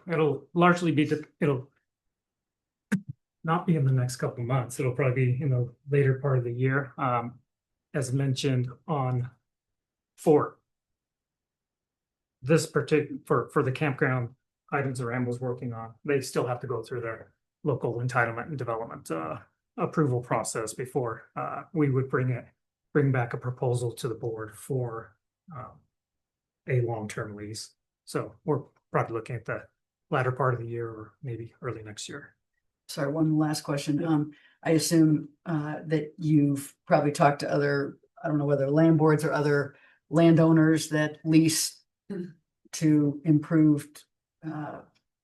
it'll largely be, it'll not be in the next couple of months. It'll probably be in the later part of the year. As mentioned for this particular, for the campground items that Ramble's working on, they still have to go through their local entitlement and development approval process before we would bring back a proposal to the board for a long-term lease. So we're probably looking at the latter part of the year or maybe early next year. Sorry, one last question. I assume that you've probably talked to other, I don't know whether land boards or other landowners that lease to improved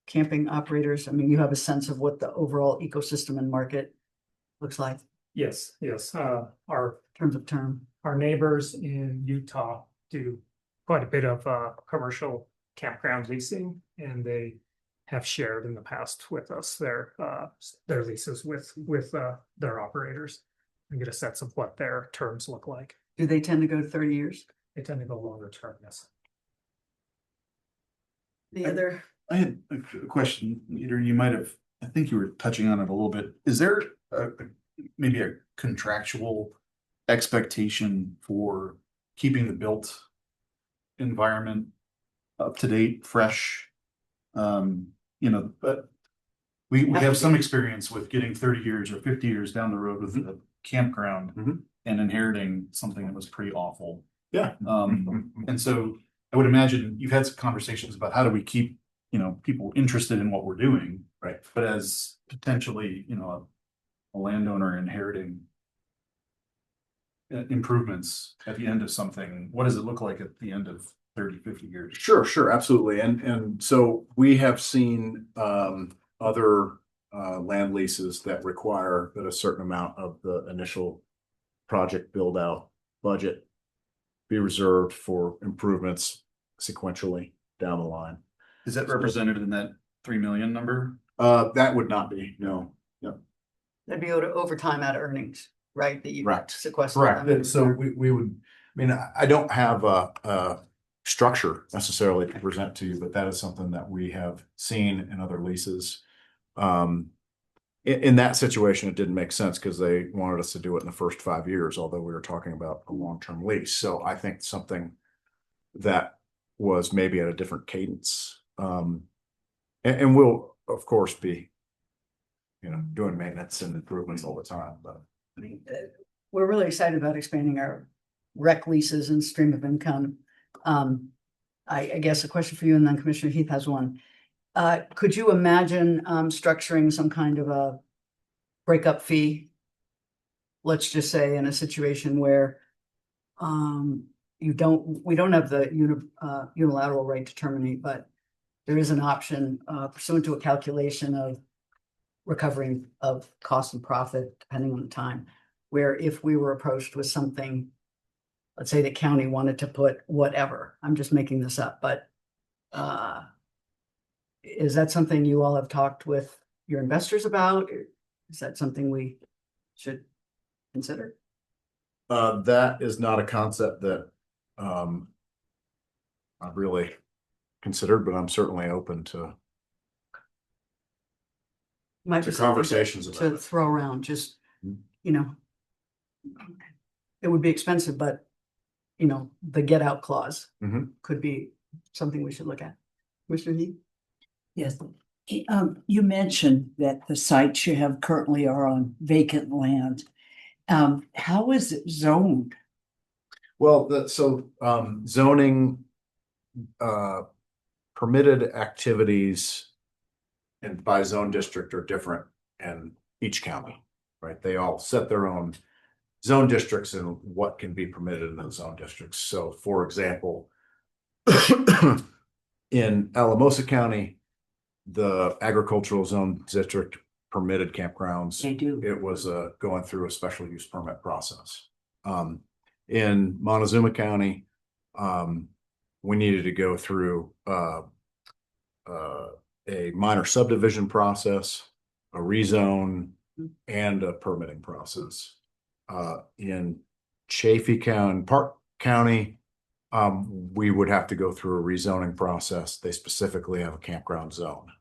camping operators. I mean, you have a sense of what the overall ecosystem and market looks like. Yes. Our terms of term. Our neighbors in Utah do quite a bit of commercial campground leasing, and they have shared in the past with us their leases with their operators and get a sense of what their terms look like. Do they tend to go to 30 years? They tend to go longer term, yes. The other. I had a question, Peter, you might have, I think you were touching on it a little bit. Is there maybe a contractual expectation for keeping the built environment up to date, fresh? But we have some experience with getting 30 years or 50 years down the road with a campground and inheriting something that was pretty awful. Yeah. And so I would imagine you've had some conversations about how do we keep, people interested in what we're doing, right? But as potentially, a landowner inheriting improvements at the end of something, what does it look like at the end of 30, 50 years? Sure, absolutely. And so we have seen other land leases that require that a certain amount of the initial project build out budget be reserved for improvements sequentially down the line. Is that represented in that 3 million number? That would not be, no. That'd be over time out of earnings, right? That you sequester. Correct. So we would, I don't have a structure necessarily to present to you, but that is something that we have seen in other leases. In that situation, it didn't make sense because they wanted us to do it in the first 5 years, although we were talking about a long-term lease. So I think something that was maybe at a different cadence. And we'll, of course, be, doing maintenance and improvements all the time. But we're really excited about expanding our rec leases and stream of income. I guess a question for you, and then Commissioner Heath has one. Could you imagine structuring some kind of a breakup fee? Let's just say in a situation where we don't have the unilateral right to terminate, but there is an option pursuant to a calculation of recovering of cost and profit, depending on the time, where if we were approached with something, let's say the county wanted to put whatever, I'm just making this up, but is that something you all have talked with your investors about? Is that something we should consider? That is not a concept that I've really considered, but I'm certainly open to Might be conversations to about it. throw around, just, It would be expensive, but you know, the get out clause Mhm. could be something we should look at. Commissioner Heath? Yes. You mentioned that the sites you have currently are on vacant land. How is it zoned? Well, zoning, permitted activities and by zone district are different in each county, right? They all set their own zone districts and what can be permitted in those zone districts. So for example, in Alamosa County, the agricultural zone district permitted campgrounds. They do. It was going through a special use permit process. In Montezuma County, we needed to go through a minor subdivision process, a rezone, and a permitting process. In Chaffee County, Park County, we would have to go through a rezoning process. They specifically have a campground zone.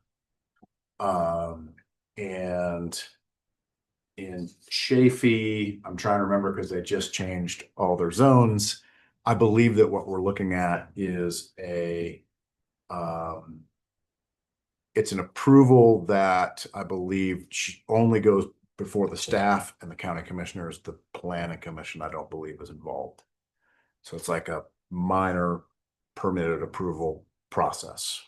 And in Chaffee, I'm trying to remember because they just changed all their zones. I believe that what we're looking at is it's an approval that I believe only goes before the staff and the county commissioners. The planning commission, I don't believe, is involved. So it's like a minor permitted approval process.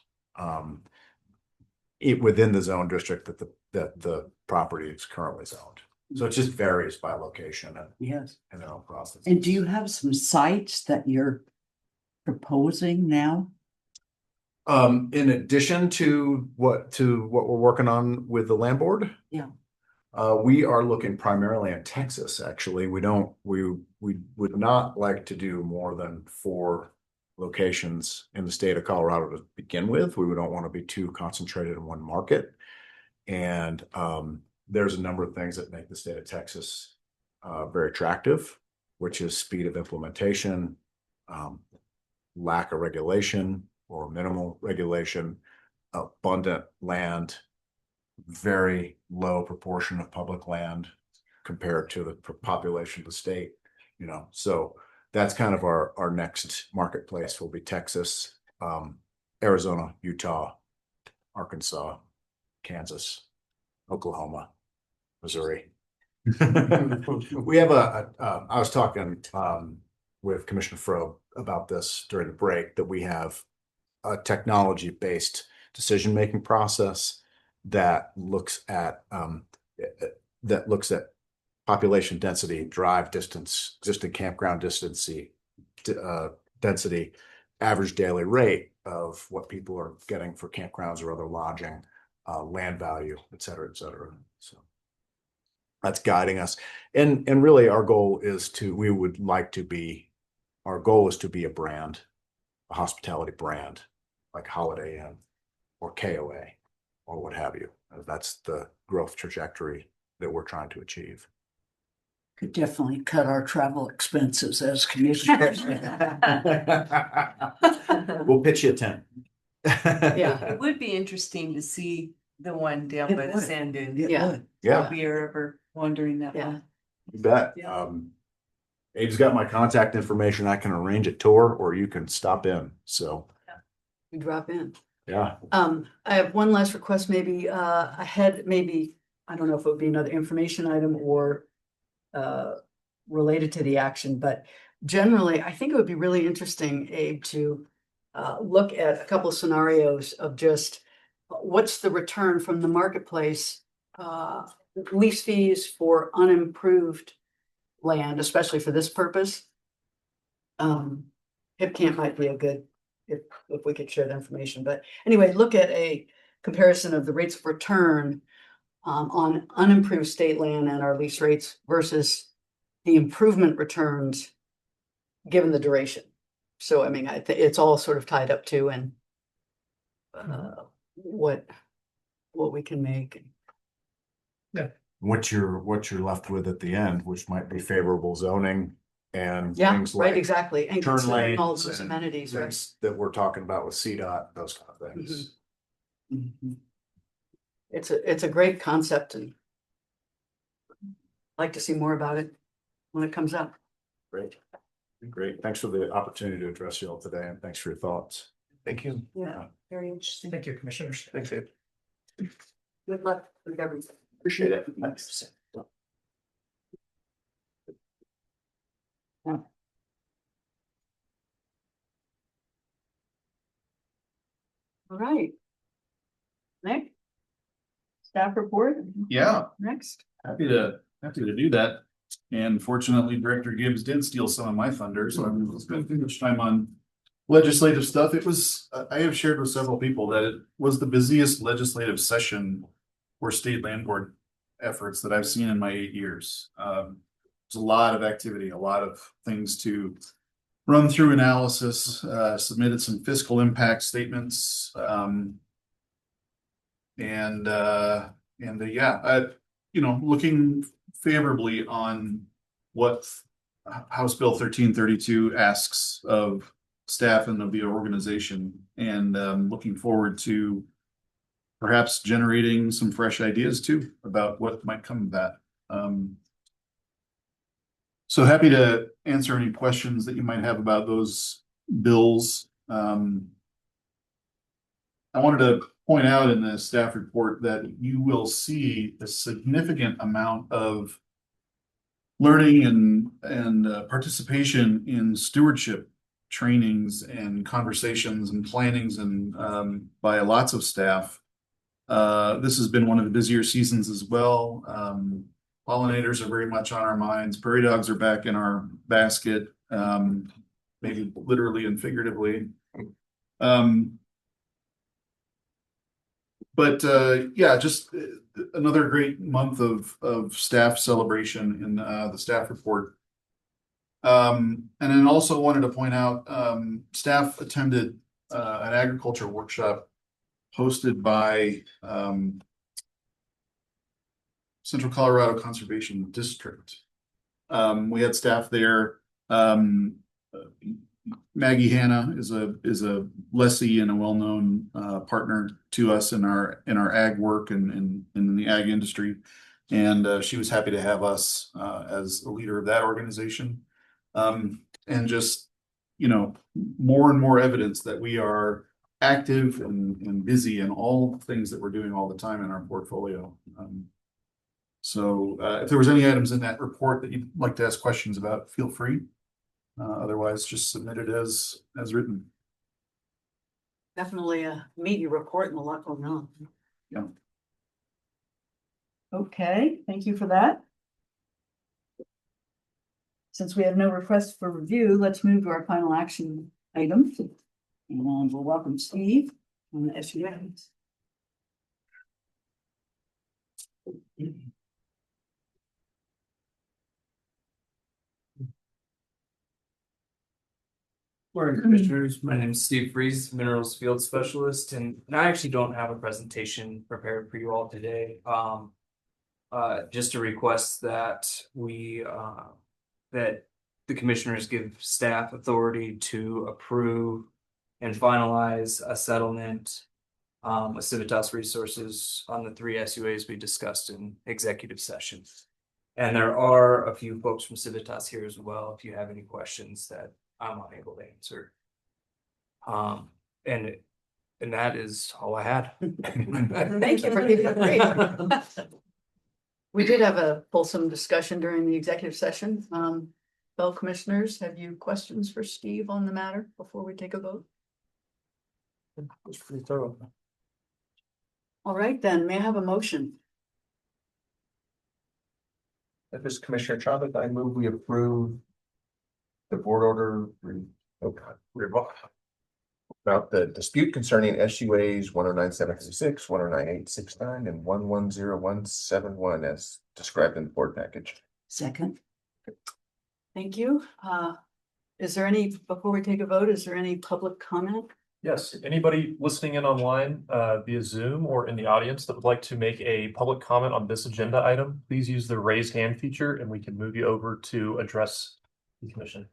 Within the zone district that the property is currently zoned. So it just varies by location and Yes. their own process. And do you have some sites that you're proposing now? In addition to what we're working on with the land board, Yeah. we are looking primarily in Texas. Actually, we would not like to do more than 4 locations in the state of Colorado to begin with. We don't want to be too concentrated in one market. And there's a number of things that make the state of Texas very attractive, which is speed of implementation, lack of regulation or minimal regulation, abundant land, very low proportion of public land compared to the population of the state, you know. So that's kind of our next marketplace will be Texas, Arizona, Utah, Arkansas, Kansas, Oklahoma, Missouri. We have I was talking with Commissioner Frobe about this during the break, that we have a technology-based decision-making process that looks at population density, drive distance, existing campground density, average daily rate of what people are getting for campgrounds or other lodging, land value, et cetera, et cetera. So that's guiding us. And really our goal is to be a brand, a hospitality brand, like Holiday Inn or KOA or what have you. That's the growth trajectory that we're trying to achieve. Could definitely cut our travel expenses as commissioners. We'll pitch you a tent. Yeah. It would be interesting to see the one down It by the would. sand dunes. Yeah. Yeah, If you're ever wondering that Yeah. one. you bet. Yeah. Abe's got my contact information. I can arrange a tour or you can stop in. So, We drop in. yeah. I have one last request, maybe ahead, maybe, I don't know if it would be another information item or related to the action, but generally, I think it would be really interesting, Abe, to look at a couple of scenarios of just what's the return from the marketplace, lease fees for unimproved land, especially for this purpose. HipCamp might be a good, if we could share the information, but anyway, look at a comparison of the rates of return on unimproved state land and our lease rates versus the improvement returns given the duration. So, I mean, it's all sort of tied up to and what we can make. What you're left with at the end, which might be favorable zoning and Yeah, things right, like exactly. And turn considering all lanes those and amenities, right? things that we're talking about with CDOT, those kind of things. Mhm. It's a great concept and I'd like to see more about it. when it comes up. Great. Great. Thanks for the opportunity to address you all today and thanks for your thoughts. Thank you. Yeah, very interesting. Thank you, commissioners. Thanks, Ed. Good luck with everything. Appreciate it. Thanks. All right. Nick? Staff report? Yeah. Next. Happy to do that. And fortunately, Director Gibbs did steal some of my thunder, so I'm going to spend too much time on legislative stuff. It was, I have shared with several people that it was the busiest legislative session for state land board efforts that I've seen in my 8 years. There's a lot of activity, a lot of things to run through analysis, submitted some fiscal impact statements. Looking favorably on what House Bill 1332 asks of staff and of the organization, and looking forward to perhaps generating some fresh ideas too about what might come of that. So happy to answer any questions that you might have about those bills. I wanted to point out in the staff report that you will see a significant amount of learning and participation in stewardship trainings and conversations and plannings and by lots of staff. This has been one of the busier seasons as well. Pollinators are very much on our minds. Prairie dogs are back in our basket, maybe literally and figuratively. Just another great month of staff celebration in the staff report. And then also wanted to point out, staff attended an agriculture workshop hosted by Central Colorado Conservation District. We had staff there. Maggie Hanna is a lessee and a well-known partner to us in our ag work and in the ag industry, and she was happy to have us as a leader of that organization, and just more and more evidence that we are active and busy in all things that we're doing all the time in our portfolio. So if there was any items in that report that you'd like to ask questions about, feel free. Otherwise, just submit it as written. Definitely a meaty report and a lot going on. Yeah. Okay, thank you for that. Since we have no requests for review, let's move to our final action item. And we'll welcome Steve on the SUAs. Morning, commissioners. My name is Steve Freeze, Minerals Field Specialist, and I actually don't have a presentation prepared for you all today. Just a request that that the commissioners give staff authority to approve and finalize a settlement with Civitas Resources on the 3 SUAs we discussed in executive session. And there are a few folks from Civitas here as well, if you have any questions that I'm unable to answer. And that is all I had. Thank you for giving a brief. We did have a fulsome discussion during the executive session. Fellow commissioners, have you questions for Steve on the matter before we take a vote? It's pretty thorough. All right, then, may I have a motion? If it's Commissioner Chavez, I move we approve the board order about the dispute concerning SUAs 109756, 109869, and 110171 as described in the board package. Second. Thank you. Is there any, before we take a vote, is there any public comment? Yes, anybody listening in online via Zoom or in the audience that would like to make a public comment on this agenda item, please use the raise hand feature and we can move you over to address the commission.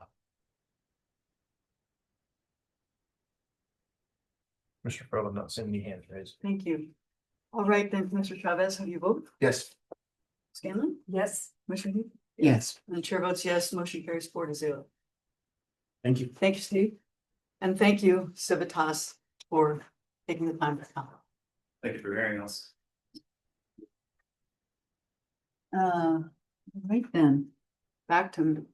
Mr. Froh, I'm not seeing any hands raised. Thank you. All right, then, Mr. Chavez, how do you vote? Yes. Scanlon? Yes. Commissioner Heath? Yes. And the chair votes yes, motion carries 4-0. Thank you. Thank you, Steve. And thank you, Civitas, for taking the time to come. Thank you for hearing us. Right then, back to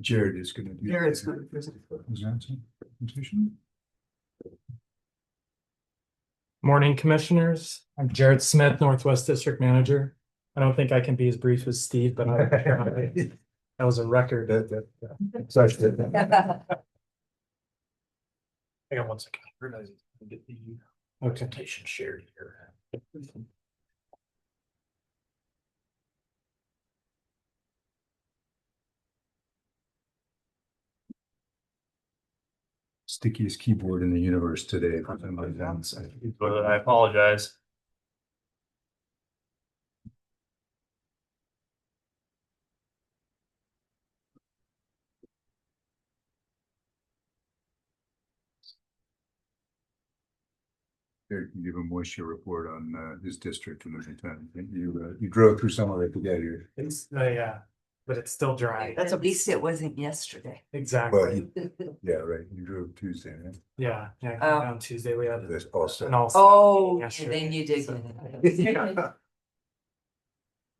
Jared is gonna do. Jared's going to present. Presentation. Morning, Commissioners. I'm Jared Smith, Northwest District Manager. I don't think I can be as brief as Steve, but that was a record. Hang on 1 second. I realize I get the presentation shared here. Stickiest keyboard in the universe today. I apologize. Eric can give a moisture report on his district in the meantime. You drove through some of it to get here. It's, yeah, but it's still dry. That's at least it wasn't yesterday. Exactly. Yeah, right. You drove Tuesday, right? Yeah, yeah. Oh. On Tuesday we had That's also. an all. Oh, yesterday. then you did. So- Did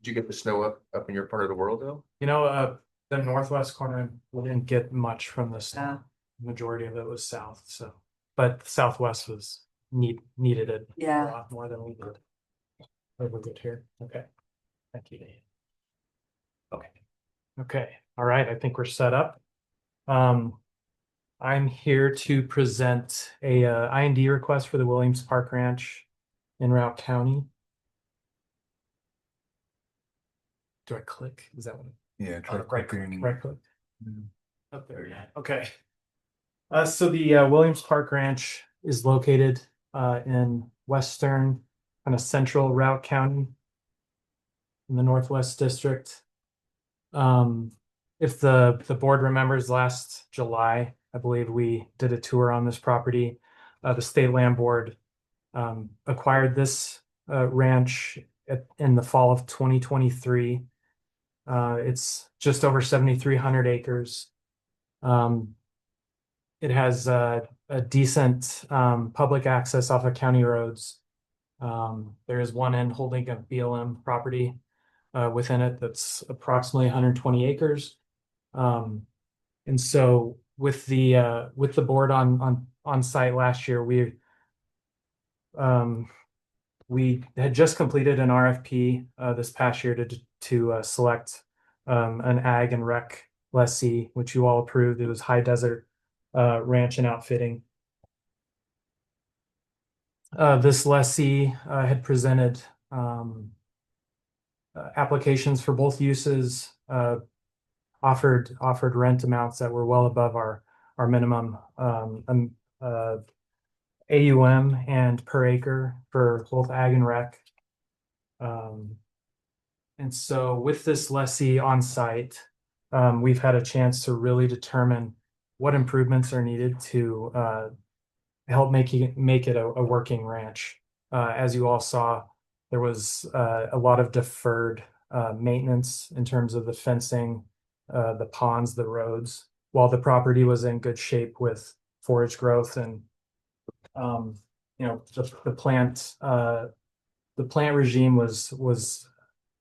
you get the snow up in your part of the world though? You know, the northwest corner, we didn't get much from the snow. Oh. Majority of it was south, so, but the southwest was needed it. Yeah. A lot more than we did. But we're good here. Okay. Thank you, Dave. Okay. Okay, all right, I think we're set up. I'm here to present a IND request for the Williams Park Ranch in Routt County. Do I click? Is that what? Yeah, try Right click, clicking. right click. Up there, yeah, okay. So the Williams Park Ranch is located in western, kind of central Routt County in the Northwest District. If the board remembers, last July, I believe we did a tour on this property. The State Land Board acquired this ranch in the fall of 2023. It's just over 7,300 acres. It has a decent public access off of county roads. There is one end holding a BLM property within it that's approximately 120 acres. And so with the board on site last year, we had just completed an RFP this past year to select an ag and rec lessee, which you all approved. It was High Desert Ranch and Outfitting. This lessee had presented applications for both uses, offered rent amounts that were well above our minimum AUM and per acre for both ag and rec. And so with this lessee on site, we've had a chance to really determine what improvements are needed to help make it a working ranch. As you all saw, there was a lot of deferred maintenance in terms of the fencing, the ponds, the roads, while the property was in good shape with forage growth and the plant regime was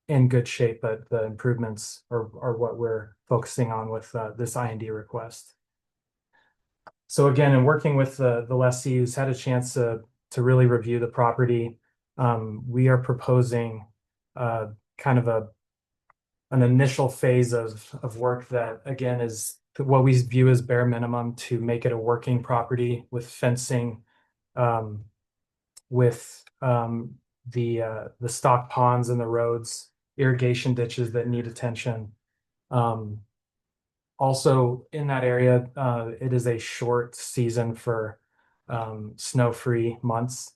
in good shape, but the improvements are what we're focusing on with this IND request. So again, in working with the lessee who's had a chance to really review the property, we are proposing kind of an initial phase of work that again is what we view as bare minimum to make it a working property with fencing, with the stock ponds and the roads, irrigation ditches that need attention. Also in that area, it is a short season for snow-free months,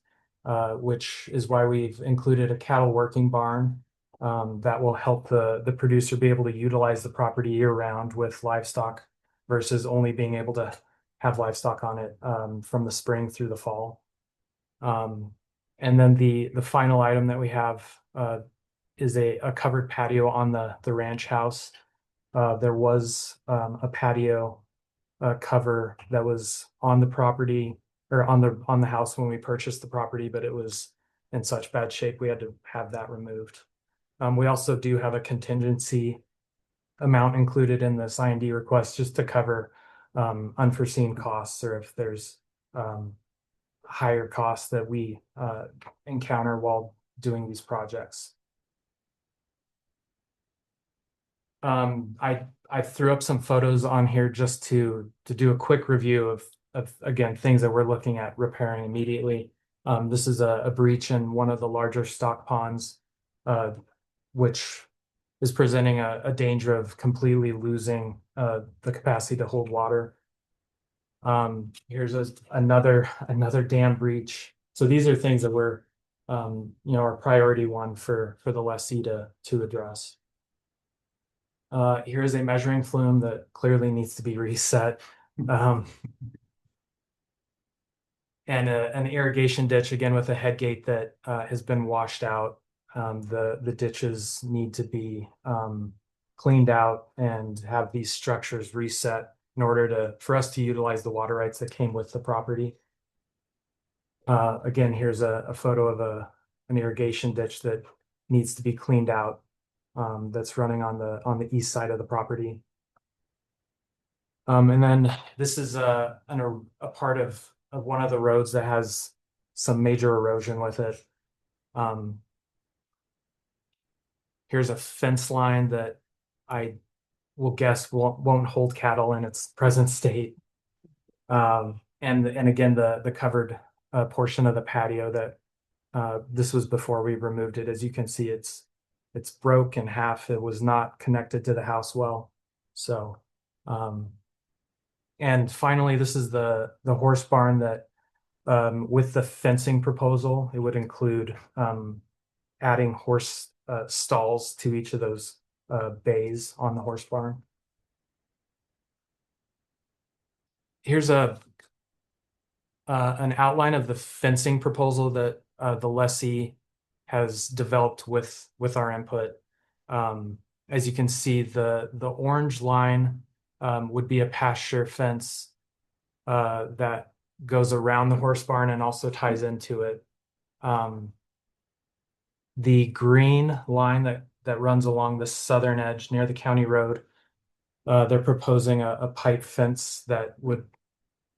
which is why we've included a cattle working barn that will help the producer be able to utilize the property year-round with livestock versus only being able to have livestock on it from the spring through the fall. And then the final item that we have is a covered patio on the ranch house. There was a patio cover that was on the property or on the house when we purchased the property, but it was in such bad shape we had to have that removed. We also do have a contingency amount included in the I&D request just to cover unforeseen costs, or if there's higher costs that we encounter while doing these projects. I threw up some photos on here just to do a quick review of again things that we're looking at repairing immediately. This is a breach in one of the larger stock ponds, which is presenting a danger of completely losing the capacity to hold water. Here's another dam breach. So these are things that we're our priority one for the lessee to address. Here is a measuring flume that clearly needs to be reset. And an irrigation ditch, again, with a head gate that has been washed out. The ditches need to be cleaned out and have these structures reset in order for us to utilize the water rights that came with the property. Again, here's a photo of an irrigation ditch that needs to be cleaned out. That's running on the east side of the property. And then this is a part of one of the roads that has some major erosion with it. Here's a fence line that I will guess won't hold cattle in its present state. And again, the covered portion of the patio that this was before we removed it. As you can see, it's broke in half. It was not connected to the house well. So, and finally, this is the horse barn that, with the fencing proposal, it would include adding horse stalls to each of those bays on the horse barn. Here's an outline of the fencing proposal that the lessee has developed with our input. As you can see, the orange line would be a pasture fence that goes around the horse barn and also ties into it. The green line that runs along the southern edge near the county road, they're proposing a pipe fence that would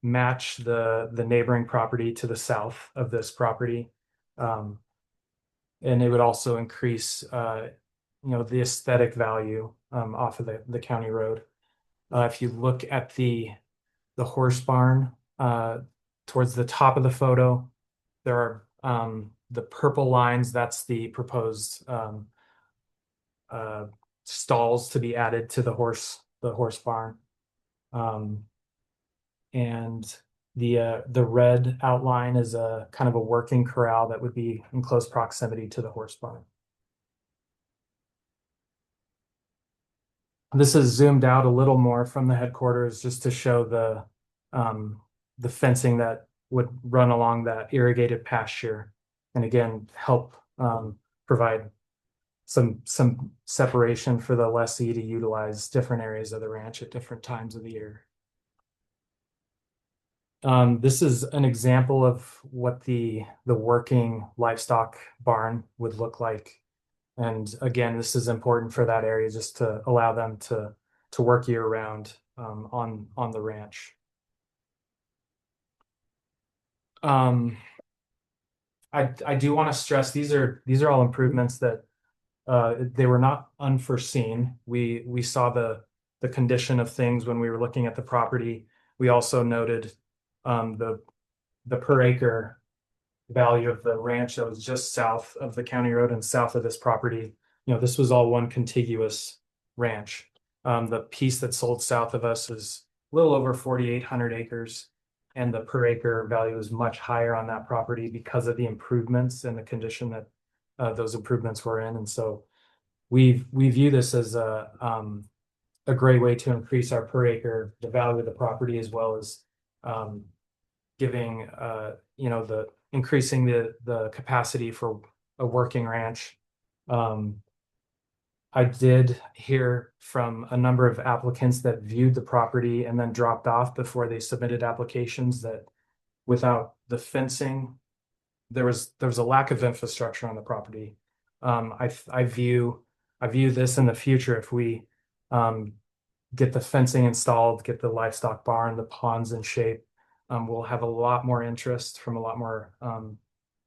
match the neighboring property to the south of this property. And it would also increase the aesthetic value off of the county road. If you look at the horse barn towards the top of the photo, there are the purple lines. That's the proposed stalls to be added to the horse barn. And the red outline is a kind of a working corral that would be in close proximity to the horse barn. This is zoomed out a little more from the headquarters just to show the fencing that would run along that irrigated pasture, and again help provide some separation for the lessee to utilize different areas of the ranch at different times of the year. This is an example of what the working livestock barn would look like. And again, this is important for that area just to allow them to work year round on the ranch. I do want to stress these are all improvements that they were not unforeseen. We saw the condition of things when we were looking at the property. We also noted the per acre value of the ranch that was just south of the county road and south of this property. This was all one contiguous ranch. The piece that sold south of us is a little over 4,800 acres, and the per acre value is much higher on that property because of the improvements and the condition that those improvements were in. And so we view this as a great way to increase our per acre, the value of the property, as well as giving increasing the capacity for a working ranch I did hear from a number of applicants that viewed the property and then dropped off before they submitted applications that without the fencing, there was a lack of infrastructure on the property. I view this in the future if we get the fencing installed, get the livestock barn, the ponds in shape. We'll have a lot more interest from a lot more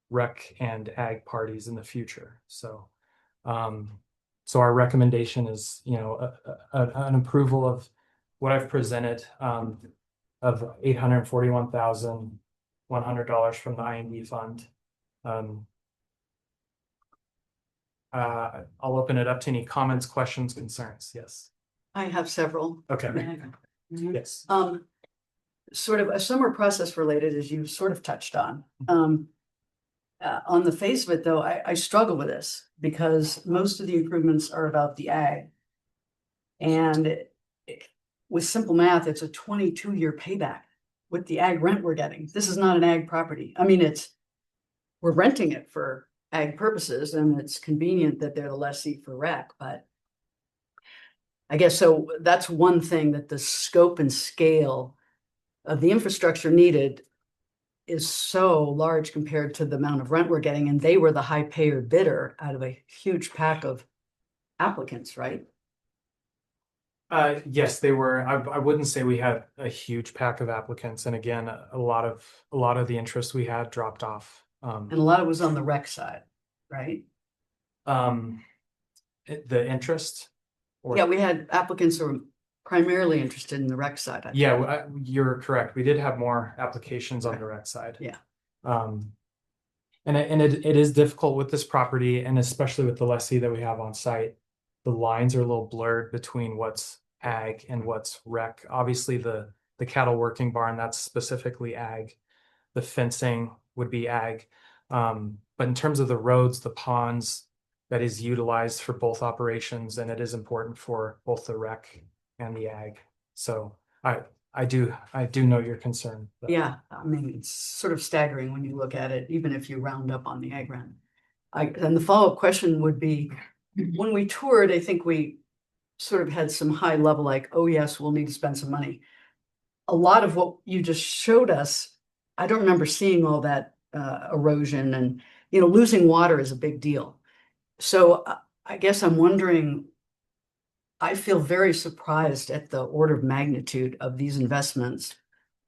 rec and ag parties in the future. So our recommendation is, an approval of what I've presented of $841,100 from the IND fund. I'll open it up to any comments, questions, concerns. Yes. I have several. Okay. Mhm. Yes. Sort of a summer process related, as you sort of touched on. On the face of it, though, I struggle with this because most of the improvements are about the ag. And with simple math, it's a 22-year payback with the ag rent we're getting. This is not an ag property. I mean, we're renting it for ag purposes, and it's convenient that they're the lessee for rec, but I guess so that's one thing, that the scope and scale of the infrastructure needed is so large compared to the amount of rent we're getting, and they were the high payer bidder out of a huge pack of applicants, right? Yes, they were. I wouldn't say we had a huge pack of applicants, and again, a lot of the interest we had dropped off. And a lot of it was on the rec side, right? The interest. Yeah, we had applicants who were primarily interested in the rec side. I think. Yeah, you're correct. We did have more applications on the rec side. Yeah. And it is difficult with this property, and especially with the lessee that we have on site. The lines are a little blurred between what's ag and what's rec. Obviously, the cattle working barn, that's specifically ag. The fencing would be ag. But in terms of the roads, the ponds, that is utilized for both operations, and it is important for both the rec and the ag. So I do know your concern. Yeah, I mean, it's sort of staggering when you look at it, even if you round up on the ag rent. And the follow-up question would be, when we toured, I think we sort of had some high level, like, oh yes, we'll need to spend some money. A lot of what you just showed us, I don't remember seeing all that erosion, and losing water is a big deal. So I guess I'm wondering, I feel very surprised at the order of magnitude of these investments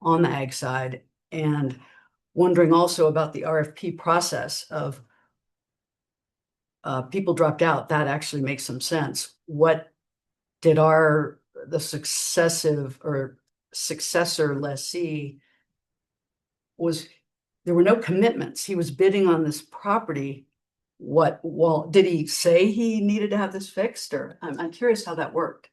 on the ag side, and wondering also about the RFP process of people dropped out. That actually makes some sense. What did the successor lessee there were no commitments. He was bidding on this property. Did he say he needed to have this fixed, or I'm curious how that worked?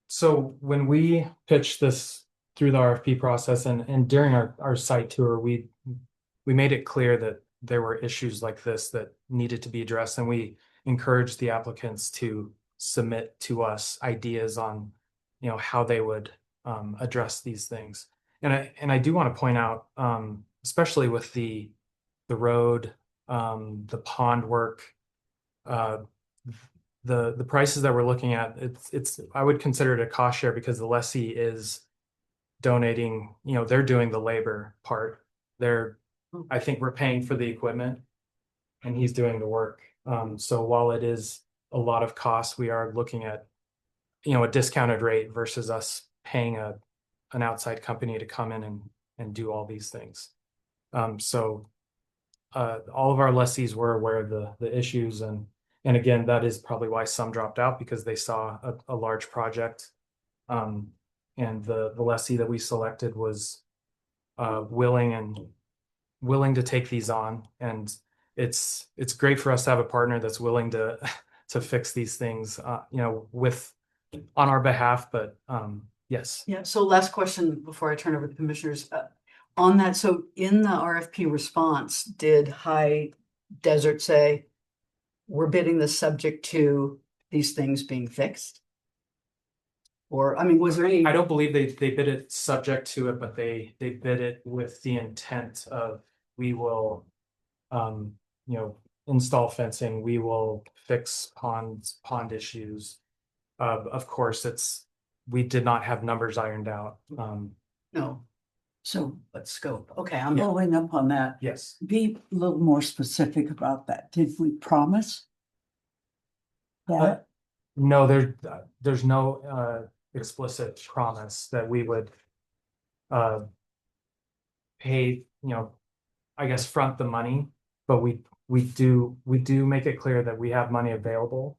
So when we pitched this through the RFP process and during our site tour, we made it clear that there were issues like this that needed to be addressed, and we encouraged the applicants to submit to us ideas on how they would address these things. And I do want to point out, especially with the road, the pond work, the prices that we're looking at, it's I would consider it a cost share because the lessee is donating, they're doing the labor part. I think we're paying for the equipment and he's doing the work. So while it is a lot of costs, we are looking at, a discounted rate versus us paying an outside company to come in and do all these things. So all of our lessees were aware of the issues, and again, that is probably why some dropped out, because they saw a large project, and the lessee that we selected was willing to take these on, and it's great for us to have a partner that's willing to fix these things, on our behalf. But yes. Yeah. So last question before I turn over to the commissioners. On that, so in the RFP response, did High Desert say, we're bidding this subject to these things being fixed? Or, I mean, was there any? I don't believe they bid it subject to it, but they bid it with the intent of, we will, install fencing, we will fix pond issues. Of course, we did not have numbers ironed out. No. So, but scope. Okay, I'm Following up on that, Yes. be a little more specific about that. Did we promise that? No, there's no explicit promise that we would pay, I guess front the money, but we do make it clear that we have money available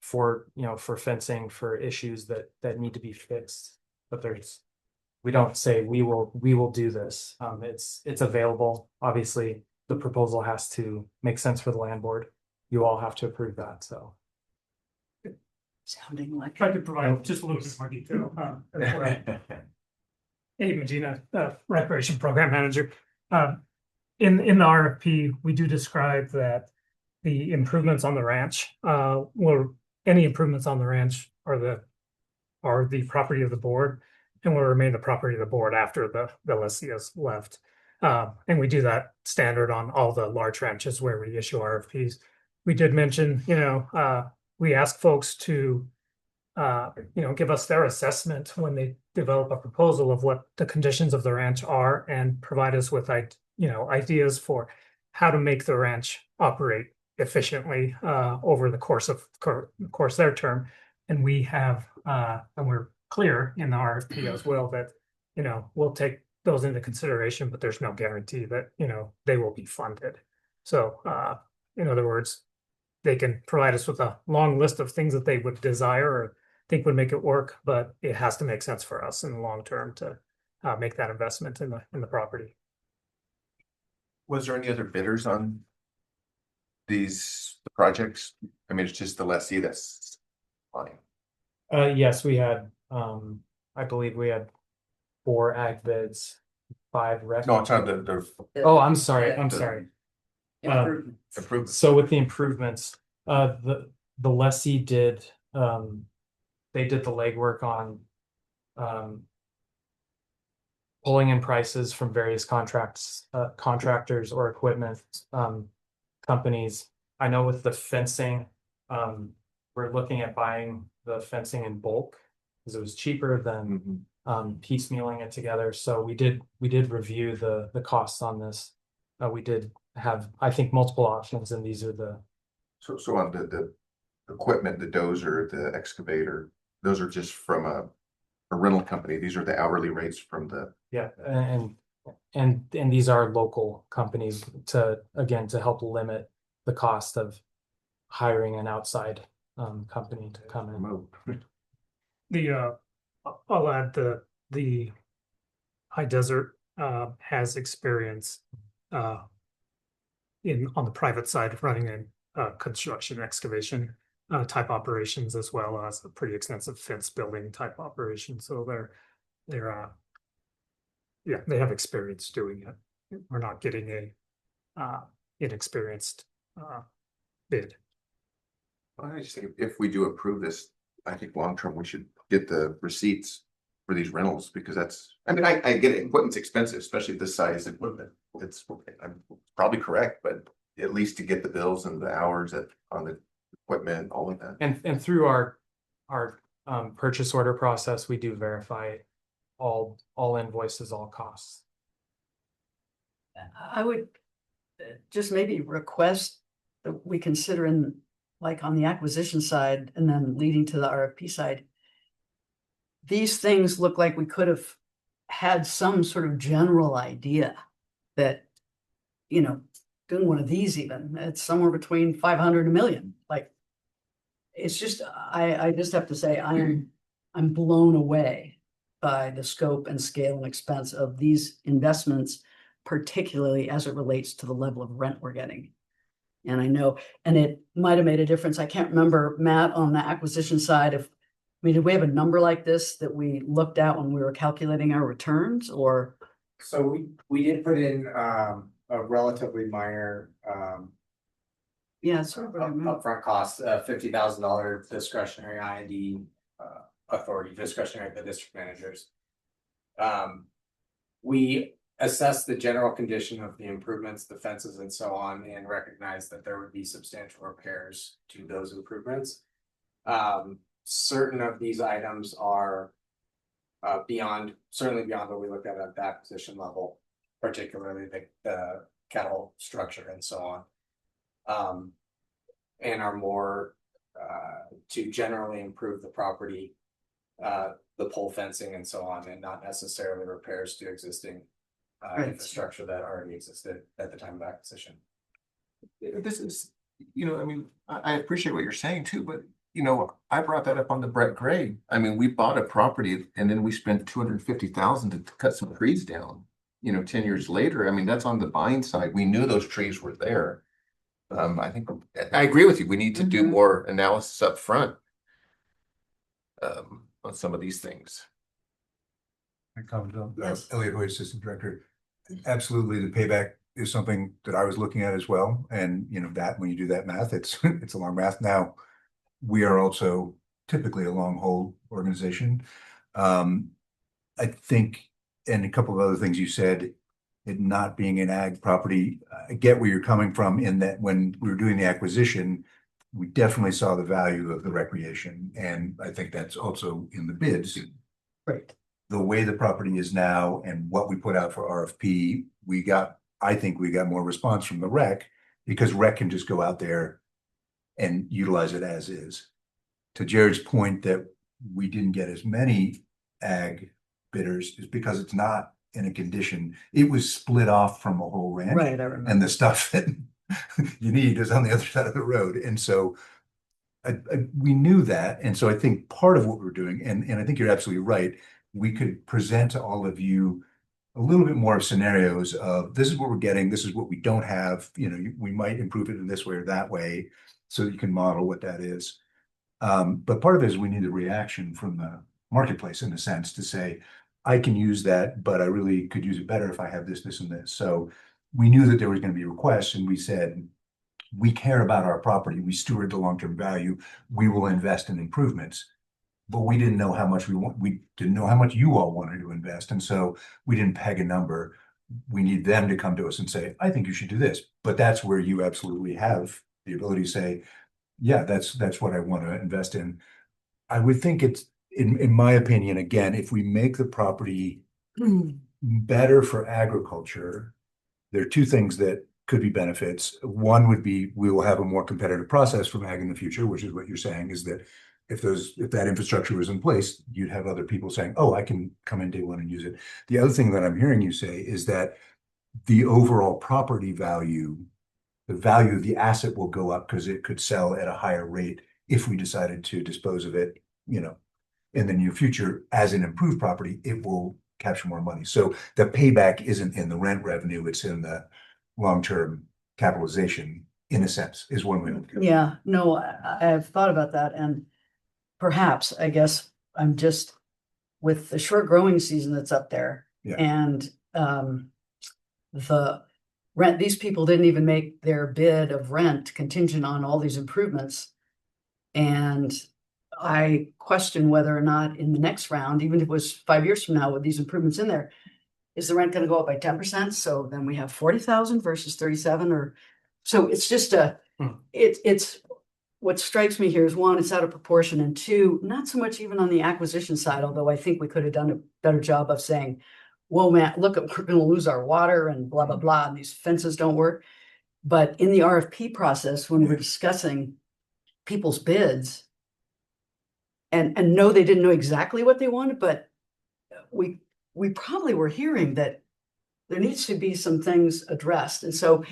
for fencing, for issues that need to be fixed. But we don't say we will do this. It's available. Obviously, the proposal has to make sense for the land board. You all have to approve that, so. Sounding like. If I could provide just a little bit more detail. Hey, Medina, Recreation Program Manager. In the RFP, we do describe that the improvements on the ranch, any improvements on the ranch are the property of the board and will remain the property of the board after the lessee has left. And we do that standard on all the large ranches where we issue RFPs. We did mention, we ask folks to give us their assessment when they develop a proposal of what the conditions of the ranch are and provide us with ideas for how to make the ranch operate efficiently over the course of their term. And we have and we're clear in the RFP as well that we'll take those into consideration, but there's no guarantee that they will be funded. So in other words, they can provide us with a long list of things that they would desire or think would make it work, but it has to make sense for us in the long term to make that investment in the property. Was there any other bidders on these projects? I mean, it's just the lessee that's fine. Yes, we had, I believe we had 4 ag bids, 5 rec. No, I'm talking Oh, I'm sorry. Improvements. So with the improvements, the lessee did, they did the legwork on pulling in prices from various contractors or equipment companies. I know with the fencing, we're looking at buying the fencing in bulk because it was cheaper than piecemealing it together. So we did review the costs on this. We did have, I think, multiple options, and these are the. So on the equipment, the dozer, the excavator, those are just from a rental company. These are the hourly rates from the. Yeah, and these are local companies to help limit the cost of hiring an outside company to come in. I'll add the High Desert has experience on the private side running in construction excavation type operations, as well as a pretty extensive fence building type operation. So they have experience doing it. We're not getting a inexperienced bid. Well, I just think if we do approve this, I think long term we should get the receipts for these rentals, because I get it, equipment's expensive, especially this size equipment. I'm probably correct, but at least to get the bills and the hours on the equipment, all of that. And through our purchase order process, we do verify all invoices, all costs. I would just maybe request that we consider like on the acquisition side and then leading to the RFP side. These things look like we could have had some sort of general idea that, doing one of these even, it's somewhere between 500 and $1 million. Like, it's just, I just have to say, I'm blown away by the scope and scale and expense of these investments, particularly as it relates to the level of rent we're getting. And I know, and it might have made a difference. I can't remember, Matt, on the acquisition side, did we have a number like this that we looked at when we were calculating our returns, or? So we did put in a relatively minor upfront cost, $50,000 discretionary I&D authority, discretionary for district managers. We assess the general condition of the improvements, the fences and so on, and recognize that there would be substantial repairs to those improvements. Certain of these items are certainly beyond what we looked at the acquisition level, particularly the cattle structure and so on. And are more to generally improve the property, the pole fencing and so on, and not necessarily repairs to existing infrastructure that already existed at the time of acquisition. This is, I mean, I appreciate what you're saying too, but I brought that up on the Brett Gray. I mean, we bought a property and then we spent $250,000 to cut some trees down, 10 years later. I mean, that's on the buying side. We knew those trees were there. I think I agree with you. We need to do more analysis up front on some of these things. Elliot Hoyt, Assistant Director. Absolutely, the payback is something that I was looking at as well. And that when you do that math, it's a long math. Now, we are also typically a long hold organization. I think, and a couple of other things you said, it not being an ag property, I get where you're coming from in that when we were doing the acquisition, we definitely saw the value of the recreation. And I think that's also in the bids. Right. The way the property is now and what we put out for RFP, I think we got more response from the rec because rec can just go out there and utilize it as is. To Jared's point that we didn't get as many ag bidders is because it's not in a condition. It was split off from a whole ranch. Right, I remember. And the stuff that you need is on the other side of the road. And so we knew that. And so I think part of what we're doing, and I think you're absolutely right, we could present to all of you a little bit more of scenarios of this is what we're getting, this is what we don't have, we might improve it in this way or that way, so you can model what that is. But part of it is we need a reaction from the marketplace in a sense to say, I can use that, but I really could use it better if I have this, this, and this. So we knew that there was going to be requests, and we said, we care about our property, we steward the long-term value, we will invest in improvements. But we didn't know how much we didn't know how much you all wanted to invest. And so we didn't peg a number. We need them to come to us and say, I think you should do this. But that's where you absolutely have the ability to say, yeah, that's what I want to invest in. I would think it's, in my opinion, again, if we make the property better for agriculture, there are two things that could be benefits. One would be we will have a more competitive process from ag in the future, which is what you're saying, is that if that infrastructure was in place, you'd have other people saying, oh, I can come in day one and use it. The other thing that I'm hearing you say is that the overall property value, the value of the asset will go up because it could sell at a higher rate if we decided to dispose of it, in the near future as an improved property, it will capture more money. So the payback isn't in the rent revenue, it's in the long-term capitalization, in a sense, is one way to look at it. Yeah, no, I've thought about that, and perhaps, I guess, I'm just with the short growing season that's up there. Yeah. And the rent, these people didn't even make their bid of rent contingent on all these improvements. And I question whether or not in the next round, even if it was 5 years from now with these improvements in there, is the rent going to go up by 10%? So then we have 40,000 versus 37, or so it's just it's what strikes me here is one, it's out of proportion, and two, not so much even on the acquisition side, although I think we could have done a better job of saying, whoa, man, look, we're going to lose our water and blah, blah, blah, and these fences don't work. But in the RFP process, when we're discussing people's bids, and no, they didn't know exactly what they wanted, but we probably were hearing that there needs to be some things addressed. And so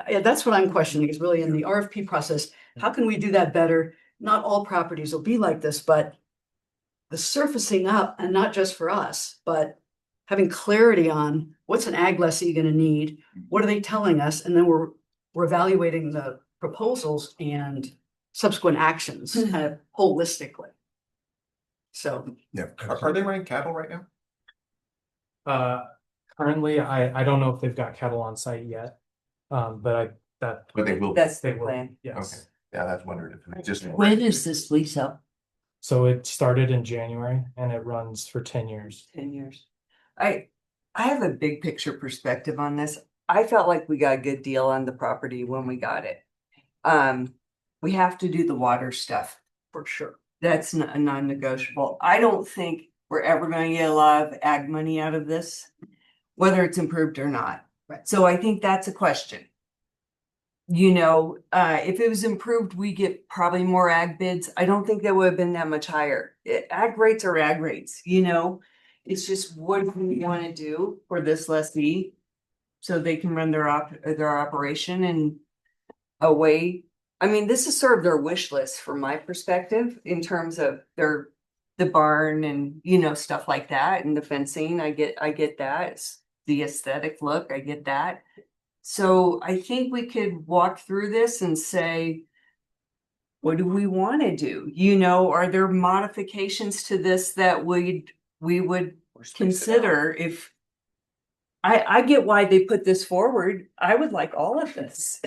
that's what I'm questioning, is really in the RFP process, how can we do that better? Not all properties will be like this, but the surfacing up, and not just for us, but having clarity on what's an ag lessee going to need, what are they telling us, and then we're evaluating the proposals and subsequent actions kind of holistically. So yeah, are they running cattle right now? Currently, I don't know if they've got cattle on site yet. But they will. That's They the will, plan. yes. Okay. Yeah, that's wondered if it's just. When is this lease up? So it started in January and it runs for 10 years. 10 years. I I have a big picture perspective on this. I felt like we got a good deal on the property when we got it. We have to do the water stuff for sure. That's a non-negotiable. I don't think we're ever gonna get a lot of ag money out of this, whether it's improved or not. Right. So I think that's a question. You know, if it was improved, we get probably more ag bids. I don't think that would have been that much higher. Ag rates are ag rates, you know? It's just what do we want to do for this lessee so they can run their operation in a way. I mean, this is sort of their wish list from my perspective in terms of the barn and, you know, stuff like that and the fencing. I get that. It's the aesthetic look. I get that. So I think we could walk through this and say, what do we want to do? You know, are there modifications to this that we would consider if I get why they put this forward. I would like all of this.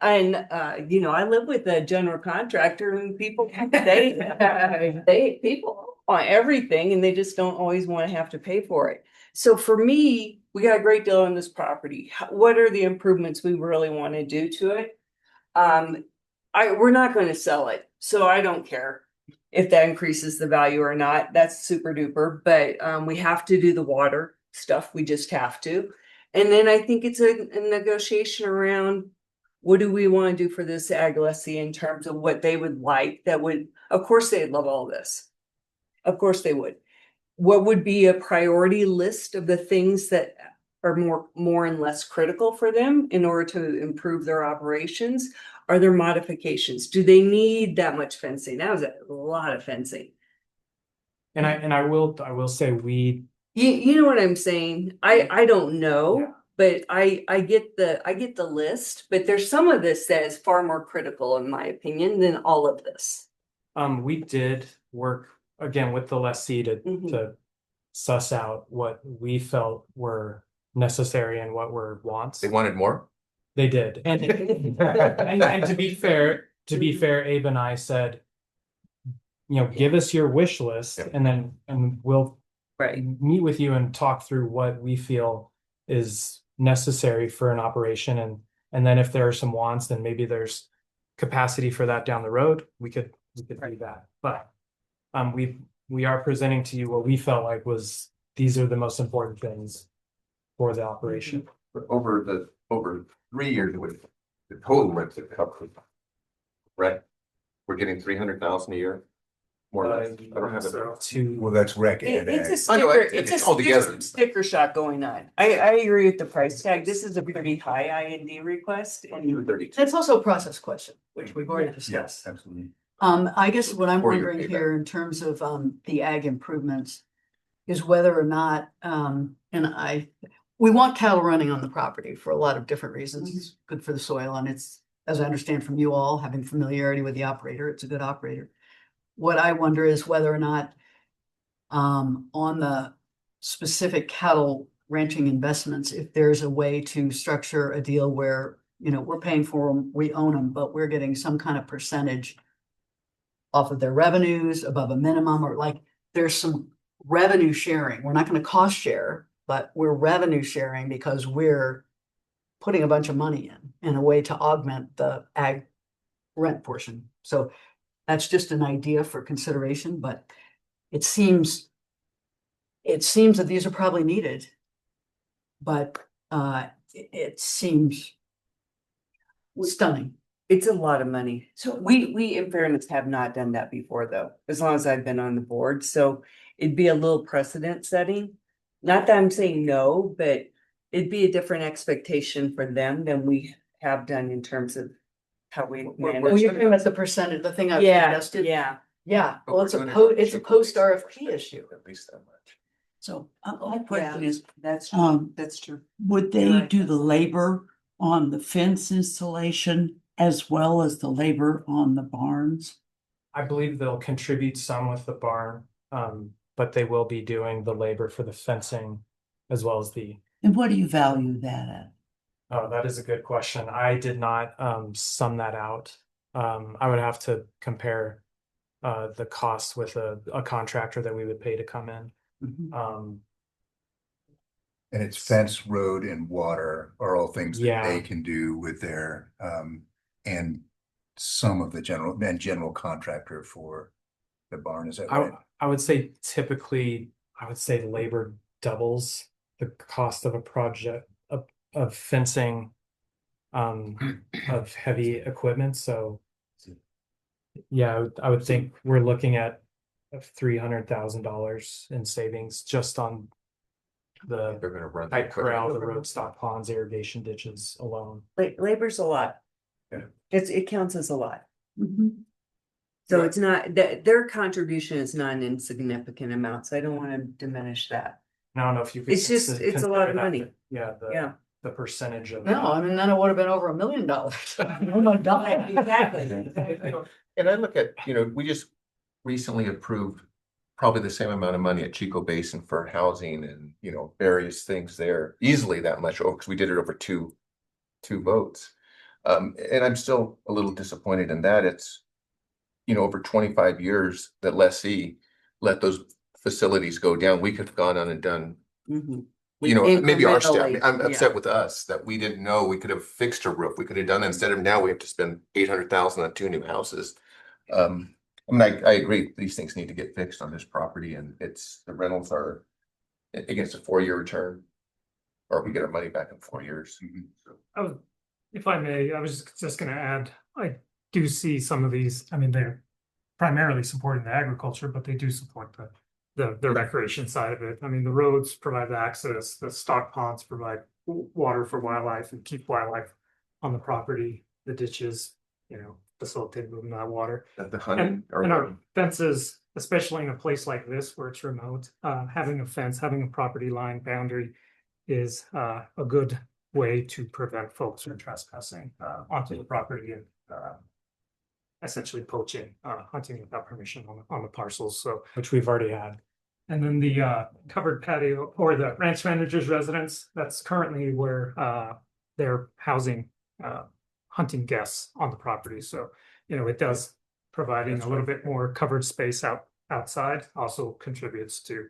And you know, I live with a general contractor and people people want everything and they just don't always want to have to pay for it. So for me, we got a great deal on this property. What are the improvements we really want to do to it? We're not going to sell it, so I don't care if that increases the value or not. That's super duper, but we have to do the water stuff. We just have to. And then I think it's a negotiation around what do we want to do for this ag lessee in terms of what they would like. That would, of course, they'd love all this. Of course they would. What would be a priority list of the things that are more and less critical for them in order to improve their operations? Are there modifications? Do they need that much fencing? That was a lot of fencing. And I will say you know what I'm saying? I don't know, but I get the list, but there's some of this that is far more critical in my opinion than all of this. we did work again with the lessee to suss out what we felt were necessary and what were wants. They wanted more? They did. And to be fair, Abe and I said, you know, give us your wish list and we'll meet with you and talk through what we feel is necessary for an operation. And then if there are some wants, then maybe there's capacity for that down the road. We could do that. But we are presenting to you what we felt like was these are the most important things for the operation. Over 3 years, the total rent that covered, right? We're getting 300,000 a year. More or less. I don't have it. Well, that's rec and It's ag. a all together. sticker shock going on. I agree with the price tag. This is a pretty high IND request. And That's also a process question, which we've already discussed. Yes, absolutely. I guess what I'm Or your wondering payback. here in terms of the ag improvements is whether or not, we want cattle running on the property for a lot of different reasons. It's good for the soil and it's, as I understand from you all, having familiarity with the operator, it's a good operator. What I wonder is whether or not on the specific cattle ranching investments, if there's a way to structure a deal where, you know, we're paying for them, we own them, but we're getting some kind of percentage off of their revenues above a minimum, or like there's some revenue sharing. We're not going to cost share, but we're revenue sharing because we're putting a bunch of money in a way to augment the ag rent portion. So that's just an idea for consideration, but it seems that these are probably needed. But it seems stunning. it's a lot of money. So we in fairness have not done that before though, as long as I've been on the board. So it'd be a little precedent setting. Not that I'm saying no, but it'd be a different expectation for them than we have done in terms of how we manage. Well, you're talking about the percentage, the thing I've Yeah, suggested. yeah. Yeah, But well, we're it's a doing it it's a post RFP issue. At least that much. So my question is, That's true. That's true. would You're they right. do the labor on the fence installation as well as the labor on the barns? I believe they'll contribute some with the barn, but they will be doing the labor for the fencing as well as the. And what do you value that at? Oh, that is a good question. I did not sum that out. I would have to compare the costs with a contractor that we would pay to come in. And it's fence, road and water are all things that they Yeah. can do with their, and some of the general contractor for the barn, is that right? I would say typically, I would say labor doubles the cost of a project of fencing. Of heavy equipment, so. Yeah, I would think we're looking at $300,000 in savings just on They're gonna run. pipe corral, the road stock ponds, irrigation ditches alone. Labor's a lot. Yeah. It counts as a lot. Mhm. So it's not, their contribution is not an insignificant amount, so I don't want to diminish that. I don't know if you could. It's just, it's a lot of money. Yeah, Yeah. the percentage of. No, I mean, then it would have been over $1 million. Oh my God. Exactly. And I look at, we just recently approved probably the same amount of money at Chico Basin for housing and, various things there, easily that much, because we did it over two votes. And I'm still a little disappointed in that. It's, over 25 years that lessee let those facilities go down. We could have gone on and done, Mhm. maybe our staff, Incrementally, I'm upset yeah. with us that we didn't know we could have fixed a roof. We could have done it instead of now we have to spend 800,000 on 2 new houses. I agree, these things need to get fixed on this property, and the rentals are against a 4-year return. Or we get our money back in 4 years. If I may, I was just gonna add, I do see some of these, I mean, they're primarily supporting the agriculture, but they do support the recreation side of it. I mean, the roads provide the access, the stock ponds provide water for wildlife and keep wildlife on the property, the ditches, facilitate moving that water. The hunting. And our fences, especially in a place like this where it's remote, having a fence, having a property line boundary is a good way to prevent folks from trespassing onto the property and essentially poaching, hunting without permission on the parcels, so. Which we've already had. And then the covered patio or the ranch manager's residence, that's currently where they're housing hunting guests on the property, so it does providing a little bit more covered space outside also contributes to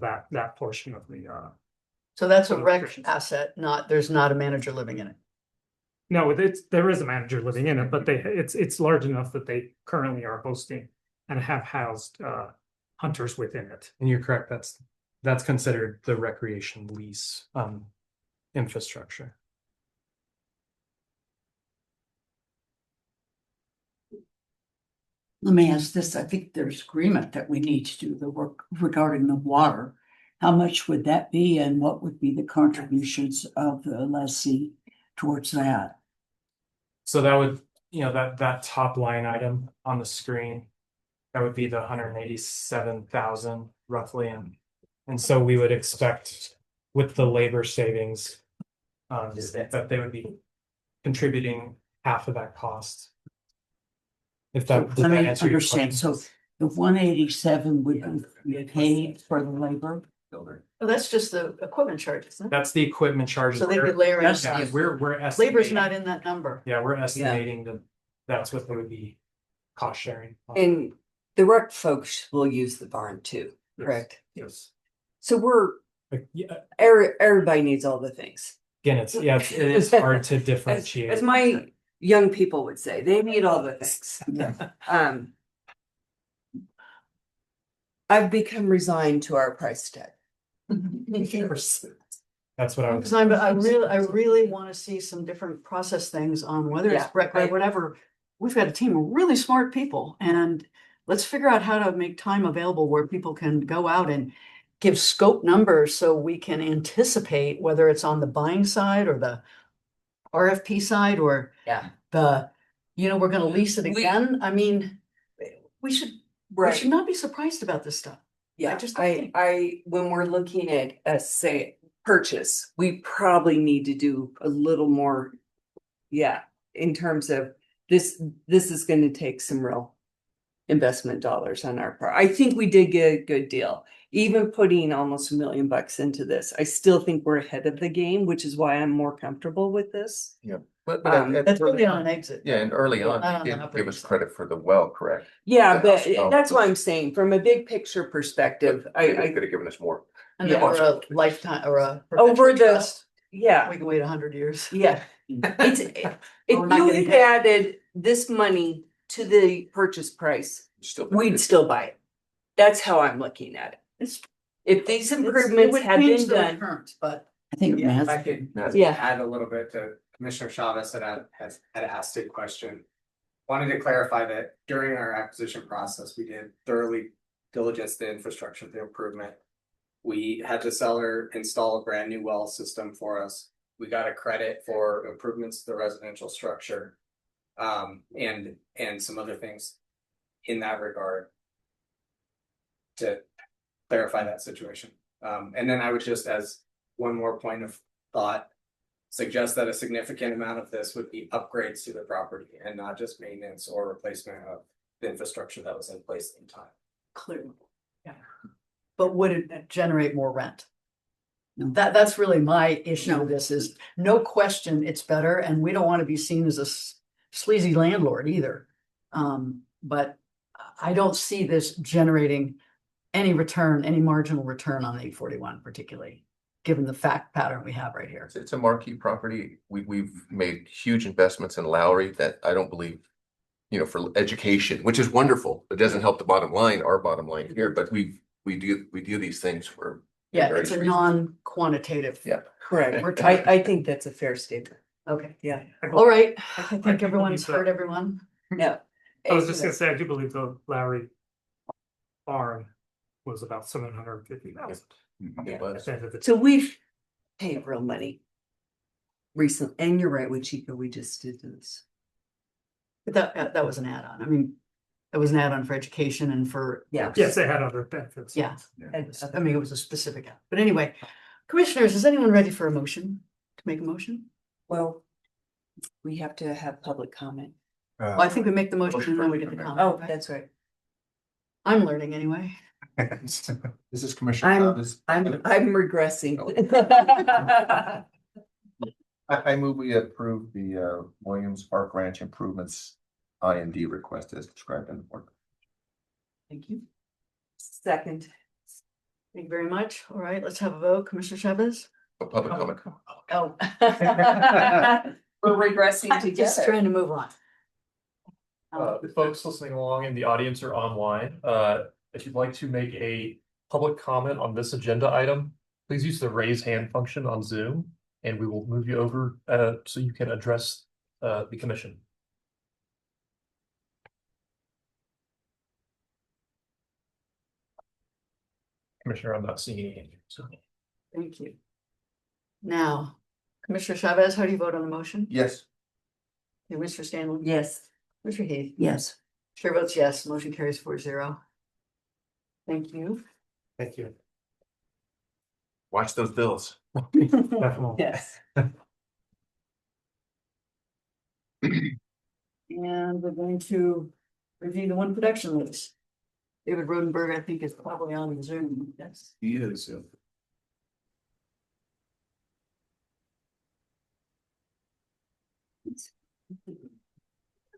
that portion of the So that's a rec asset, there's not a manager living in it. No, there is a manager living in it, but it's large enough that they currently are hosting and have housed hunters within it. And you're correct, that's considered the recreation lease infrastructure. Let me ask this, I think there's agreement that we need to do the work regarding the water. How much would that be and what would be the contributions of the lessee towards that? So that would, that top line item on the screen, that would be the 187,000 roughly, and so we would expect with the labor savings that they would be contributing half of that cost. If that does Let that me answer your understand, question? so the 187 would be paid for the labor? Oh, that's just the equipment charge, isn't it? That's the equipment charges. So they could layer in. Yeah, we're estimating. Labor's not in that number. Yeah, we're estimating that's what they would be cost sharing. And the rec folks will use the barn too, correct? Yes. So Yeah, everybody needs all the things. again, it is hard to differentiate. As my young people would say, they need all the things. I've become resigned to our price tag. That's what I was. Because I really want to see some different process things on whether it's Yeah, rec or whatever. We've got a team of really smart people, and let's figure out how to make time available where people can go out and give scope numbers so we can anticipate whether it's on the buying side or the RFP side or we're gonna lease it again. I mean, we should not be surprised about this stuff. Yeah, I just think. when we're looking at say purchase, we probably need to do a little more. Yeah, in terms of this is going to take some real investment dollars on our part. I think we did get a good deal. Even putting almost $1 million into this, I still think we're ahead of the game, which is why I'm more comfortable with this. Yeah. But That's really on an exit. Yeah, and early on, Not on they the didn't operating give us side. credit for the well, correct? Yeah, The but house. Oh, that's what I'm saying. From a big picture perspective, They I could have given us more. And then we're a lifetime or a Over perpetual the, trust. yeah, We can wait 100 years. yeah. It's, if We're not you getting had paid. added this money to the purchase price, Still. we'd still buy it. That's how I'm looking at it. If these It improvements would had change been the done, returns, but I think Yeah, if Matt's I could Yeah. add a little bit to Commissioner Chavez had asked a question. Wanted to clarify that during our acquisition process, we did thoroughly diligence the infrastructure, the improvement. We had the seller install a brand new well system for us. We got a credit for improvements to the residential structure. And some other things in that regard. To clarify that situation. And then I would just, as one more point of thought, suggest that a significant amount of this would be upgrades to the property and not just maintenance or replacement of the infrastructure that was in place at the time. clearly, yeah. But would it generate more rent? That's really my issue with this is no question it's better and we don't want to be seen as a sleazy landlord either. But I don't see this generating any return, any marginal return on 841 particularly, given the fact pattern we have right here. It's a marquee property. We've made huge investments in Lowry that I don't believe, for education, which is wonderful. It doesn't help the bottom line, our bottom line here, but we do these things for. Yeah, various it's a reasons. non-quantitative. Yeah. correct. We're trying- I think that's a fair statement. Okay, Yeah. all right. I I think do everyone's believe heard that. everyone. Yeah. I was just gonna say, I do believe the Lowry barn was about 750,000. It was. So we've paid real money. Recent, and you're right, with Chico, we just did this. But that was an add-on. I mean, it was an add-on for education and for. Yeah. Yes, they had other benefits. Yeah, I mean, it was a specific, but anyway, commissioners, is anyone ready for a motion? To make a motion? Well, we have to have public comment. Well, I think we make the motion and then we get the comment. Oh, right? that's right. I'm learning anyway. This is Commissioner Chavez. I'm regressing. I move we approve the Williams Park Ranch improvements I&D request as described in the board. Thank you. Second. Thank you very much. All right, let's have a vote. Commissioner Chavez? A public comment. Oh. We're regressing Just together. trying to move on. The folks listening along in the audience or online, if you'd like to make a public comment on this agenda item, please use the raise hand function on Zoom and we will move you over so you can address the commission. Commissioner, I'm not seeing any hands. So. Thank you. Now, Commissioner Chavez, how do you vote on the motion? Yes. Okay, Mr. Stanley? Yes. Mr. Heath? yes. Chair votes yes, motion carries 4-0. Thank you. Thank you. Watch those bills. Definitely. Yes. And we're going to review the one production list. David Rodenberg, I think, is probably on the Zoom. Yes. He is.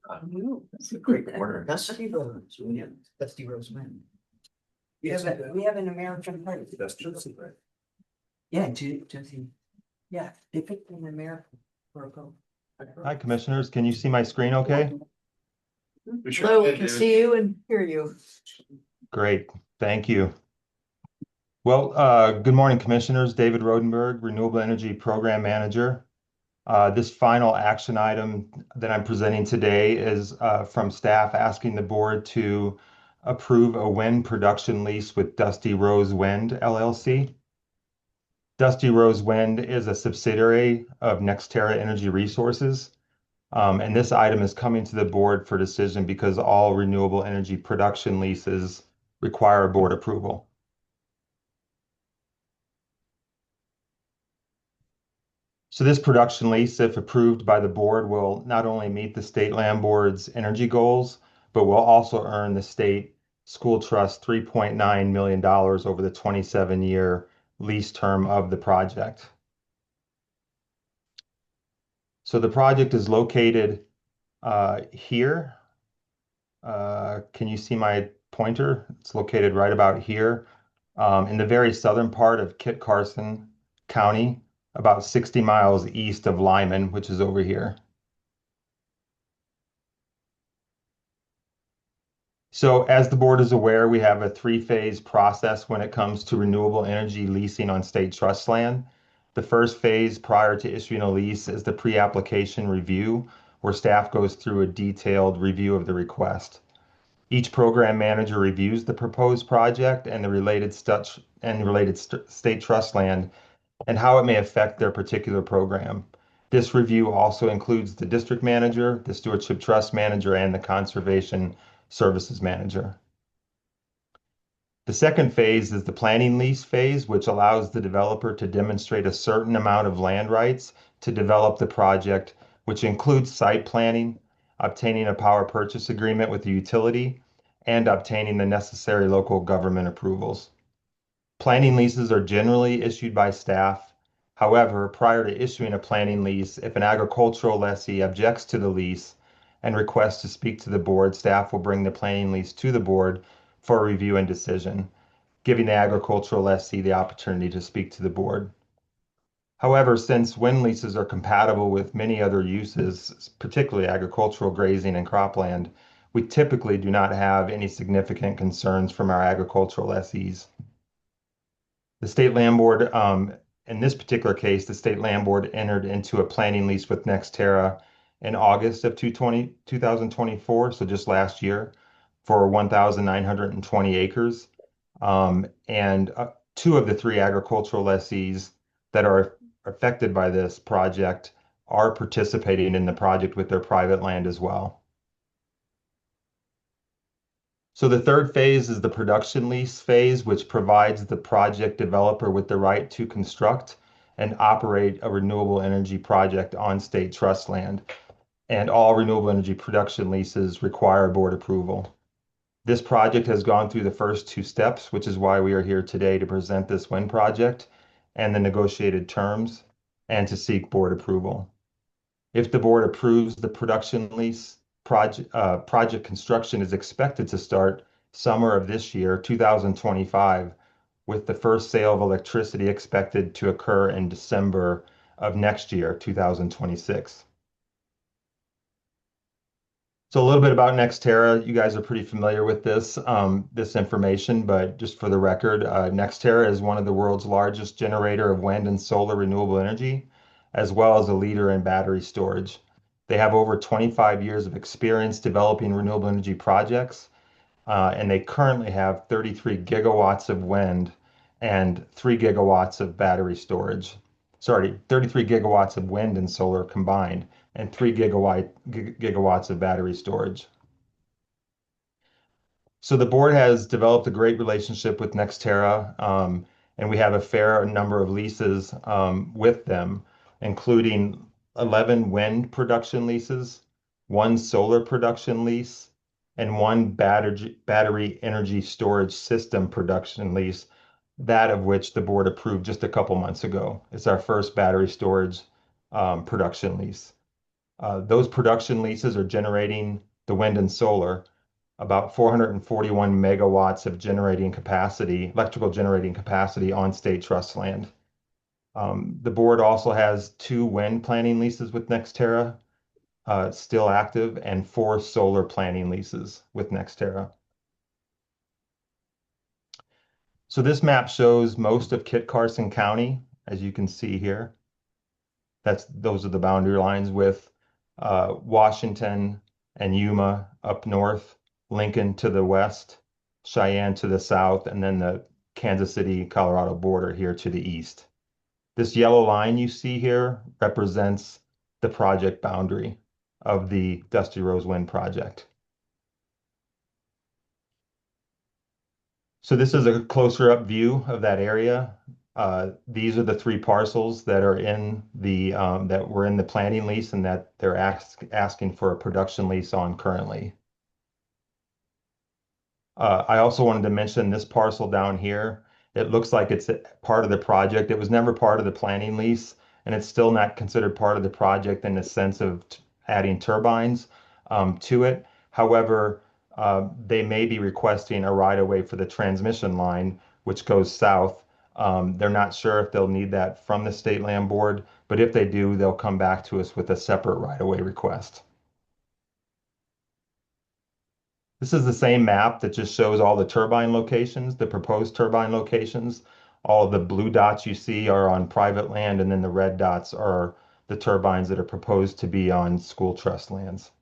That's a great corner. Dusty Rose, Dusty Rose win. We have an American party. That's Josie, right? Yeah, Josie. Yeah, they picked an American logo. Hi, commissioners. Can you see my screen okay? Hello, we can see you and hear you. Great, thank you. Well, good morning, commissioners. David Rodenberg, Renewable Energy Program Manager. This final action item that I'm presenting today is from staff asking the board to approve a wind production lease with Dusty Rose Wind LLC. Dusty Rose Wind is a subsidiary of NextEra Energy Resources. And this item is coming to the board for decision because all renewable energy production leases require board approval. So this production lease, if approved by the board, will not only meet the state land board's energy goals, but will also earn the state school trust $3.9 million over the 27-year lease term of the project. So the project is located here. Can you see my pointer? It's located right about here in the very southern part of Kit Carson County, about 60 miles east of Lyman, which is over here. So as the board is aware, we have a three-phase process when it comes to renewable energy leasing on state trust land. The first phase prior to issuing a lease is the pre-application review, where staff goes through a detailed review of the request. Each program manager reviews the proposed project and the related state trust land and how it may affect their particular program. This review also includes the district manager, the stewardship trust manager, and the conservation services manager. The second phase is the planning lease phase, which allows the developer to demonstrate a certain amount of land rights to develop the project, which includes site planning, obtaining a power purchase agreement with the utility, and obtaining the necessary local government approvals. Planning leases are generally issued by staff. However, prior to issuing a planning lease, if an agricultural lessee objects to the lease and requests to speak to the board, staff will bring the planning lease to the board for review and decision, giving the agricultural lessee the opportunity to speak to the board. However, since wind leases are compatible with many other uses, particularly agricultural, grazing, and cropland, we typically do not have any significant concerns from our agricultural lessees. The State Land Board, in this particular case, the State Land Board entered into a planning lease with NextEra in August of 2024, so just last year, for 1,920 acres. And two of the three agricultural lessees that are affected by this project are participating in the project with their private land as well. So the third phase is the production lease phase, which provides the project developer with the right to construct and operate a renewable energy project on state trust land. And all renewable energy production leases require board approval. This project has gone through the first two steps, which is why we are here today to present this wind project and the negotiated terms and to seek board approval. If the board approves the production lease, project construction is expected to start summer of this year, 2025, with the first sale of electricity expected to occur in December of next year, 2026. So a little bit about NextEra. You guys are pretty familiar with this information, but just for the record, NextEra is one of the world's largest generator of wind and solar renewable energy, as well as a leader in battery storage. They have over 25 years of experience developing renewable energy projects, and they currently have 33 gigawatts of wind and 3 gigawatts of battery storage. Sorry, 33 gigawatts of wind and solar combined, and 3 gigawatts of battery storage. So the board has developed a great relationship with NextEra, and we have a fair number of leases with them, including 11 wind production leases, 1 solar production lease, and 1 battery energy storage system production lease, that of which the board approved just a couple months ago. It's our first battery storage production lease. Those production leases are generating the wind and solar, about 441 megawatts of generating capacity, electrical generating capacity on state trust land. The board also has 2 wind planning leases with NextEra, still active, and 4 solar planning leases with NextEra. So this map shows most of Kit Carson County, as you can see here. Those are the boundary lines with Washington and Yuma up north, Lincoln to the west, Cheyenne to the south, and then the Kansas City, Colorado border here to the east. This yellow line you see here represents the project boundary of the Dusty Rose Wind project. So this is a closer up view of that area. These are the 3 parcels that are in the that were in the planning lease and that they're asking for a production lease on currently. I also wanted to mention this parcel down here. It looks like it's part of the project. It was never part of the planning lease, and it's still not considered part of the project in the sense of adding turbines to it. However, they may be requesting a right-of-way for the transmission line, which goes south. They're not sure if they'll need that from the State Land Board, but if they do, they'll come back to us with a separate right-of-way request. This is the same map that just shows all the turbine locations, the proposed turbine locations. All of the blue dots you see are on private land, and then the red dots are the turbines that are proposed to be on school trust lands.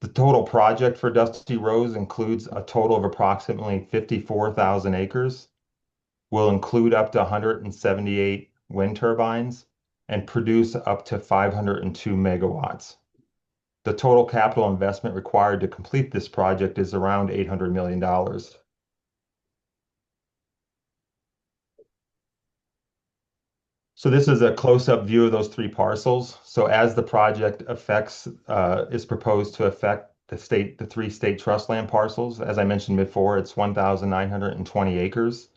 The total project for Dusty Rose includes a total of approximately 54,000 acres, will include up to 178 wind turbines, and produce up to 502 megawatts. The total capital investment required to complete this project is around $800 million. So this is a close-up view of those 3 parcels. So as the project is proposed to affect the 3 state trust land parcels, as I mentioned before, it's 1,920 acres,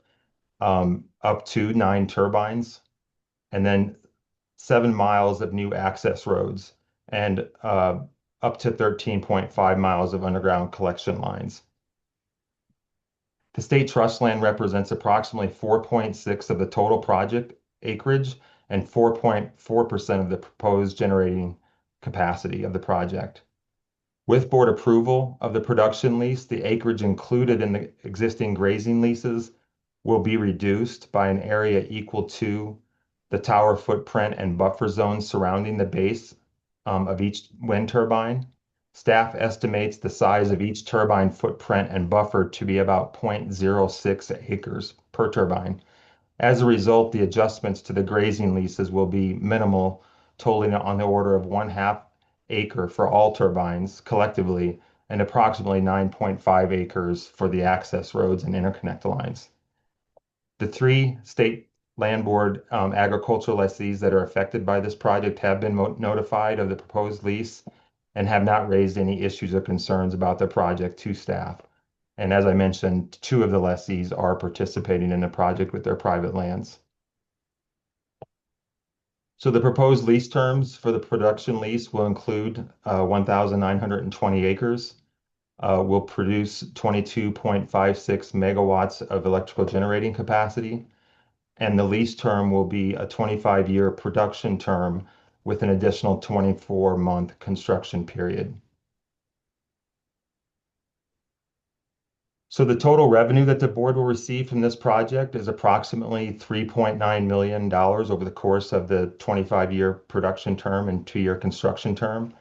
up to 9 turbines, and then 7 miles of new access roads, and up to 13.5 miles of underground collection lines. The state trust land represents approximately 4.6% of the total project acreage and 4.4% of the proposed generating capacity of the project. With board approval of the production lease, the acreage included in the existing grazing leases will be reduced by an area equal to the tower footprint and buffer zones surrounding the base of each wind turbine. Staff estimates the size of each turbine footprint and buffer to be about 0.06 acres per turbine. As a result, the adjustments to the grazing leases will be minimal, totaling on the order of 1/2 acre for all turbines collectively, and approximately 9.5 acres for the access roads and interconnect lines. The 3 state land board agricultural lessees that are affected by this project have been notified of the proposed lease and have not raised any issues or concerns about the project to staff. And as I mentioned, 2 of the lessees are participating in the project with their private lands. So the proposed lease terms for the production lease will include 1,920 acres, will produce 22.56 megawatts of electrical generating capacity, and the lease term will be a 25-year production term with an additional 24-month construction period. So the total revenue that the board will receive from this project is approximately $3.9 million over the course of the 25-year production term and 2-year construction term.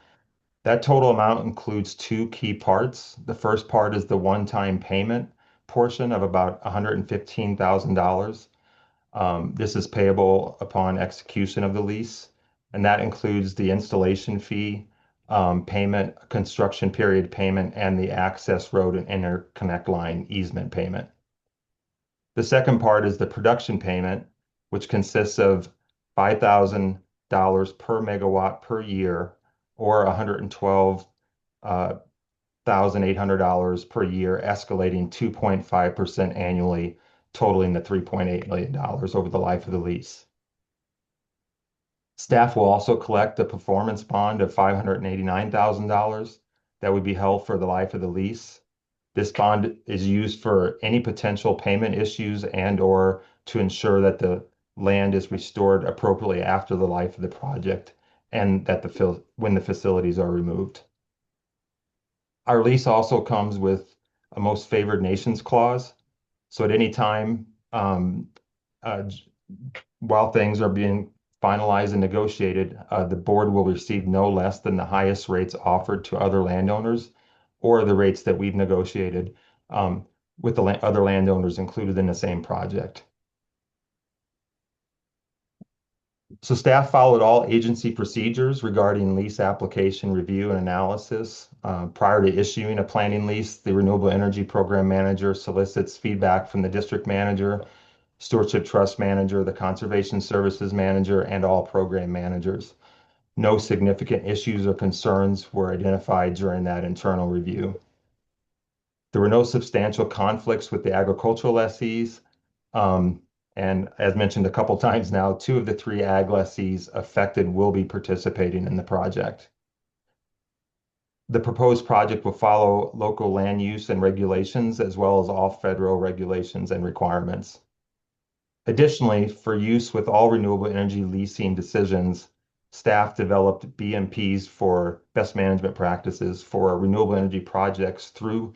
That total amount includes 2 key parts. The first part is the one-time payment portion of about $115,000. This is payable upon execution of the lease, and that includes the installation fee, payment, construction period payment, and the access road and interconnect line easement payment. The second part is the production payment, which consists of $5,000 per megawatt per year, or $112,800 per year, escalating 2.5% annually, totaling the $3.8 million over the life of the lease. Staff will also collect a performance bond of $589,000 that would be held for the life of the lease. This bond is used for any potential payment issues and/or to ensure that the land is restored appropriately after the life of the project and that when the facilities are removed. Our lease also comes with a most favored nations clause. So at any time, while things are being finalized and negotiated, the board will receive no less than the highest rates offered to other landowners or the rates that we've negotiated with the other landowners included in the same project. So staff followed all agency procedures regarding lease application review and analysis. Prior to issuing a planning lease, the Renewable Energy Program Manager solicits feedback from the district manager, Stewardship Trust Manager, the Conservation Services Manager, and all program managers. No significant issues or concerns were identified during that internal review. There were no substantial conflicts with the agricultural lessees. And as mentioned a couple times now, 2 of the 3 ag lessees affected will be participating in the project. The proposed project will follow local land use and regulations, as well as all federal regulations and requirements. Additionally, for use with all renewable energy leasing decisions, staff developed BMPs for best management practices for renewable energy projects through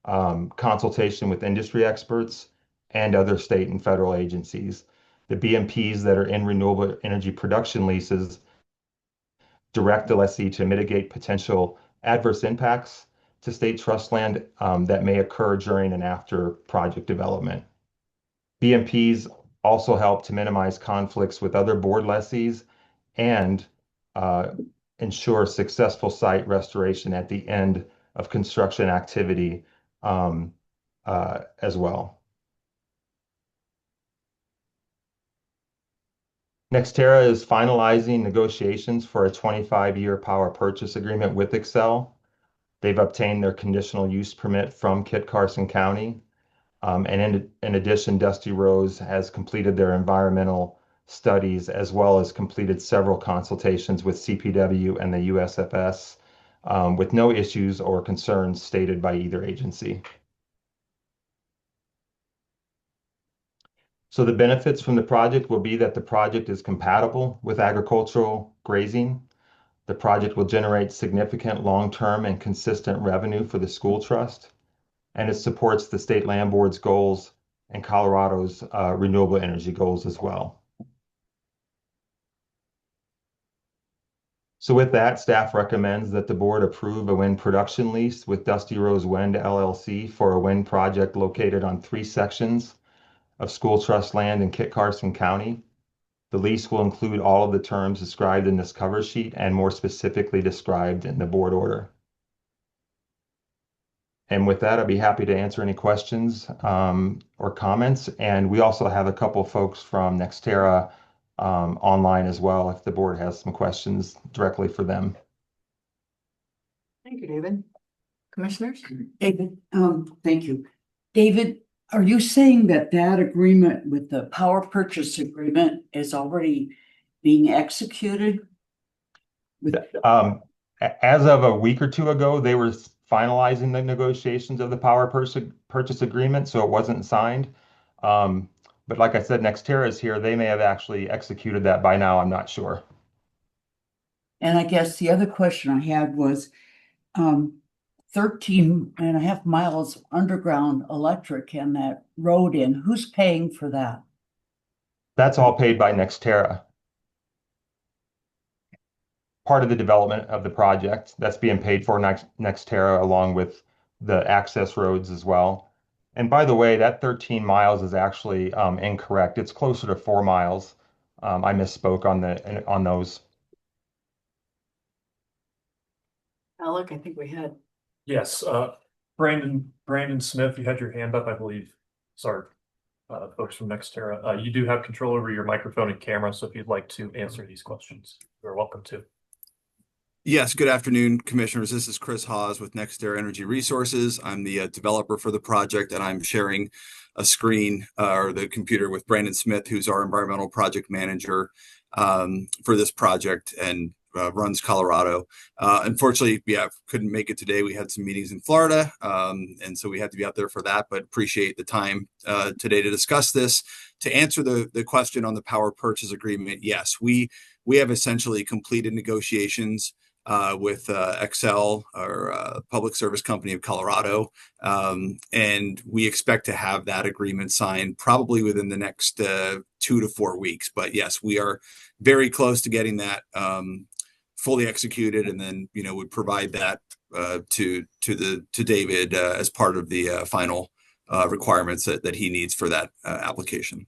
consultation with industry experts and other state and federal agencies. The BMPs that are in renewable energy production leases direct the lessee to mitigate potential adverse impacts to state trust land that may occur during and after project development. BMPs also help to minimize conflicts with other board lessees and ensure successful site restoration at the end of construction activity as well. NextEra is finalizing negotiations for a 25-year power purchase agreement with Xcel. They've obtained their conditional use permit from Kit Carson County. And in addition, Dusty Rose has completed their environmental studies as well as completed several consultations with CPW and the USFS with no issues or concerns stated by either agency. So the benefits from the project will be that the project is compatible with agricultural grazing. The project will generate significant long-term and consistent revenue for the school trust, and it supports the State Land Board's goals and Colorado's renewable energy goals as well. So with that, staff recommends that the board approve a wind production lease with Dusty Rose Wind LLC for a wind project located on 3 sections of school trust land in Kit Carson County. The lease will include all of the terms described in this cover sheet and more specifically described in the board order. And with that, I'd be happy to answer any questions or comments. And we also have a couple of folks from NextEra online as well, if the board has some questions directly for them. Thank you, David. Commissioners? David, thank you. David, are you saying that that agreement with the power purchase agreement is already being executed? As of a week or two ago, they were finalizing the negotiations of the power purchase agreement, so it wasn't signed. But like I said, NextEra is here. They may have actually executed that by now. I'm not sure. And I guess the other question I had was 13.5 miles underground electric and that road in, who's paying for that? That's all paid by NextEra. Part of the development of the project that's being paid for NextEra along with the access roads as well. And by the way, that 13 miles is actually incorrect. It's closer to 4 miles. I misspoke on those. Alec, I think we had. Yes, Brandon Smith, you had your hand up, I believe. Sorry, folks from NextEra. You do have control over your microphone and camera, so if you'd like to answer these questions, you're welcome to. Yes, good afternoon, commissioners. This is Chris Hawes with NextEra Energy Resources. I'm the developer for the project, and I'm sharing a screen or the computer with Brandon Smith, who's our environmental project manager for this project and runs Colorado. Unfortunately, couldn't make it today. We had some meetings in Florida, and so we had to be out there for that, but appreciate the time today to discuss this. To answer the question on the power purchase agreement, yes, we have essentially completed negotiations with Xcel, or Public Service Company of Colorado, and we expect to have that agreement signed probably within the next 2 to 4 weeks. But yes, we are very close to getting that fully executed, and then would provide that to David as part of the final requirements that he needs for that application.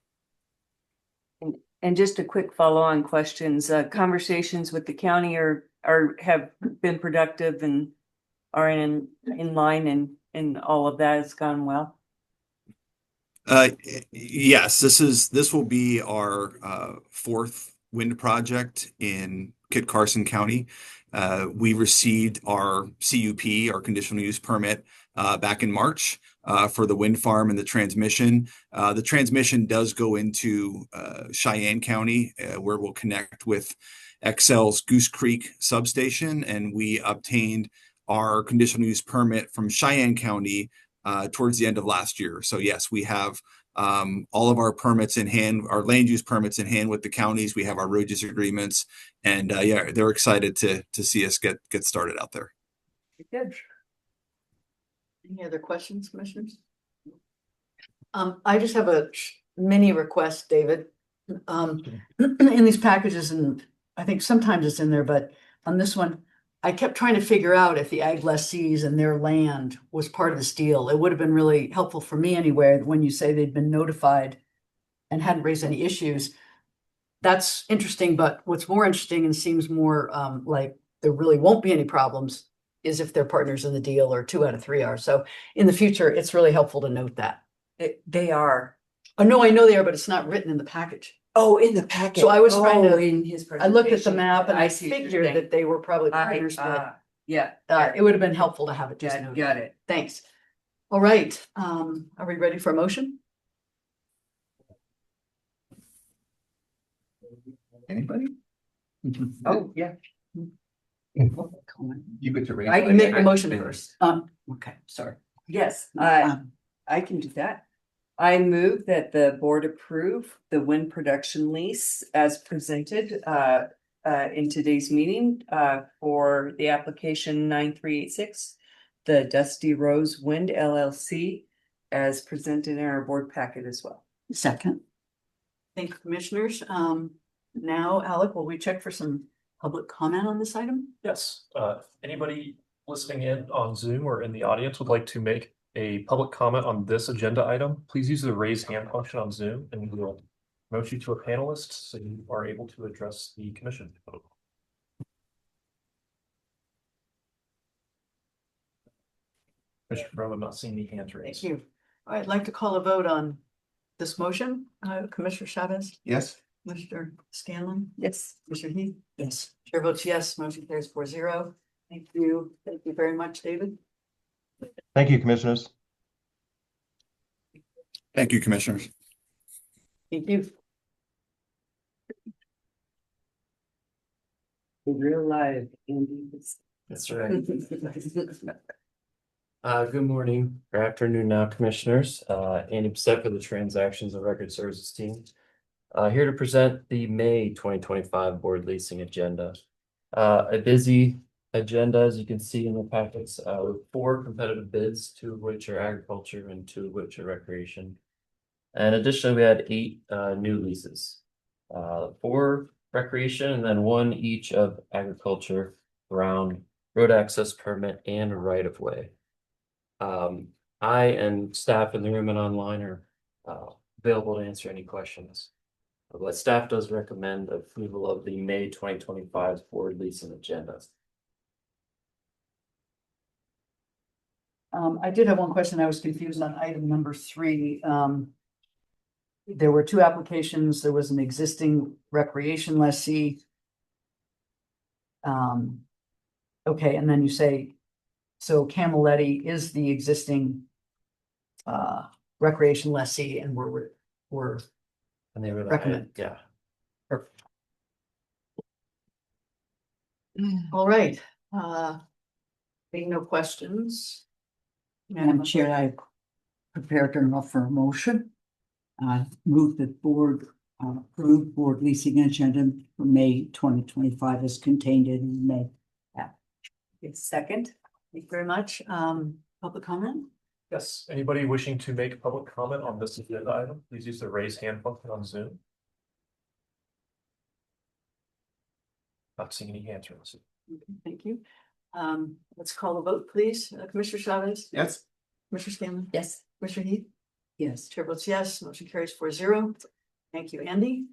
And just a quick follow-on questions. Conversations with the county have been productive and are in line, and all of that has gone well. Yes, this will be our 4th wind project in Kit Carson County. We received our CUP, our conditional use permit, back in March for the wind farm and the transmission. The transmission does go into Cheyenne County, where we'll connect with Xcel's Goose Creek substation, and we obtained our conditional use permit from Cheyenne County towards the end of last year. So yes, we have all of our permits in hand, our land use permits in hand with the counties. We have our road use agreements, and yeah, they're excited to see us get started out there. Good. Any other questions, commissioners? I just have a mini request, David. In these packages, and I think sometimes it's in there, but on this one, I kept trying to figure out if the ag lessees and their land was part of this deal. It would have been really helpful for me anyway, when you say they'd been notified and hadn't raised any issues. That's interesting, but what's more interesting and seems more like there really won't be any problems is if they're partners in the deal, or 2 out of 3 are. So in the future, it's really helpful to note that. They are. Oh, no, I know they are, but it's not written in the package. Oh, in the packet. So I was trying to, in his I looked at the presentation. map and I see what you're figured saying. that they were probably partners, but Yeah. it would have been helpful to have it just noted. Got it. Thanks. All right, are we ready for a motion? Anybody? Oh, yeah. You get to raise. I can make the motion first. Okay, sorry. Yes, I can do that. I move that the board approve the wind production lease as presented in today's meeting for the application 9386, the Dusty Rose Wind LLC, as presented in our board packet as well. Second. Thank you, commissioners. Now, Alec, will we check for some public comment on this item? Yes, anybody listening in on Zoom or in the audience would like to make a public comment on this agenda item, please use the raise hand function on Zoom and we will promote you to a panelist so you are able to address the commission. Commissioner Brown, I'm not seeing any hands raised. Thank you. All right, I'd like to call a vote on this motion. Commissioner Chavez? Yes. Mr. Scanlon? Yes. Mr. Heath? Yes. Chair votes yes, motion carries 4-0. Thank you. Thank you very much, David. Thank you, commissioners. Thank you, commissioners. Thank you. Real live. That's right. Good morning or afternoon now, commissioners. Andy Bissett for the Transactions and Record Services team. Here to present the May 2025 board leasing agenda. A busy agenda, as you can see in the packets, with 4 competitive bids, 2 of which are agriculture and 2 of which are recreation. And additionally, we had 8 new leases, 4 recreation and then 1 each of agriculture, ground, road access permit, and a right of way. I and staff in the room and online are available to answer any questions. But staff does recommend approval of the May 2025 board leasing agenda. I did have one question. I was confused on item number 3. There were 2 applications. There was an existing recreation lessee. Okay, and then you say, so Camilletti is the existing recreation lessee, and we're And they were recommend. yeah. Perfect. All right, being no questions. Madam Chair, I prepared to offer a motion. Move that board approve board leasing agenda for May 2025 as contained in May. Second. Thank you very much. Public comment? Yes, anybody wishing to make a public comment on this agenda item, please use the raise hand function on Zoom. Not seeing any hands raised. Okay, thank you. Let's call a vote, please. Commissioner Chavez? Yes. Commissioner Scanlon? Yes. Commissioner Heath? Yes. Chair votes yes, motion carries 4-0. Thank you, Andy.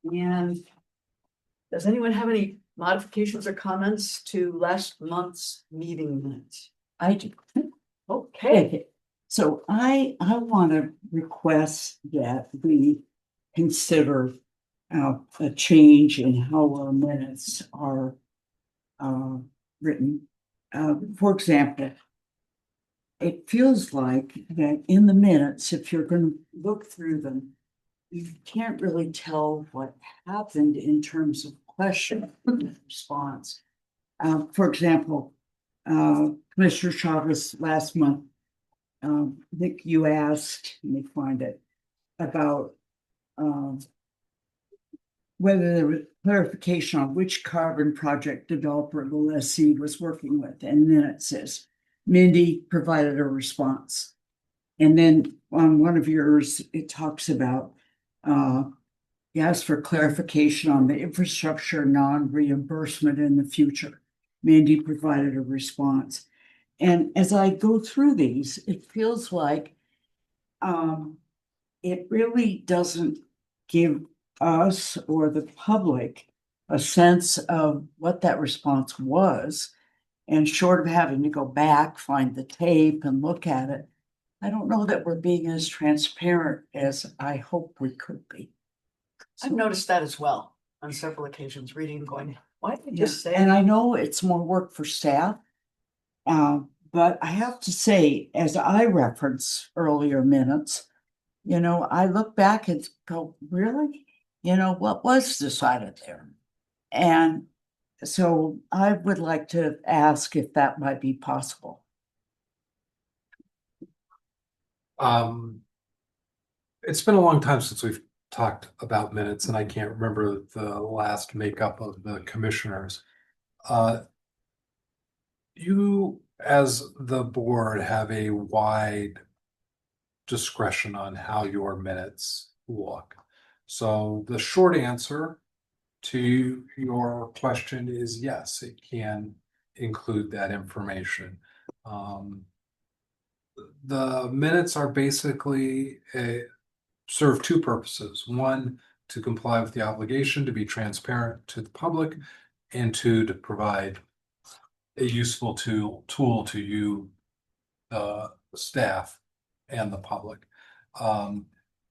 And does anyone have any modifications or comments to last month's meeting minutes? I do. Okay. So I want to request that we consider a change in how our minutes are written. For example, it feels like that in the minutes, if you're going to look through them, you can't really tell what happened in terms of question and response. For example, Commissioner Chavez last month, I think you asked, let me find it, about whether there was clarification on which carbon project developer the lessee was working with. And then it says, Mindy provided a response. And then on one of yours, it talks about, you asked for clarification on the infrastructure non-reimbursement in the future. Mindy provided a response. And as I go through these, it feels like it really doesn't give us or the public a sense of what that response was. And short of having to go back, find the tape and look at it, I don't know that we're being as transparent as I hope we could be. I've noticed that as well on several occasions, reading and going, why did they just say? And I know it's more work for staff. But I have to say, as I reference earlier minutes, you know, I look back and go, really? You know, what was decided there? And so I would like to ask if that might be possible. It's been a long time since we've talked about minutes, and I can't remember the last makeup of the commissioners. You, as the board, have a wide discretion on how your minutes look. So the short answer to your question is yes, it can include that information. The minutes are basically serve two purposes. One, to comply with the obligation to be transparent to the public, and two, to provide a useful tool to you, staff and the public.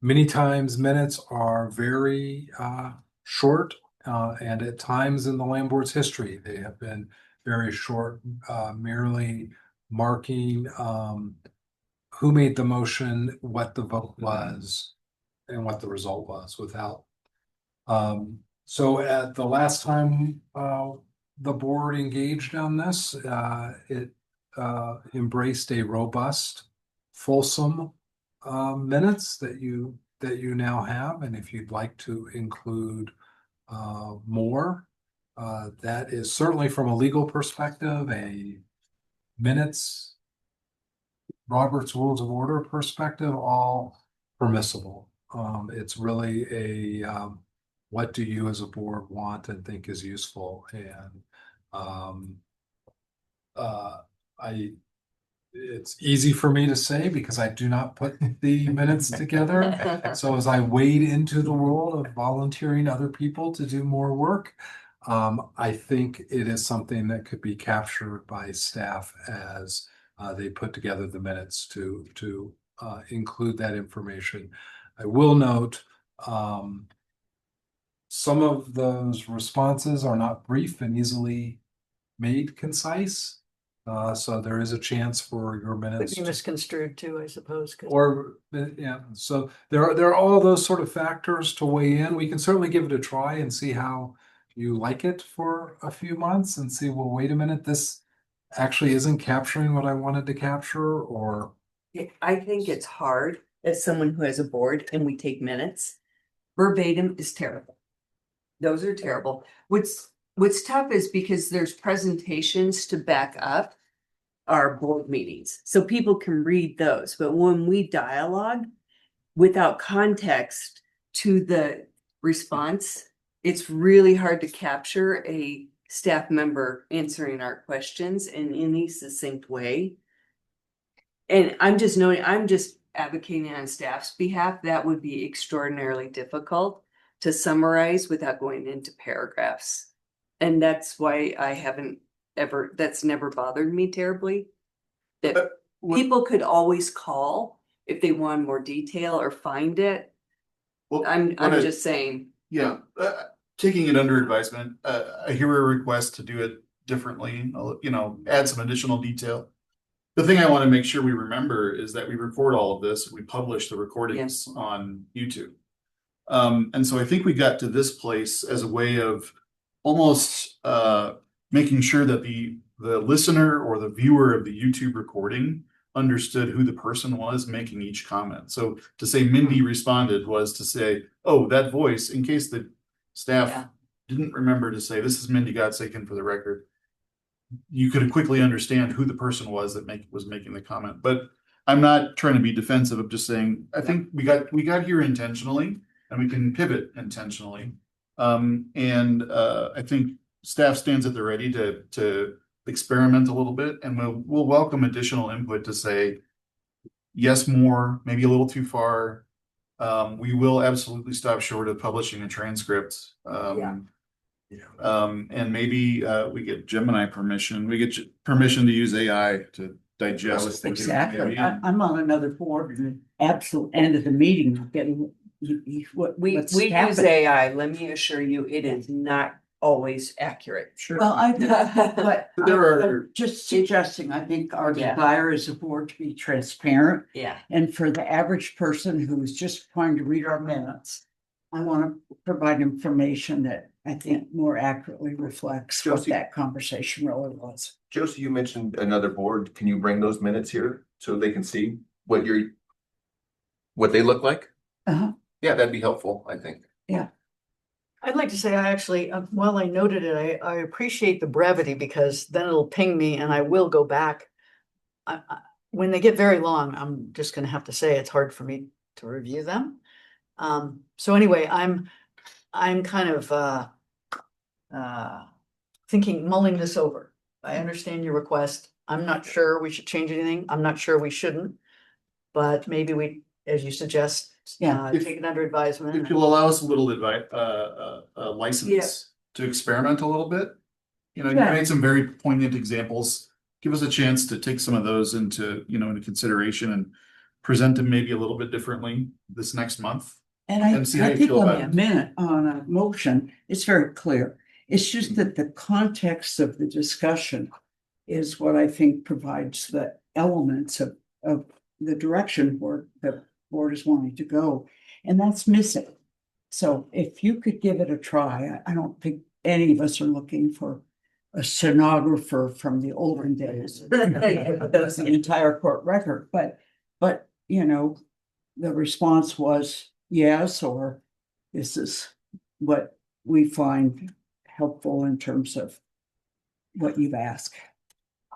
Many times minutes are very short, and at times in the land board's history, they have been very short, merely marking who made the motion, what the vote was, and what the result was without. So at the last time the board engaged on this, it embraced a robust, fulsome minutes that you now have, and if you'd like to include more, that is certainly from a legal perspective, a minutes, Robert's Rules of Order perspective, all permissible. It's really a what do you as a board want and think is useful, and it's easy for me to say because I do not put the minutes together. So as I wade into the world of volunteering other people to do more work, I think it is something that could be captured by staff as they put together the minutes to include that information. I will note some of those responses are not brief and easily made concise. So there is a chance for your minutes Could be misconstrued too, I suppose. or yeah, so there are all those sort of factors to weigh in. We can certainly give it a try and see how you like it for a few months and see, well, wait a minute, this actually isn't capturing what I wanted to capture, or I think it's hard as someone who has a board and we take minutes. Verbatim is terrible. Those are terrible. What's tough is because there's presentations to back up our board meetings, so people can read those. But when we dialogue without context to the response, it's really hard to capture a staff member answering our questions in any succinct way. And I'm just advocating on staff's behalf, that would be extraordinarily difficult to summarize without going into paragraphs. And that's why that's never bothered me terribly. That people could always call if they want more detail or find it. Well, I'm just saying. Yeah, taking it under advisement, I hear a request to do it differently, you know, add some additional detail. The thing I want to make sure we remember is that we record all of this, we publish the recordings on YouTube. And so I think we got to this place as a way of almost making sure that the listener or the viewer of the YouTube recording understood who the person was making each comment. So to say Mindy responded was to say, oh, that voice, in case the staff didn't remember to say, this is Mindy Godsakin for the record, you could quickly understand who the person was that was making the comment. But I'm not trying to be defensive. I'm just saying, I think we got here intentionally, and we can pivot intentionally. I think staff stands at the ready to experiment a little bit, and we'll welcome additional input to say, yes, more, maybe a little too far. We will absolutely stop short of publishing a transcript. And maybe we get Gemini permission. We get permission to use AI to digest. Exactly. I'm on another board, and the absolute end of the meeting, we're getting We use AI. Let me assure you, it is not always accurate. Sure. Well, but I'm just suggesting, I think our desire as a board to be transparent. Yeah. And for the average person who is just trying to read our minutes, I want to provide information that I think more accurately reflects what that conversation really was. Josie, you mentioned another board. Can you bring those minutes here so they can see what they look like? Yeah, that'd be helpful, I think. Yeah. I'd like to say I actually, while I noted it, I appreciate the brevity, because then it'll ping me and I will go back. When they get very long, I'm just going to have to say it's hard for me to review them. So anyway, I'm kind of mulling this over. I understand your request. I'm not sure we should change anything. I'm not sure we shouldn't, but maybe we, as you suggest, take it under advisement. If you'll allow us a little license to experiment a little bit. You made some very poignant examples. Give us a chance to take some of those into consideration and present them maybe a little bit differently this next month. And I think on a motion, it's very clear. It's just that the context of the discussion is what I think provides the elements of the direction where the board is wanting to go, and that's missing. So if you could give it a try, I don't think any of us are looking for a stenographer from the olden days that does the entire court record, but the response was yes, or this is what we find helpful in terms of what you've asked.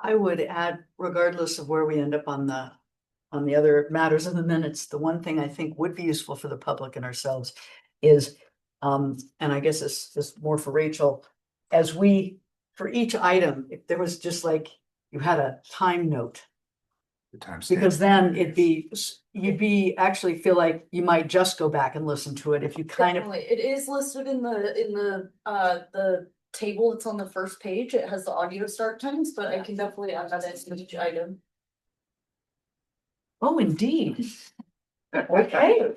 I would add, regardless of where we end up on the other matters in the minutes, the one thing I think would be useful for the public and ourselves is, and I guess this is more for Rachel, as for each item, if there was just like, you had a time note. Because then you'd actually feel like you might just go back and listen to it if you kind of. It is listed in the table that's on the first page. It has the audio start times, but I can definitely add that into each item. Oh, indeed. Okay.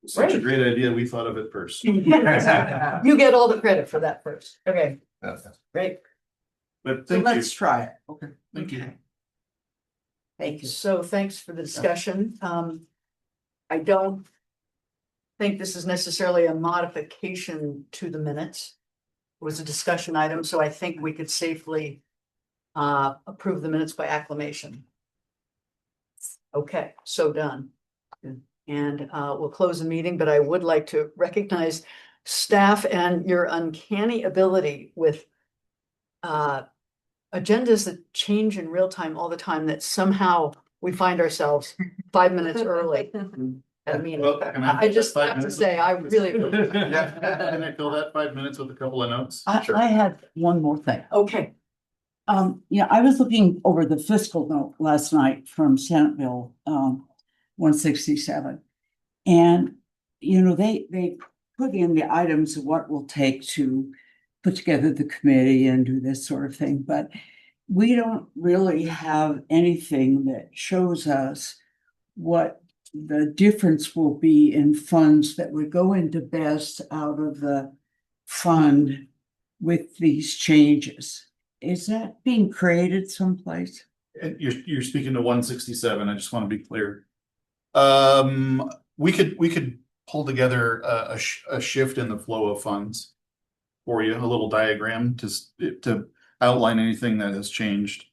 Such a great idea. We thought of it first. You get all the credit for that first. Okay. Great. But so let's try it. Okay. Thank you. Thank you. So thanks for the discussion. I don't think this is necessarily a modification to the minutes. It was a discussion item, so I think we could safely approve the minutes by acclamation. Okay, so done. And we'll close the meeting, but I would like to recognize staff and your uncanny ability with agendas that change in real time all the time, that somehow we find ourselves 5 minutes early at a meeting. Well, I just have to say, I really. Can I fill that 5 minutes with a couple of notes? I had one more thing. Okay. I was looking over the fiscal note last night from Senate Bill 167. And, they put in the items of what it will take to put together the committee and do this sort of thing. But we don't really have anything that shows us what the difference will be in funds that would go into best out of the fund with these changes. Is that being created someplace? You're speaking to 167. I just want to be clear. We could pull together a shift in the flow of funds for you, a little diagram to outline anything that has changed.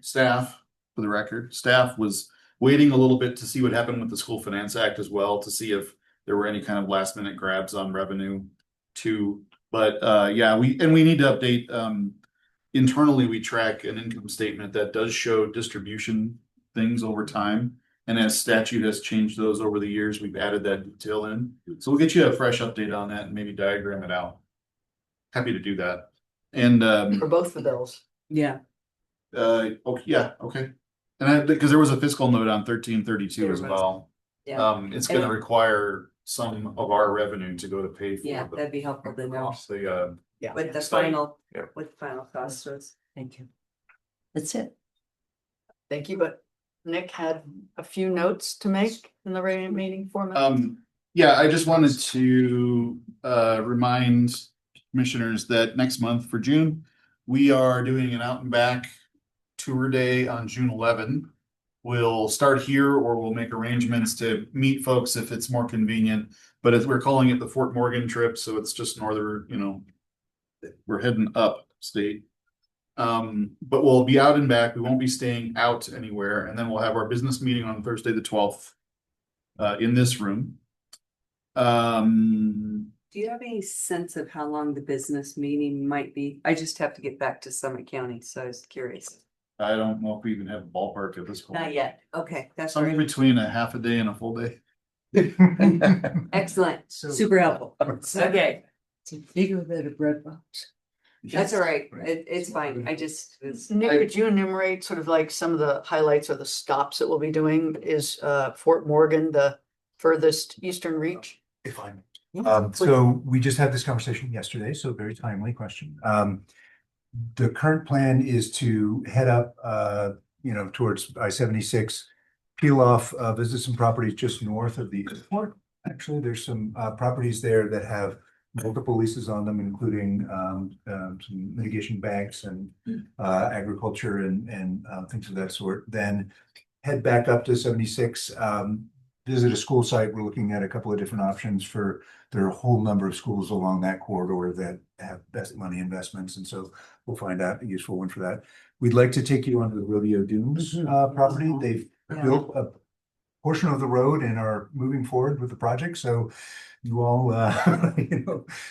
Staff, for the record, staff was waiting a little bit to see what happened with the School Finance Act as well, to see if there were any kind of last minute grabs on revenue too. But yeah, we need to update. Internally, we track an income statement that does show distribution things over time. And as statute has changed those over the years, we've added that detail in. So we'll get you a fresh update on that and maybe diagram it out. Happy to do that. And For both the bills. Yeah. okay, yeah, okay. And because there was a fiscal note on 1332 There as was. well. Yeah. It's gonna require some of our revenue to go to pay for Yeah, the that'd be helpful to know cost, the what the study. final, Yeah. what the final cost was. Thank you. That's it. Thank you, but Nick had a few notes to make in the meeting format. Yeah, I just wanted to remind commissioners that next month for June, we are doing an out and back tour day on June 11. We'll start here, or we'll make arrangements to meet folks if it's more convenient. But as we're calling it the Fort Morgan trip, so it's just northern, we're heading up state. But we'll be out and back. We won't be staying out anywhere. And then we'll have our business meeting on Thursday, the 12th, in this room. Do you have any sense of how long the business meeting might be? I just have to get back to Summit County, so I was curious. I don't know if we even have a ballpark at this point. Not yet. Okay, that's Somewhere right. between a half a day and a full day. Excellent. Super helpful. Okay. It's a bigger than a bread box. That's all right. It's fine. I just was. Nick, could you enumerate sort of like some of the highlights or the stops that we'll be doing? Is Fort Morgan the furthest eastern reach? If I may. Yeah, So we just had this conversation yesterday, so very timely question. The current plan is to head up, towards I-76, peel off, visit some properties just north of the airport. Actually, there's some properties there that have multiple leases on them, including some mitigation banks and agriculture and things of that sort. Then head back up to 76, visit a school site. We're looking at a couple of different options for, there are a whole number of schools along that corridor that have best money investments. And so we'll find out a useful one for that. We'd like to take you onto the Rodeo Dunes property. They've built a portion of the road and are moving forward with the project. So you all,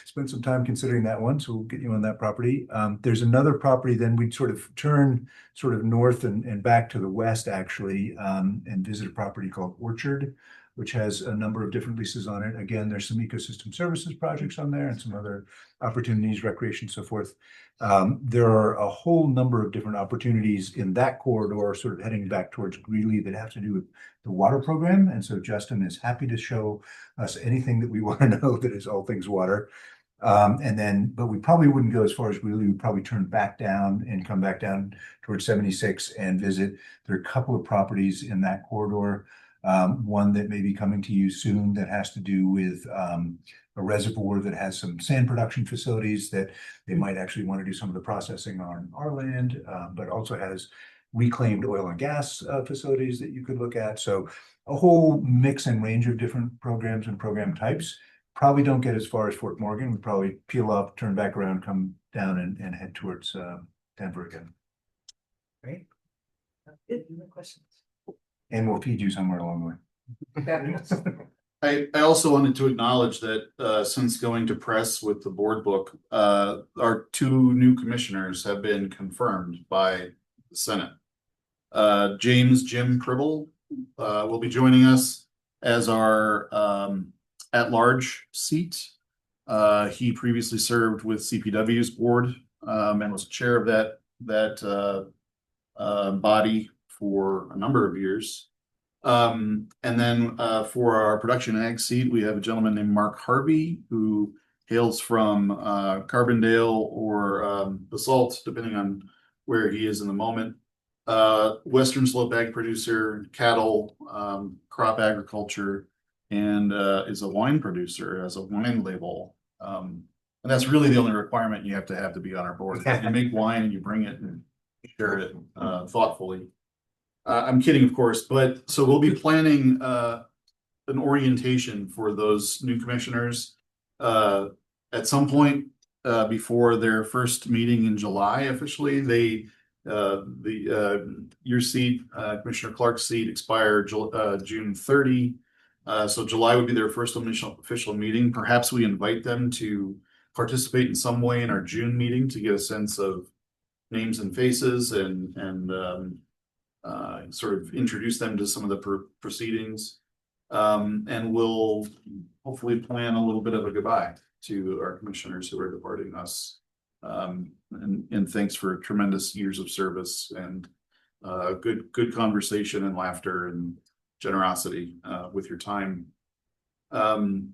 spend some time considering that one. So we'll get you on that property. There's another property, then we'd sort of turn sort of north and back to the west, actually, and visit a property called Orchard, which has a number of different leases on it. Again, there's some ecosystem services projects on there and some other opportunities, recreation, so forth. There are a whole number of different opportunities in that corridor, sort of heading back towards Greeley, that have to do with the water program. And so Justin is happy to show us anything that we want to know that is all things water. But we probably wouldn't go as far as Greeley. We'd probably turn back down and come back down towards 76 and visit. There are a couple of properties in that corridor. One that may be coming to you soon that has to do with a reservoir that has some sand production facilities that they might actually want to do some of the processing on our land, but also has reclaimed oil and gas facilities that you could look at. So a whole mix and range of different programs and program types. Probably don't get as far as Fort Morgan. We probably peel off, turn back around, come down and head towards Denver again. Great. Good. No questions. And we'll feed you somewhere along the way. I also wanted to acknowledge that since going to press with the board book, our two new commissioners have been confirmed by the Senate. Jim Pribble will be joining us as our at-large seat. He previously served with CPW's board and was chair of that body for a number of years. And then for our production ag seat, we have a gentleman named Mark Harvey, who hails from Carbondale or Basalt, depending on where he is in the moment. Western Slope ag producer, cattle, crop agriculture, and is a wine producer, as a wine label. And that's really the only requirement you have to be on our board. You make wine and you bring it and share it thoughtfully. I'm kidding, of course, but so we'll be planning an orientation for those new commissioners at some point before their first meeting in July officially. Your seat, Commissioner Clark's seat expired June 30. So July would be their first official meeting. Perhaps we invite them to participate in some way in our June meeting to get a sense of names and faces and sort of introduce them to some of the proceedings. And we'll hopefully plan a little bit of a goodbye to our commissioners who are departing us. And thanks for tremendous years of service and good conversation and laughter and generosity with your time. And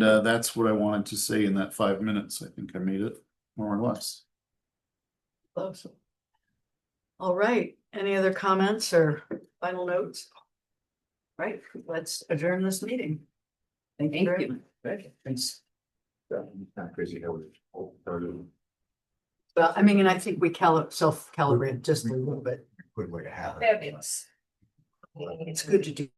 that's what I wanted to say in that 5 minutes. I think I made it more or less. Awesome. All right, any other comments or final notes? Right, let's adjourn this meeting. Thank you very much. Okay, thanks. Not crazy how we. Well, I mean, and I think we self-calibrate just a little bit. Put like a hat. Fabulous. It's good to do